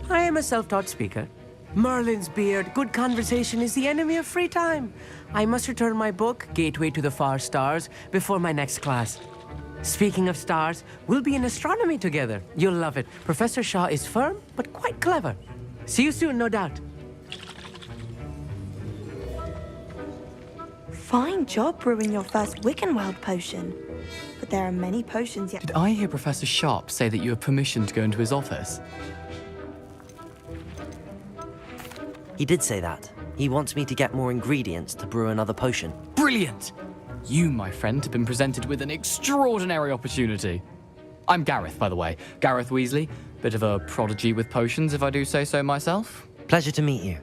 I am a self-taught speaker. Merlin's beard, good conversation is the enemy of free time. I must return my book, Gateway to the Far Stars, before my next class. Speaking of stars, we'll be in astronomy together. You'll love it. Professor Shaw is firm, but quite clever. See you soon, no doubt. Fine job brewing your first Wigan-Weld potion. But there are many potions yet. Did I hear Professor Sharp say that you have permission to go into his office? He did say that. He wants me to get more ingredients to brew another potion. Brilliant! You, my friend, have been presented with an extraordinary opportunity. I'm Gareth, by the way. Gareth Weasley. Bit of a prodigy with potions, if I do say so myself. Pleasure to meet you.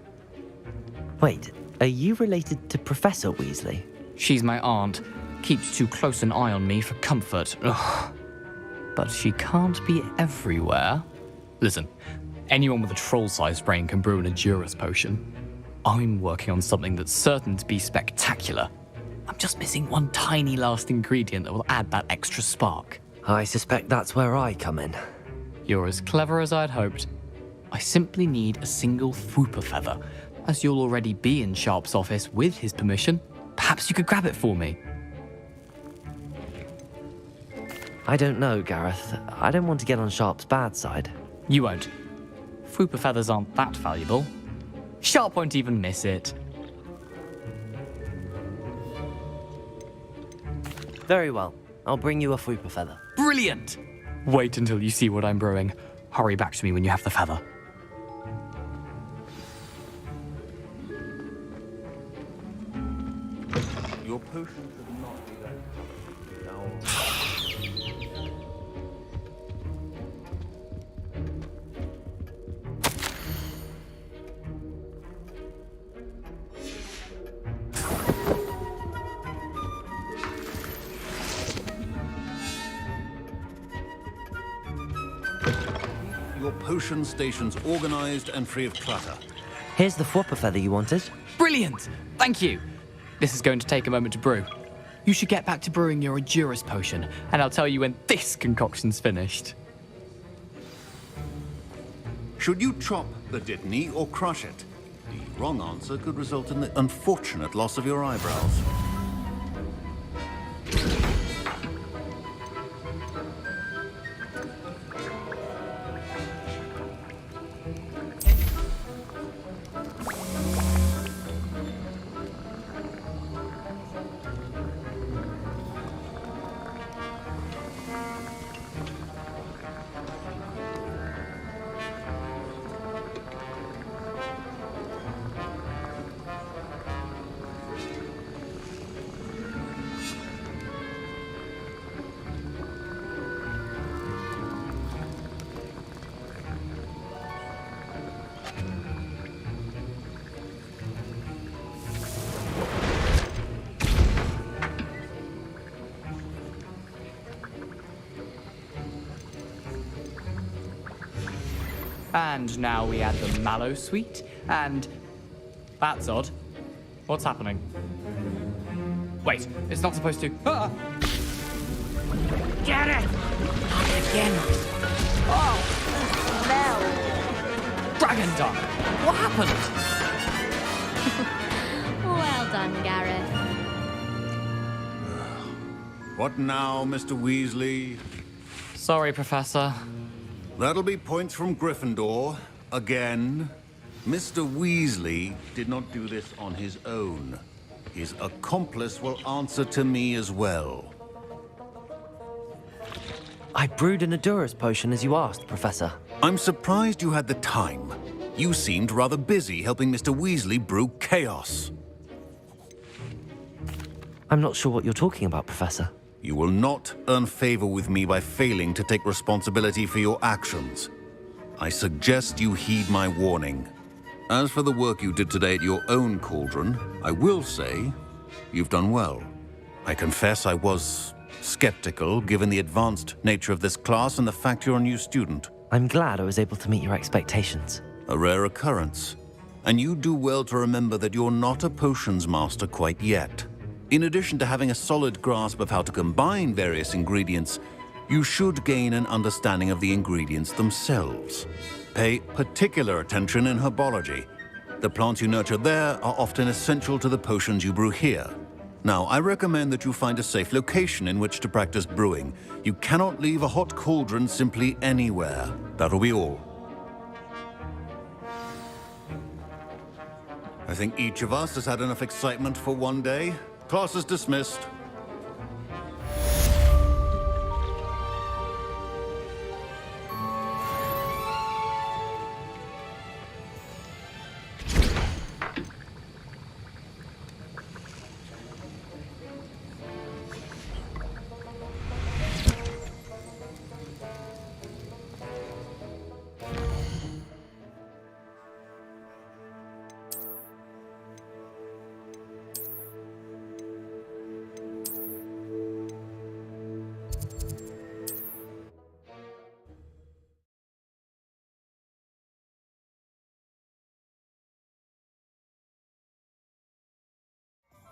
Wait, are you related to Professor Weasley? She's my aunt. keeps too close an eye on me for comfort. Ugh. But she can't be everywhere. Listen, anyone with a troll-sized brain can brew an Endurance potion. I'm working on something that's certain to be spectacular. I'm just missing one tiny last ingredient that will add that extra spark. I suspect that's where I come in. You're as clever as I'd hoped. I simply need a single Fwooper feather. As you'll already be in Sharp's office with his permission, perhaps you could grab it for me. I don't know, Gareth. I don't want to get on Sharp's bad side. You won't. Fwooper feathers aren't that valuable. Sharp won't even miss it. Very well. I'll bring you a Fwooper feather. Brilliant! Wait until you see what I'm brewing. Hurry back to me when you have the feather. Your potions have not been now. Your potion station's organized and free of clutter. Here's the Fwooper feather you wanted. Brilliant! Thank you! This is going to take a moment to brew. You should get back to brewing your Endurance potion, and I'll tell you when this concoction's finished. Should you chop the Dittany or crush it? The wrong answer could result in the unfortunate loss of your eyebrows. And now we add the mallow sweet, and... That's odd. What's happening? Wait, it's not supposed to... Ah! Get it! Not again. Oh! Smell! Dragon Dung! What happened? Well done, Gareth. What now, Mr. Weasley? Sorry, Professor. That'll be points from Gryffindor. Again. Mr. Weasley did not do this on his own. His accomplice will answer to me as well. I brewed an Endurance potion as you asked, Professor. I'm surprised you had the time. You seemed rather busy helping Mr. Weasley brew chaos. I'm not sure what you're talking about, Professor. You will not earn favor with me by failing to take responsibility for your actions. I suggest you heed my warning. As for the work you did today at your own cauldron, I will say you've done well. I confess I was skeptical, given the advanced nature of this class and the fact you're a new student. I'm glad I was able to meet your expectations. A rare occurrence. And you do well to remember that you're not a potions master quite yet. In addition to having a solid grasp of how to combine various ingredients, you should gain an understanding of the ingredients themselves. Pay particular attention in herbology. The plants you nurture there are often essential to the potions you brew here. Now, I recommend that you find a safe location in which to practice brewing. You cannot leave a hot cauldron simply anywhere. That'll be all. I think each of us has had enough excitement for one day. Class is dismissed.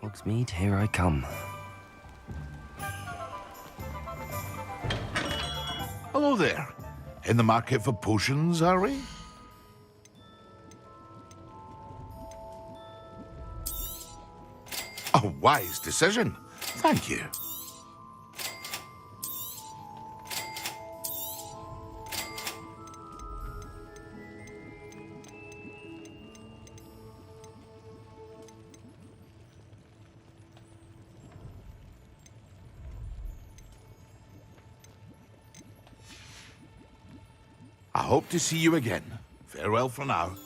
Hogsmeade, here I come. Hello there. In the market for potions, are we? A wise decision. Thank you. I hope to see you again. Farewell for now.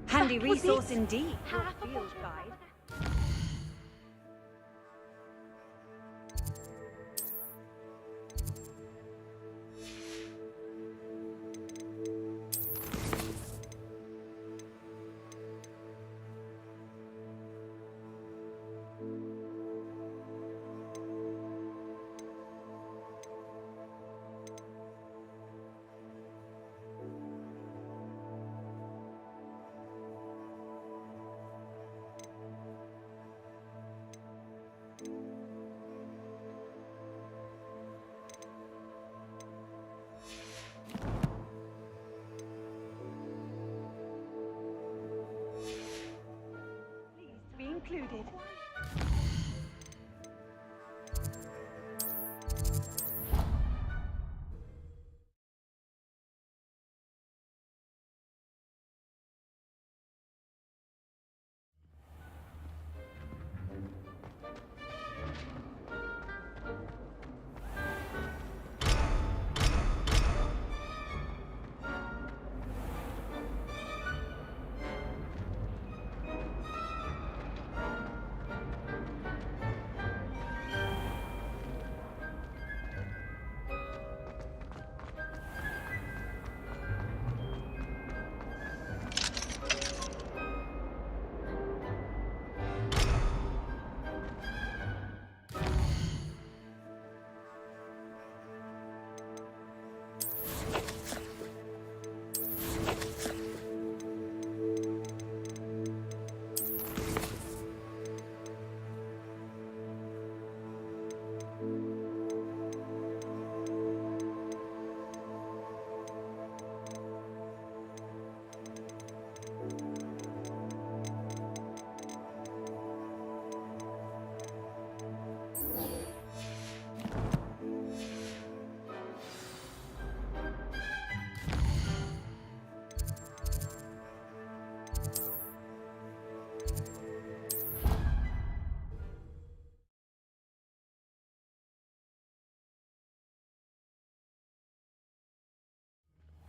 Handy resource indeed. Your field guide. Be included.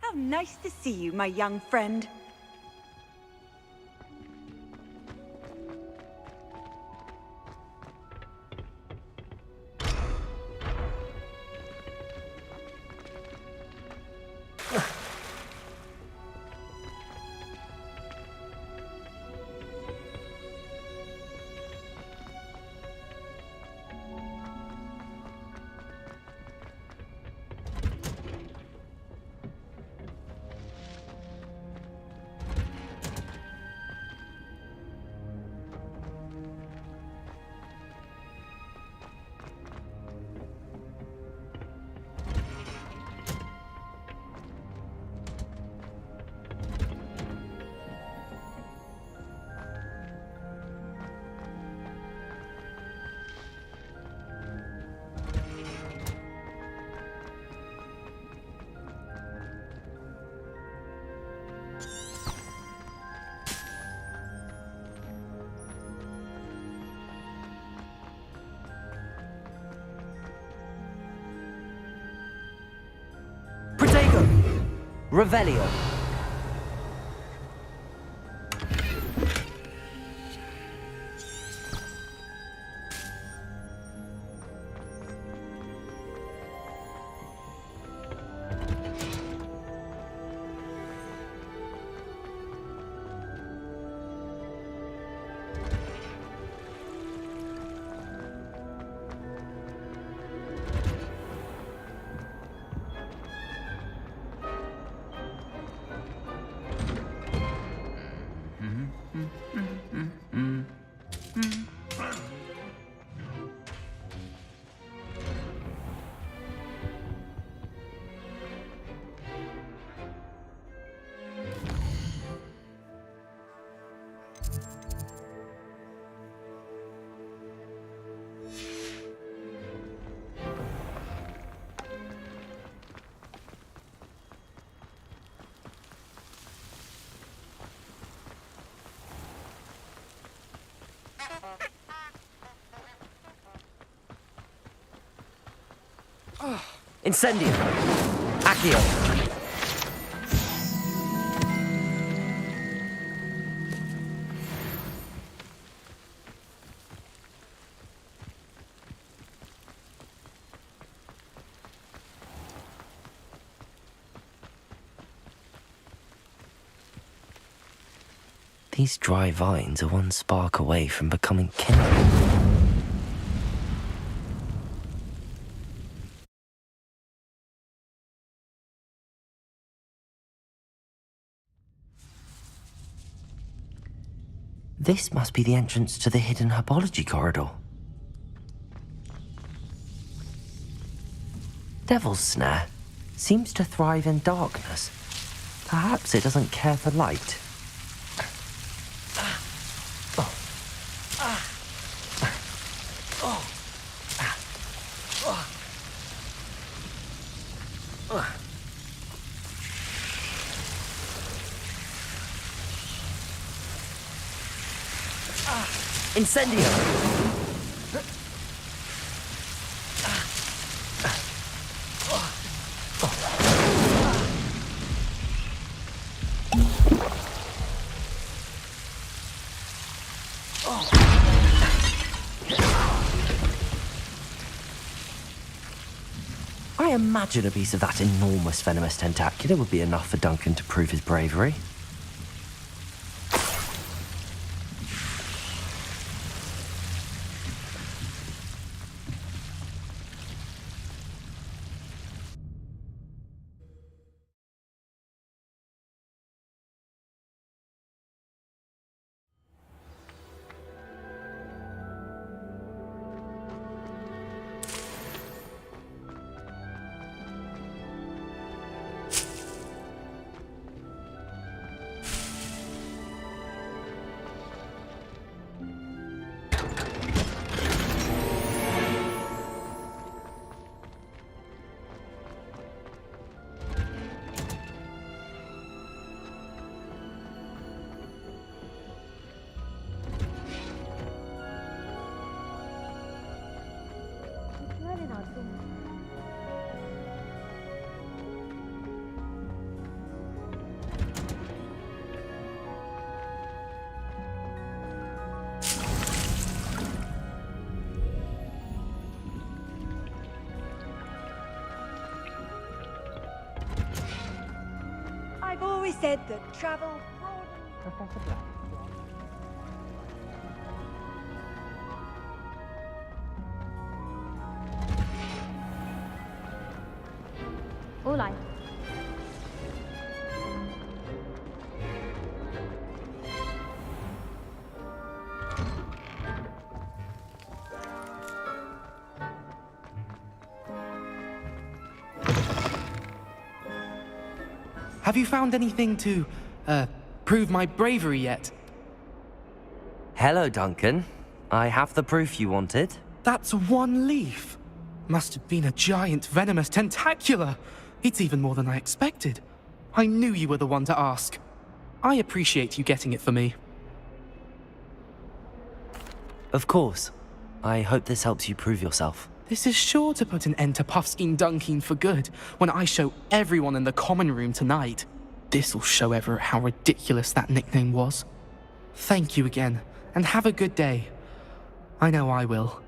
How nice to see you, my young friend. Revelio. Incendio. Accio. These dry vines are one spark away from becoming kindled. This must be the entrance to the hidden herbology corridor. Devil's Snare seems to thrive in darkness. Perhaps it doesn't care for light. Incendio! I imagine a piece of that enormous venomous tentacular would be enough for Duncan to prove his bravery. always said that travel broadens. All I. Have you found anything to, prove my bravery yet? Hello, Duncan. I have the proof you wanted. That's one leaf. Must have been a giant venomous tentacula. It's even more than I expected. I knew you were the one to ask. I appreciate you getting it for me. Of course. I hope this helps you prove yourself. This is sure to put an end to Puffskein Dunkin for good when I show everyone in the common room tonight. This'll show Everett how ridiculous that nickname was. Thank you again, and have a good day. I know I will.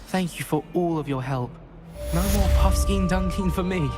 Thank you for all of your help. No more Puffskein Dunkin for me.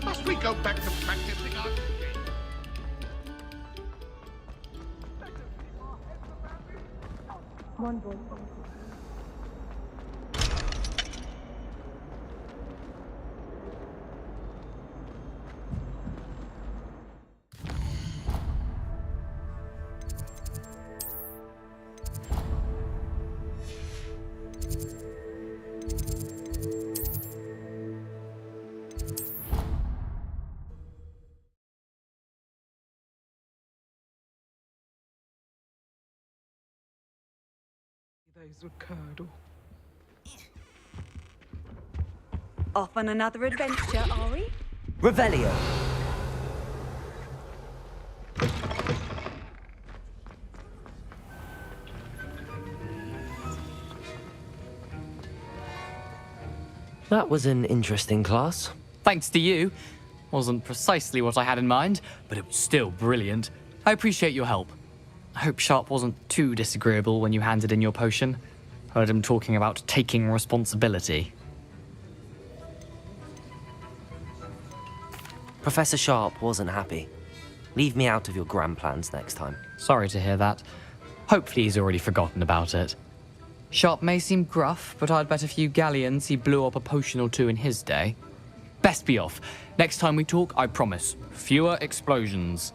Must we go back to practicing our cooking? One boy. Those were curdle. Off on another adventure, are we? Revelio. That was an interesting class. Thanks to you. Wasn't precisely what I had in mind, but it was still brilliant. I appreciate your help. I hope Sharp wasn't too disagreeable when you handed in your potion. Heard him talking about taking responsibility. Professor Sharp wasn't happy. Leave me out of your grand plans next time. Sorry to hear that. Hopefully he's already forgotten about it. Sharp may seem gruff, but I'd bet a few galleons he blew up a potion or two in his day. Best be off. Next time we talk, I promise, fewer explosions.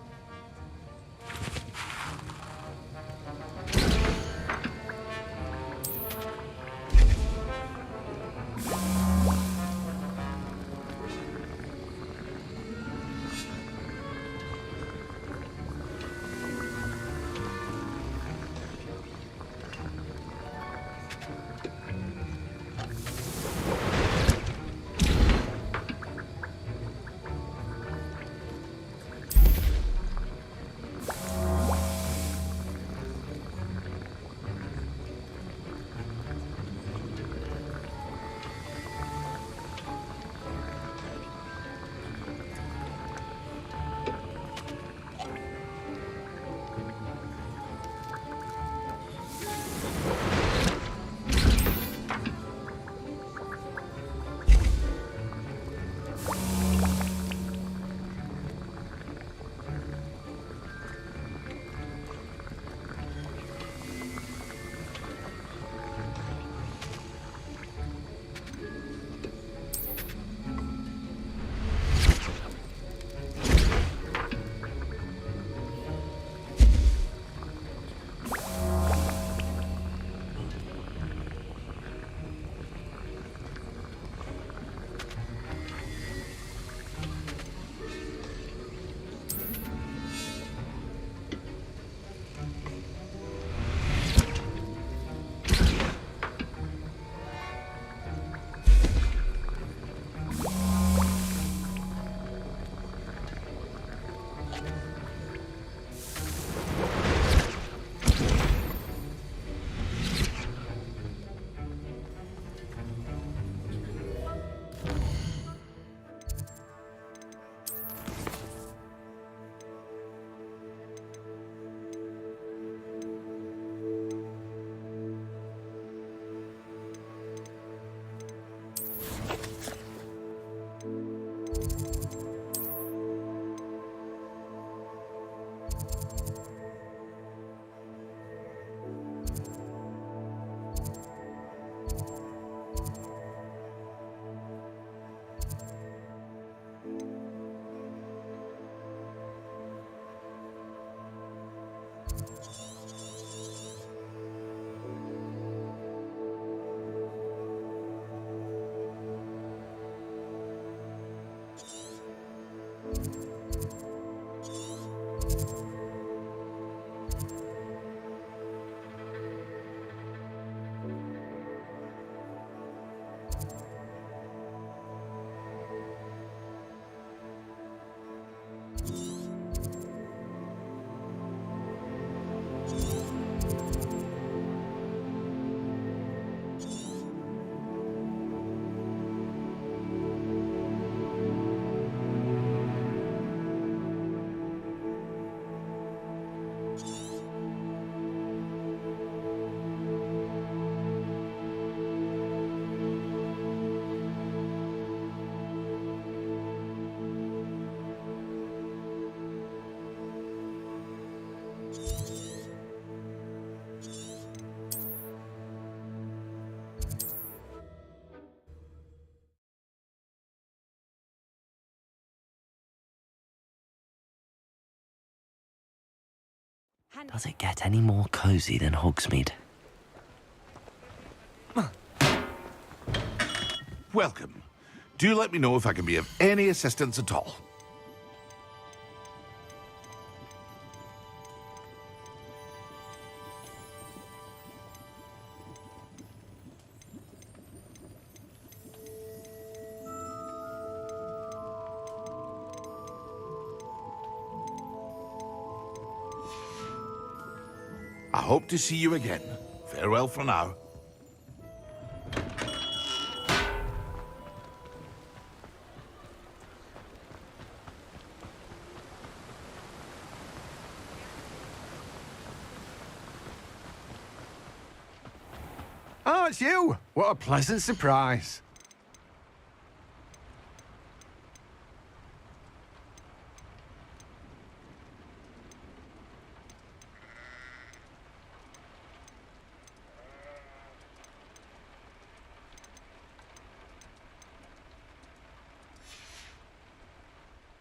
Does it get any more cozy than Hogsmeade? Welcome. Do let me know if I can be of any assistance at all. I hope to see you again. Farewell for now. Oh, it's you! What a pleasant surprise.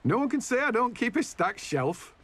No one can say I don't keep a stacked shelf.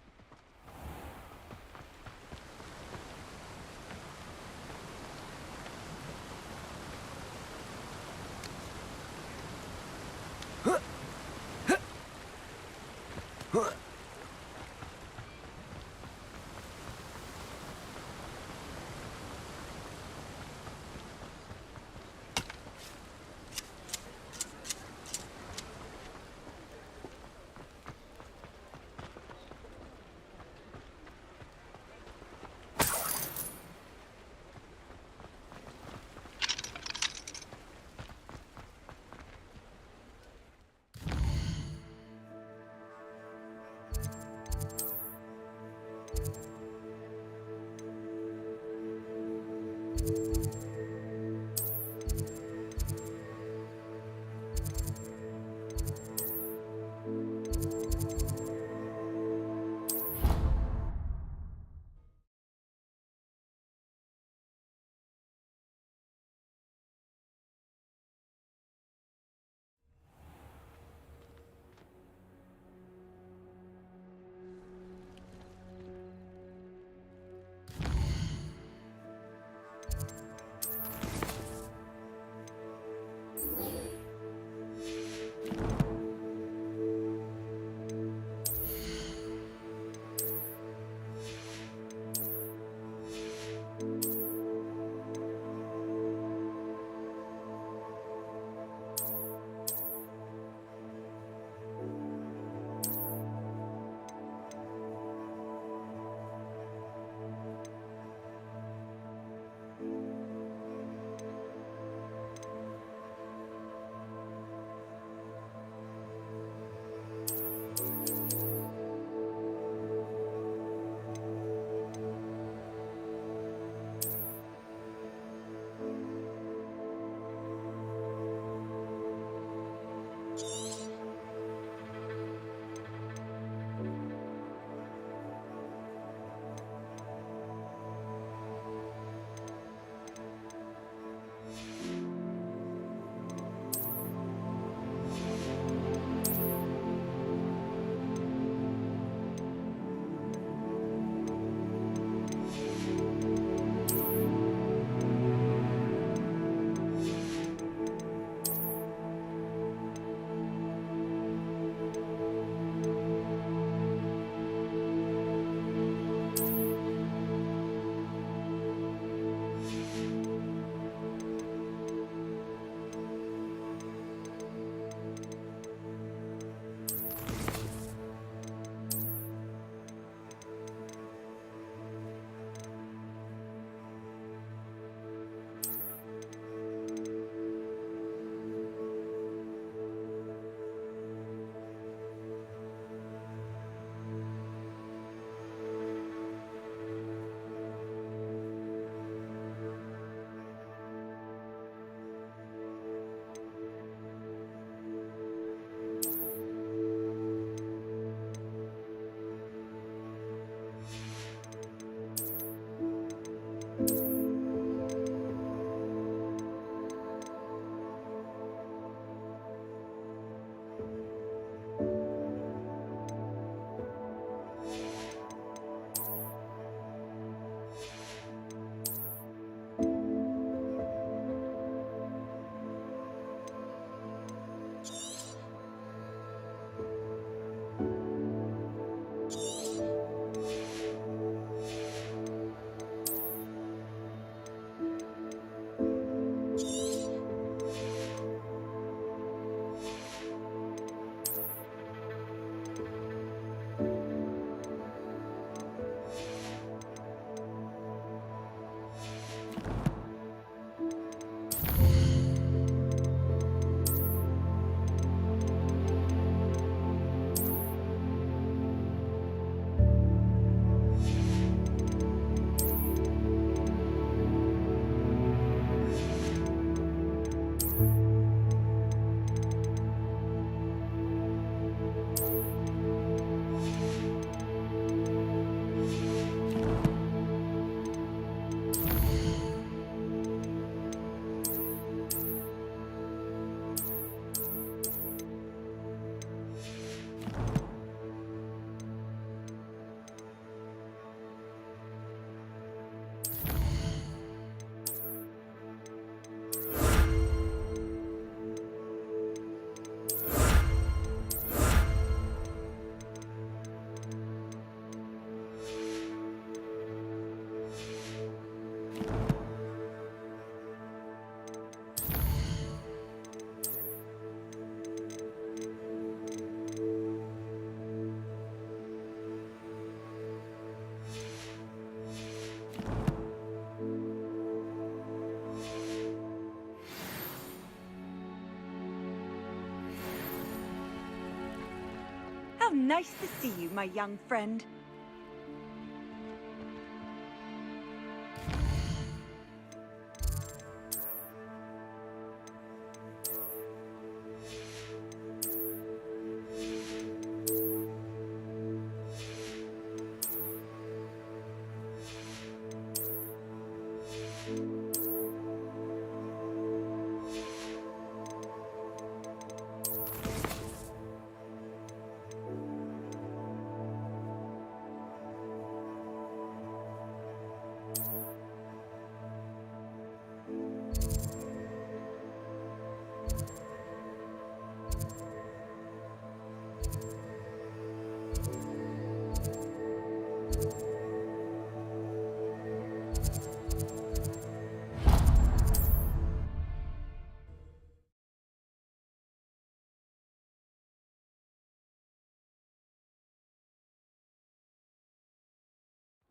Nice to see you, my young friend.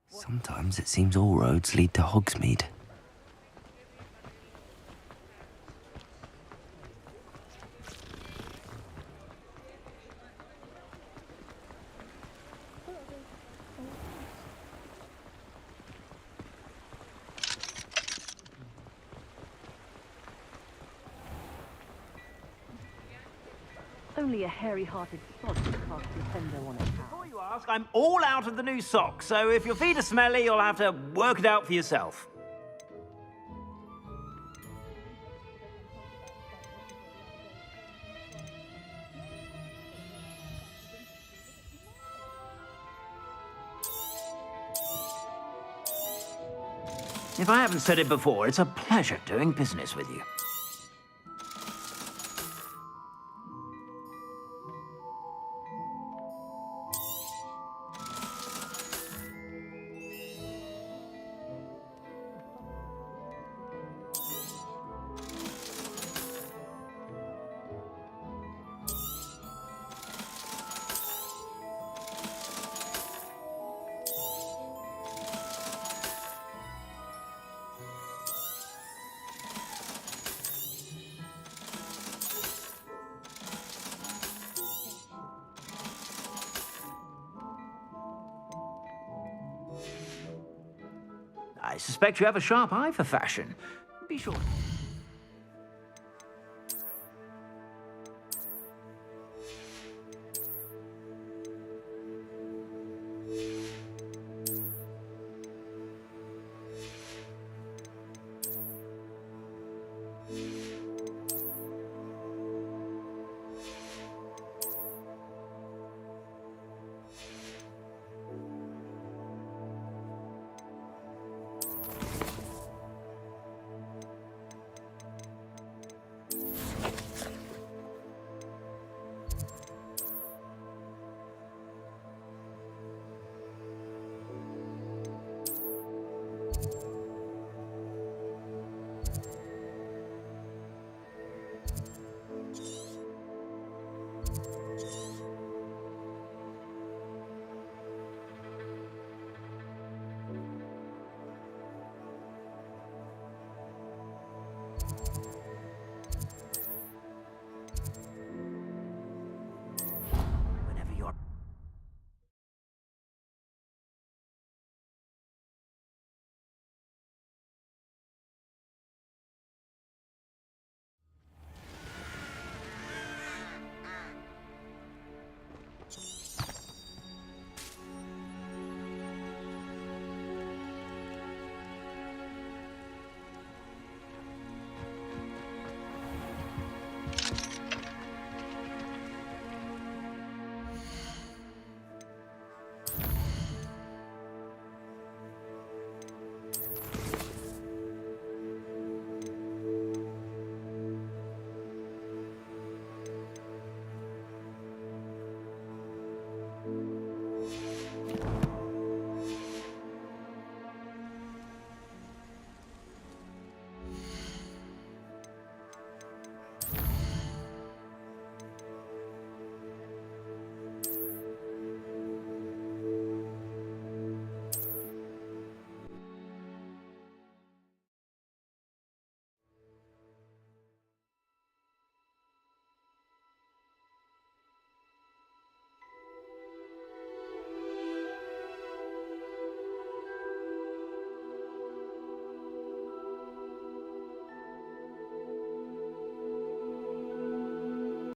Sometimes it seems all roads lead to Hogsmeade. Only a hairy-hearted sod could cast Defendo on a cow. Before you ask, I'm all out of the new socks, so if your feet are smelly, you'll have to work it out for yourself. If I haven't said it before, it's a pleasure doing business with you. I suspect you have a sharp eye for fashion. Be sure.